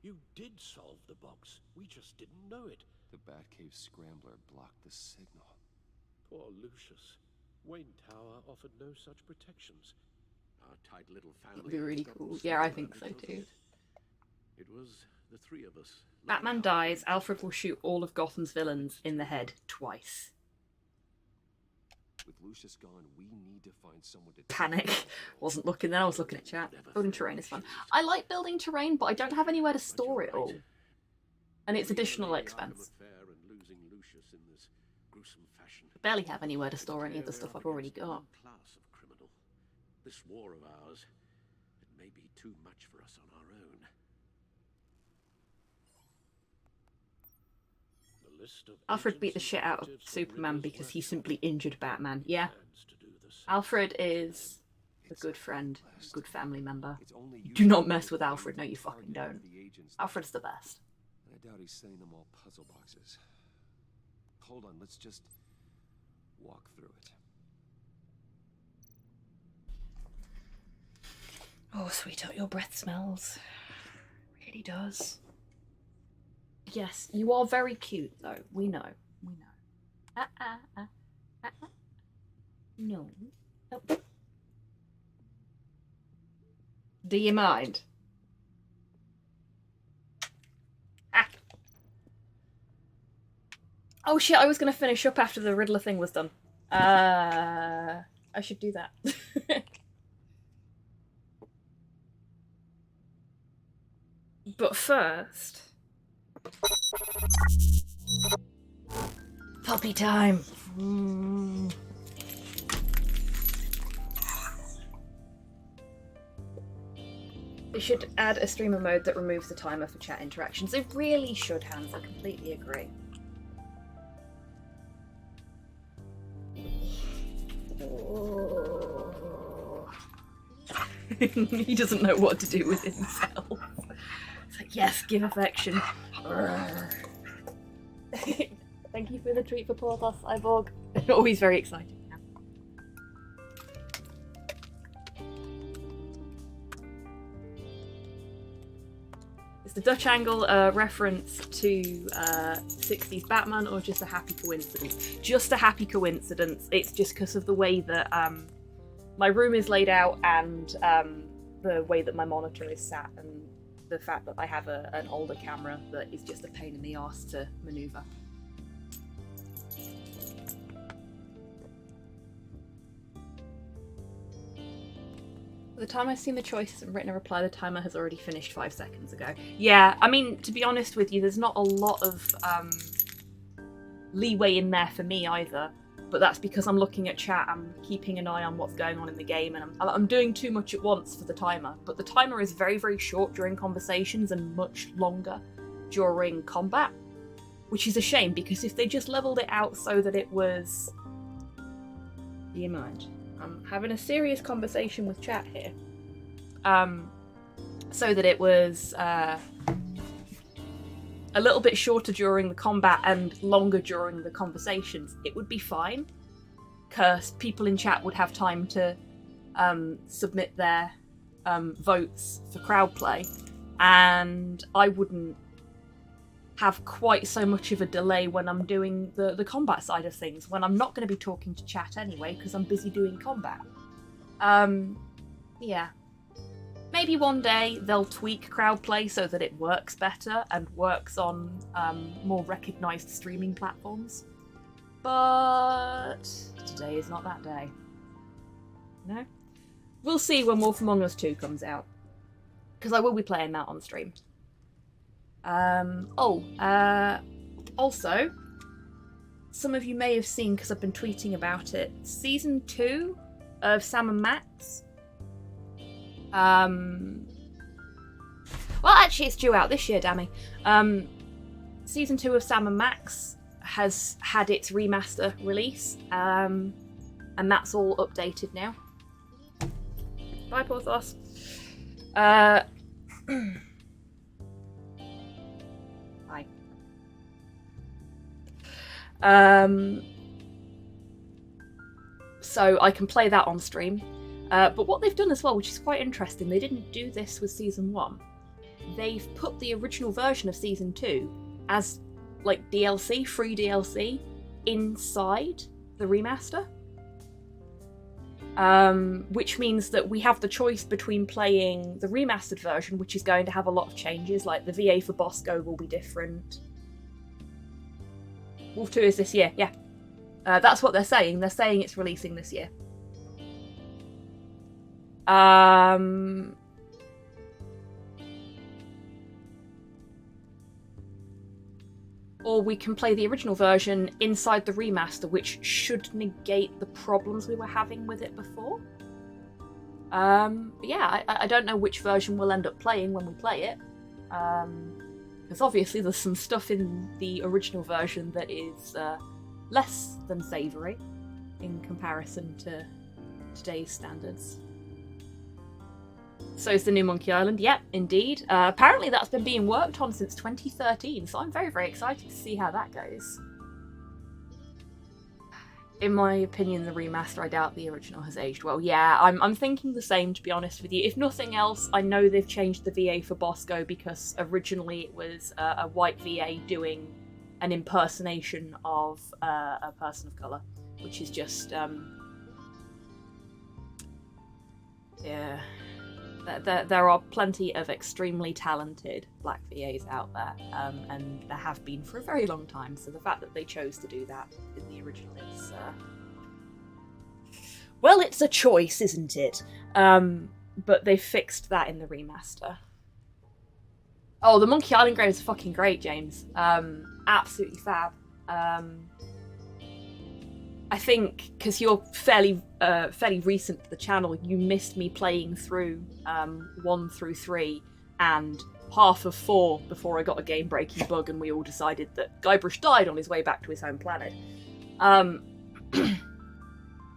you did solve the box. We just didn't know it. The Batcave scrambler blocked the signal. Poor Lucius. Wayne Tower offered no such protections. Our tight little family. It'd be really got cool. Yeah, I smaller think so because of too. It was the three of us. Batman dies, Alfred will shoot all of Gotham's villains in the head twice. With Lucius gone, we need to find someone to Panic. Wasn't looking then, I was looking at chat. Building terrain is fun. I like building terrain, but I don't have anywhere to store it all. And it's additional expense. I barely have anywhere to store any of the stuff I've already got. Class of criminal. This war of ours, it may be too much for us on our own. The list of Alfred beat the shit out of Superman because he simply injured Batman. Yeah. Alfred is a good friend, a good family member. Do not mess with Alfred, no you fucking don't. Alfred's the best. And I doubt he's sending them all puzzle boxes. Hold on, let's just walk through it. Oh, sweetheart, your breath smells. Really does. Yes, you are very cute, though. We know. We know. No. Oh. Do you mind? Oh shit, I was going to finish up after the Riddler thing was done. I should do that. But first... puppy time! They should add a streamer mode that removes the timer for chat interactions. They really should, Hans. I completely agree. He doesn't know what to do with himself. It's like, yes, give affection. Thank you for the treat for Porthos, Cyborg. Always very exciting. Is the Dutch angle a reference to 60s Batman or just a happy coincidence? Just a happy coincidence. It's just because of the way that my room is laid out and the way that my monitor is sat and the fact that I have an older camera that is just a pain in the arse to maneuver. By the time I've seen the choices and written a reply, the timer has already finished 5 seconds ago. Yeah, I mean, to be honest with you, there's not a lot of leeway in there for me either. But that's because I'm looking at chat, I'm keeping an eye on what's going on in the game, and I'm doing too much at once for the timer. But the timer is very, very short during conversations and much longer during combat. Which is a shame, because if they just leveled it out so that it was... Do you mind? I'm having a serious conversation with chat here. So that it was a little bit shorter during the combat and longer during the conversations, it would be fine. Because people in chat would have time to submit their votes for crowd play, and I wouldn't have quite so much of a delay when I'm doing the combat side of things, when I'm not going to be talking to chat anyway because I'm busy doing combat. Yeah. Maybe one day they'll tweak crowd play so that it works better and works on more recognised streaming platforms. But today is not that day. No? We'll see when Wolf Among Us 2 comes out. Because I will be playing that on stream. Also, some of you may have seen, because I've been tweeting about it, Season 2 of Sam and Max. Well, actually, it's due out this year, dammy. Season 2 of Sam and Max has had its remaster release, and that's all updated now. Bye, Porthos. Hi. So I can play that on stream. But what they've done as well, which is quite interesting, they didn't do this with Season 1. They've put the original version of Season 2 as, like, DLC, free DLC, inside the remaster. Which means that we have the choice between playing the remastered version, which is going to have a lot of changes, like the VA for Bosco will be different. Wolf 2 is this year, yeah. That's what they're saying. They're saying it's releasing this year. Or we can play the original version inside the remaster, which should negate the problems we were having with it before. But yeah, I don't know which version we'll end up playing when we play it. Because obviously there's some stuff in the original version that is less than savoury in comparison to today's standards. So is the new Monkey Island. Yep, indeed. Apparently that's been being worked on since 2013, so I'm very, very excited to see how that goes. In my opinion, the remaster, I doubt the original has aged well. Yeah, I'm thinking the same, to be honest with you. If nothing else, I know they've changed the VA for Bosco because originally it was a white VA doing an impersonation of a person of colour, which is just, yeah... There are plenty of extremely talented black VAs out there, and there have been for a very long time. So the fact that they chose to do that in the original is, well, it's a choice, isn't it? But they fixed that in the remaster. Oh, the Monkey Island game is fucking great, James. Absolutely fab. I think because you're fairly recent to the channel, you missed me playing through 1 through 3 and half of 4 before I got a game-breaking bug and we all decided that Guybrush died on his way back to his home planet.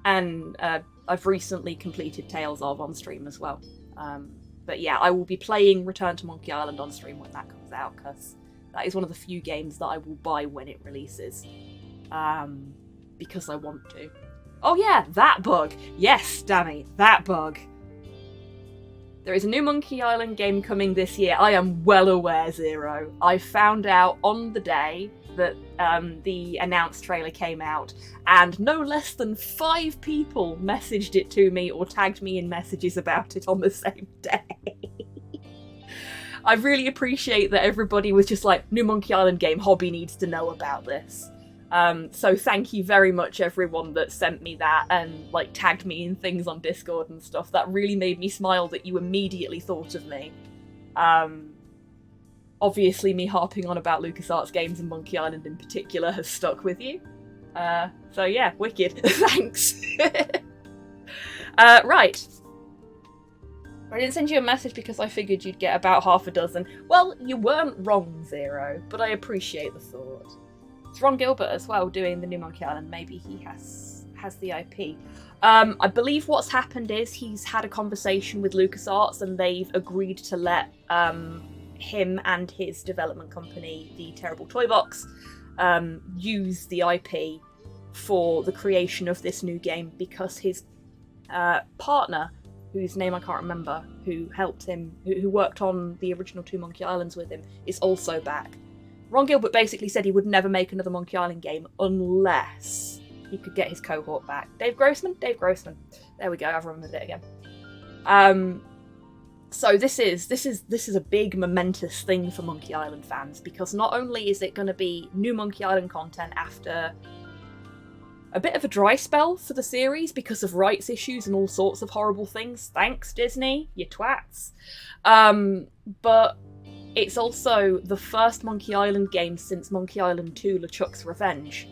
And I've recently completed Tales of on stream as well. But yeah, I will be playing Return to Monkey Island on stream when that comes out, because that is one of the few games that I will buy when it releases. Because I want to. Oh yeah, that bug! Yes, Danny, that bug! There is a new Monkey Island game coming this year. I am well aware, Zero. I found out on the day that the announced trailer came out, and no less than 5 people messaged it to me or tagged me in messages about it on the same day. I really appreciate that everybody was just like, new Monkey Island game, Hobby needs to know about this. So thank you very much everyone that sent me that and like tagged me in things on Discord and stuff. That really made me smile that you immediately thought of me. Obviously me harping on about LucasArts games and Monkey Island in particular has stuck with you. So yeah, wicked. Thanks. Right. I didn't send you a message because I figured you'd get about half a dozen. Well, you weren't wrong, Zero, but I appreciate the thought. It's Ron Gilbert as well doing the new Monkey Island. Maybe he has the IP. I believe what's happened is he's had a conversation with LucasArts and they've agreed to let him and his development company, the Terrible Toy Box, use the IP for the creation of this new game because his partner, whose name I can't remember, who helped him, who worked on the original 2 Monkey Islands with him, is also back. Ron Gilbert basically said he would never make another Monkey Island game unless he could get his cohort back. Dave Grossman? Dave Grossman. There we go, I've remembered it again. So this is a big momentous thing for Monkey Island fans, because not only is it going to be new Monkey Island content after a bit of a dry spell for the series because of rights issues and all sorts of horrible things. Thanks, Disney, you twats. But it's also the first Monkey Island game since Monkey Island 2 LeChuck's Revenge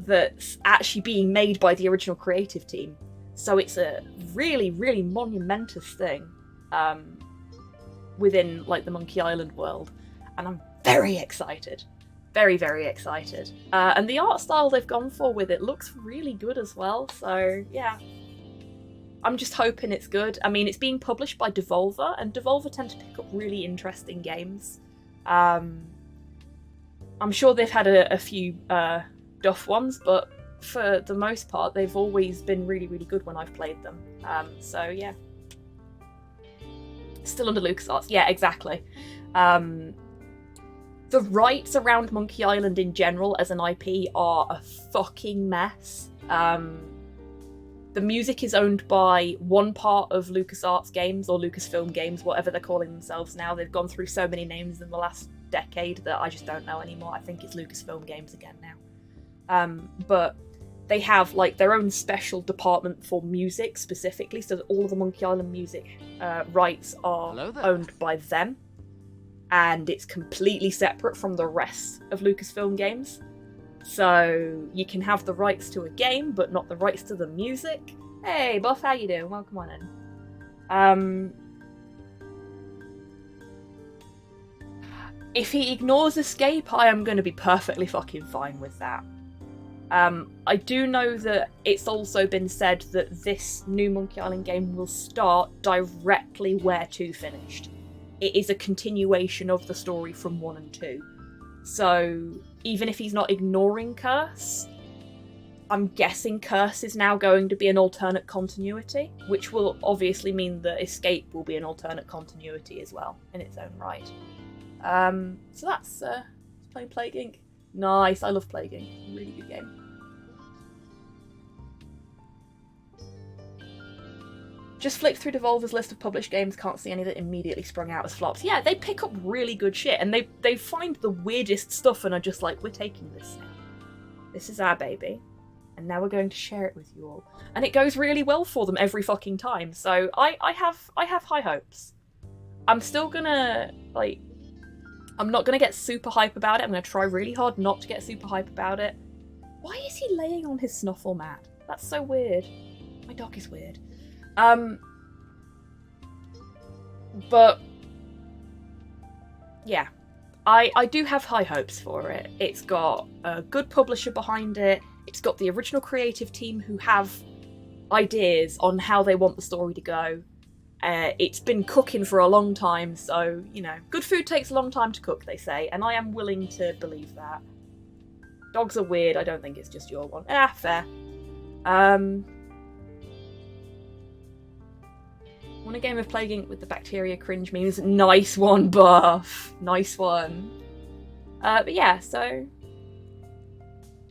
that's actually being made by the original creative team. So it's a really, really monumentous thing within like the Monkey Island world. And I'm very excited. Very, very excited. And the art style they've gone for with it looks really good as well. So yeah. I'm just hoping it's good. I mean, it's being published by Devolver, and Devolver tend to pick up really interesting games. I'm sure they've had a few duff ones, but for the most part, they've always been really, really good when I've played them. So yeah. Still under LucasArts. Yeah, exactly. The rights around Monkey Island in general as an IP are a fucking mess. The music is owned by one part of LucasArts Games, or Lucasfilm Games, whatever they're calling themselves now. They've gone through so many names in the last decade that I just don't know anymore. I think it's Lucasfilm Games again now. But they have like their own special department for music specifically, so that all of the Monkey Island music rights are owned by them. And it's completely separate from the rest of Lucasfilm Games. So you can have the rights to a game, but not the rights to the music. Hey, Buff, how you doing? Welcome on in. If he ignores escape, I am going to be perfectly fucking fine with that. I do know that it's also been said that this new Monkey Island game will start directly where 2 finished. It is a continuation of the story from 1 and 2. So even if he's not ignoring Curse, I'm guessing Curse is now going to be an alternate continuity, which will obviously mean that Escape will be an alternate continuity as well, in its own right. So that's playing Plague Inc. Nice, I love Plague Inc. Really good game. Just flicked through Devolver's list of published games, can't see any that immediately sprung out as flops. Yeah, they pick up really good shit, and they find the weirdest stuff and are just like, we're taking this now. This is our baby, and now we're going to share it with you all. And it goes really well for them every fucking time, so I have high hopes. I'm still gonna, like, I'm not gonna get super hype about it. I'm gonna try really hard not to get super hype about it. Why is he laying on his snuffle mat? That's so weird. My dog is weird. But yeah, I do have high hopes for it. It's got a good publisher behind it. It's got the original creative team who have ideas on how they want the story to go. It's been cooking for a long time, so, you know, good food takes a long time to cook, they say, and I am willing to believe that. Dogs are weird, I don't think it's just your one. Ah, fair. Want a game of Plague Inc. with the bacteria cringe memes? Nice one, Buff! Nice one. But yeah, so...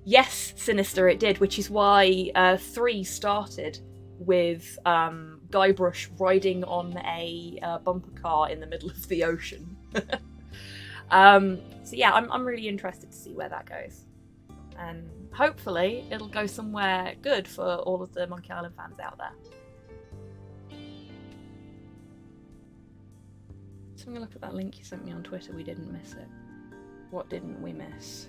Yes, Sinister, it did, which is why 3 started with Guybrush riding on a bumper car in the middle of the ocean. So yeah, I'm really interested to see where that goes. And hopefully it'll go somewhere good for all of the Monkey Island fans out there. So I'm gonna look at that link you sent me on Twitter. We didn't miss it. What didn't we miss?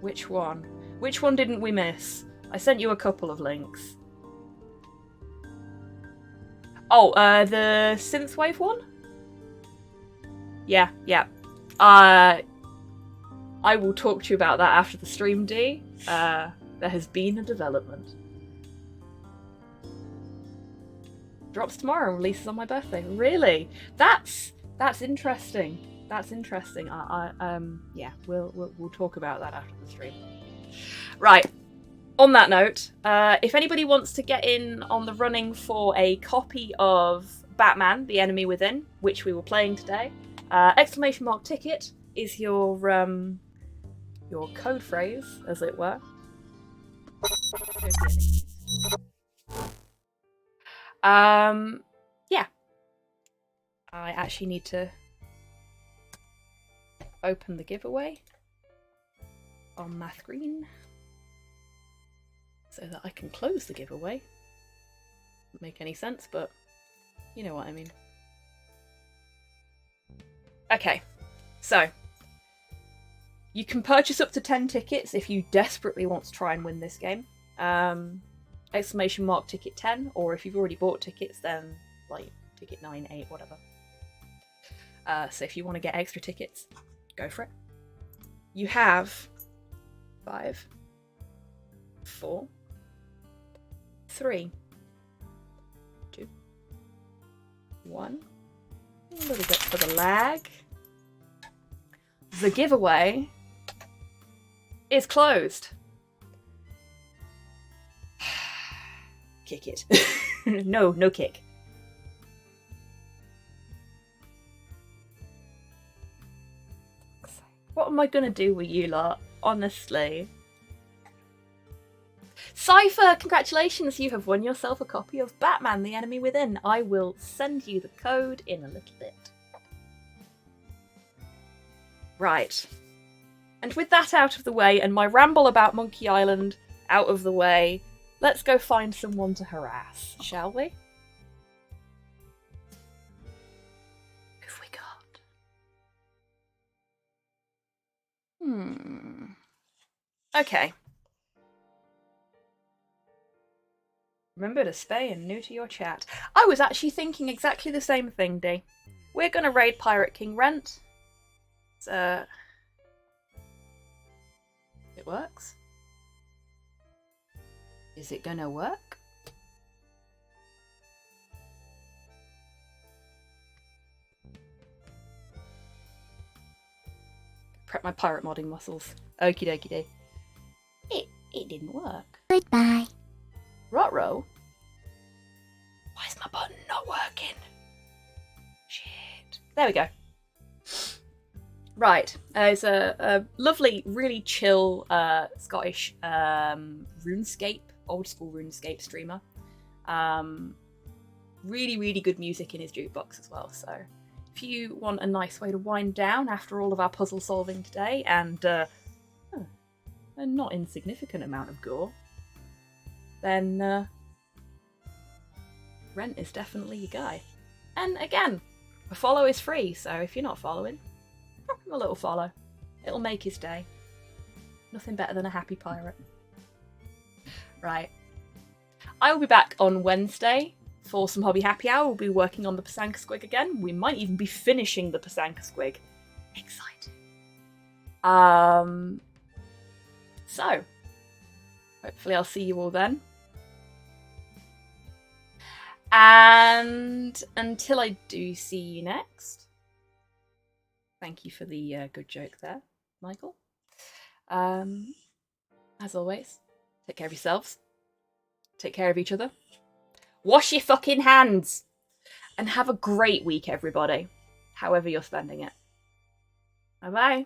Which one? Which one didn't we miss? I sent you a couple of links. Oh, the synthwave one? Yeah. I will talk to you about that after the stream, D. There has been a development. Drops tomorrow and releases on my birthday. Really? That's interesting. That's interesting. Yeah, we'll talk about that after the stream. Right. On that note, if anybody wants to get in on the running for a copy of Batman: The Enemy Within, which we were playing today, !ticket is your code phrase, as it were. Yeah. I actually need to open the giveaway on my screen so that I can close the giveaway. Doesn't make any sense, but you know what I mean. Okay, so you can purchase up to 10 tickets if you desperately want to try and win this game. !ticket 10, or if you've already bought tickets, then like ticket 9, 8, whatever. So if you want to get extra tickets, go for it. You have 5, 4, 3, 2, 1. A little bit for the lag. The giveaway is closed. Kick it. No kick. What am I gonna do with you lot? Honestly. Cypher, congratulations, you have won yourself a copy of Batman: The Enemy Within. I will send you the code in a little bit. Right. And with that out of the way, and my ramble about Monkey Island out of the way, let's go find someone to harass, shall we? Who've we got? Okay. Remember to stay and new to your chat. I was actually thinking exactly the same thing, D. We're gonna raid Pirate King Rent. It works. Is it gonna work? Prep my pirate modding muscles. Okie dokie day. It didn't work. Goodbye. Ruh-roh. Why is my button not working? Shit. There we go. Right. It's a lovely, really chill Scottish RuneScape, old school RuneScape streamer. really, really good music in his jukebox as well. So if you want a nice way to wind down after all of our puzzle solving today and a not insignificant amount of gore, then Rent is definitely your guy. And again, a follow is free, so if you're not following, drop him a little follow. It'll make his day. Nothing better than a happy pirate. Right. I will be back on Wednesday for some Hobby Happy Hour. We'll be working on the Pasanka Squig again. We might even be finishing the Pasanka Squig. Exciting. So, hopefully I'll see you all then. And until I do see you next, thank you for the good joke there, Michael. As always, take care of yourselves. Take care of each other. Wash your fucking hands. And have a great week, everybody. However you're spending it. Bye-bye.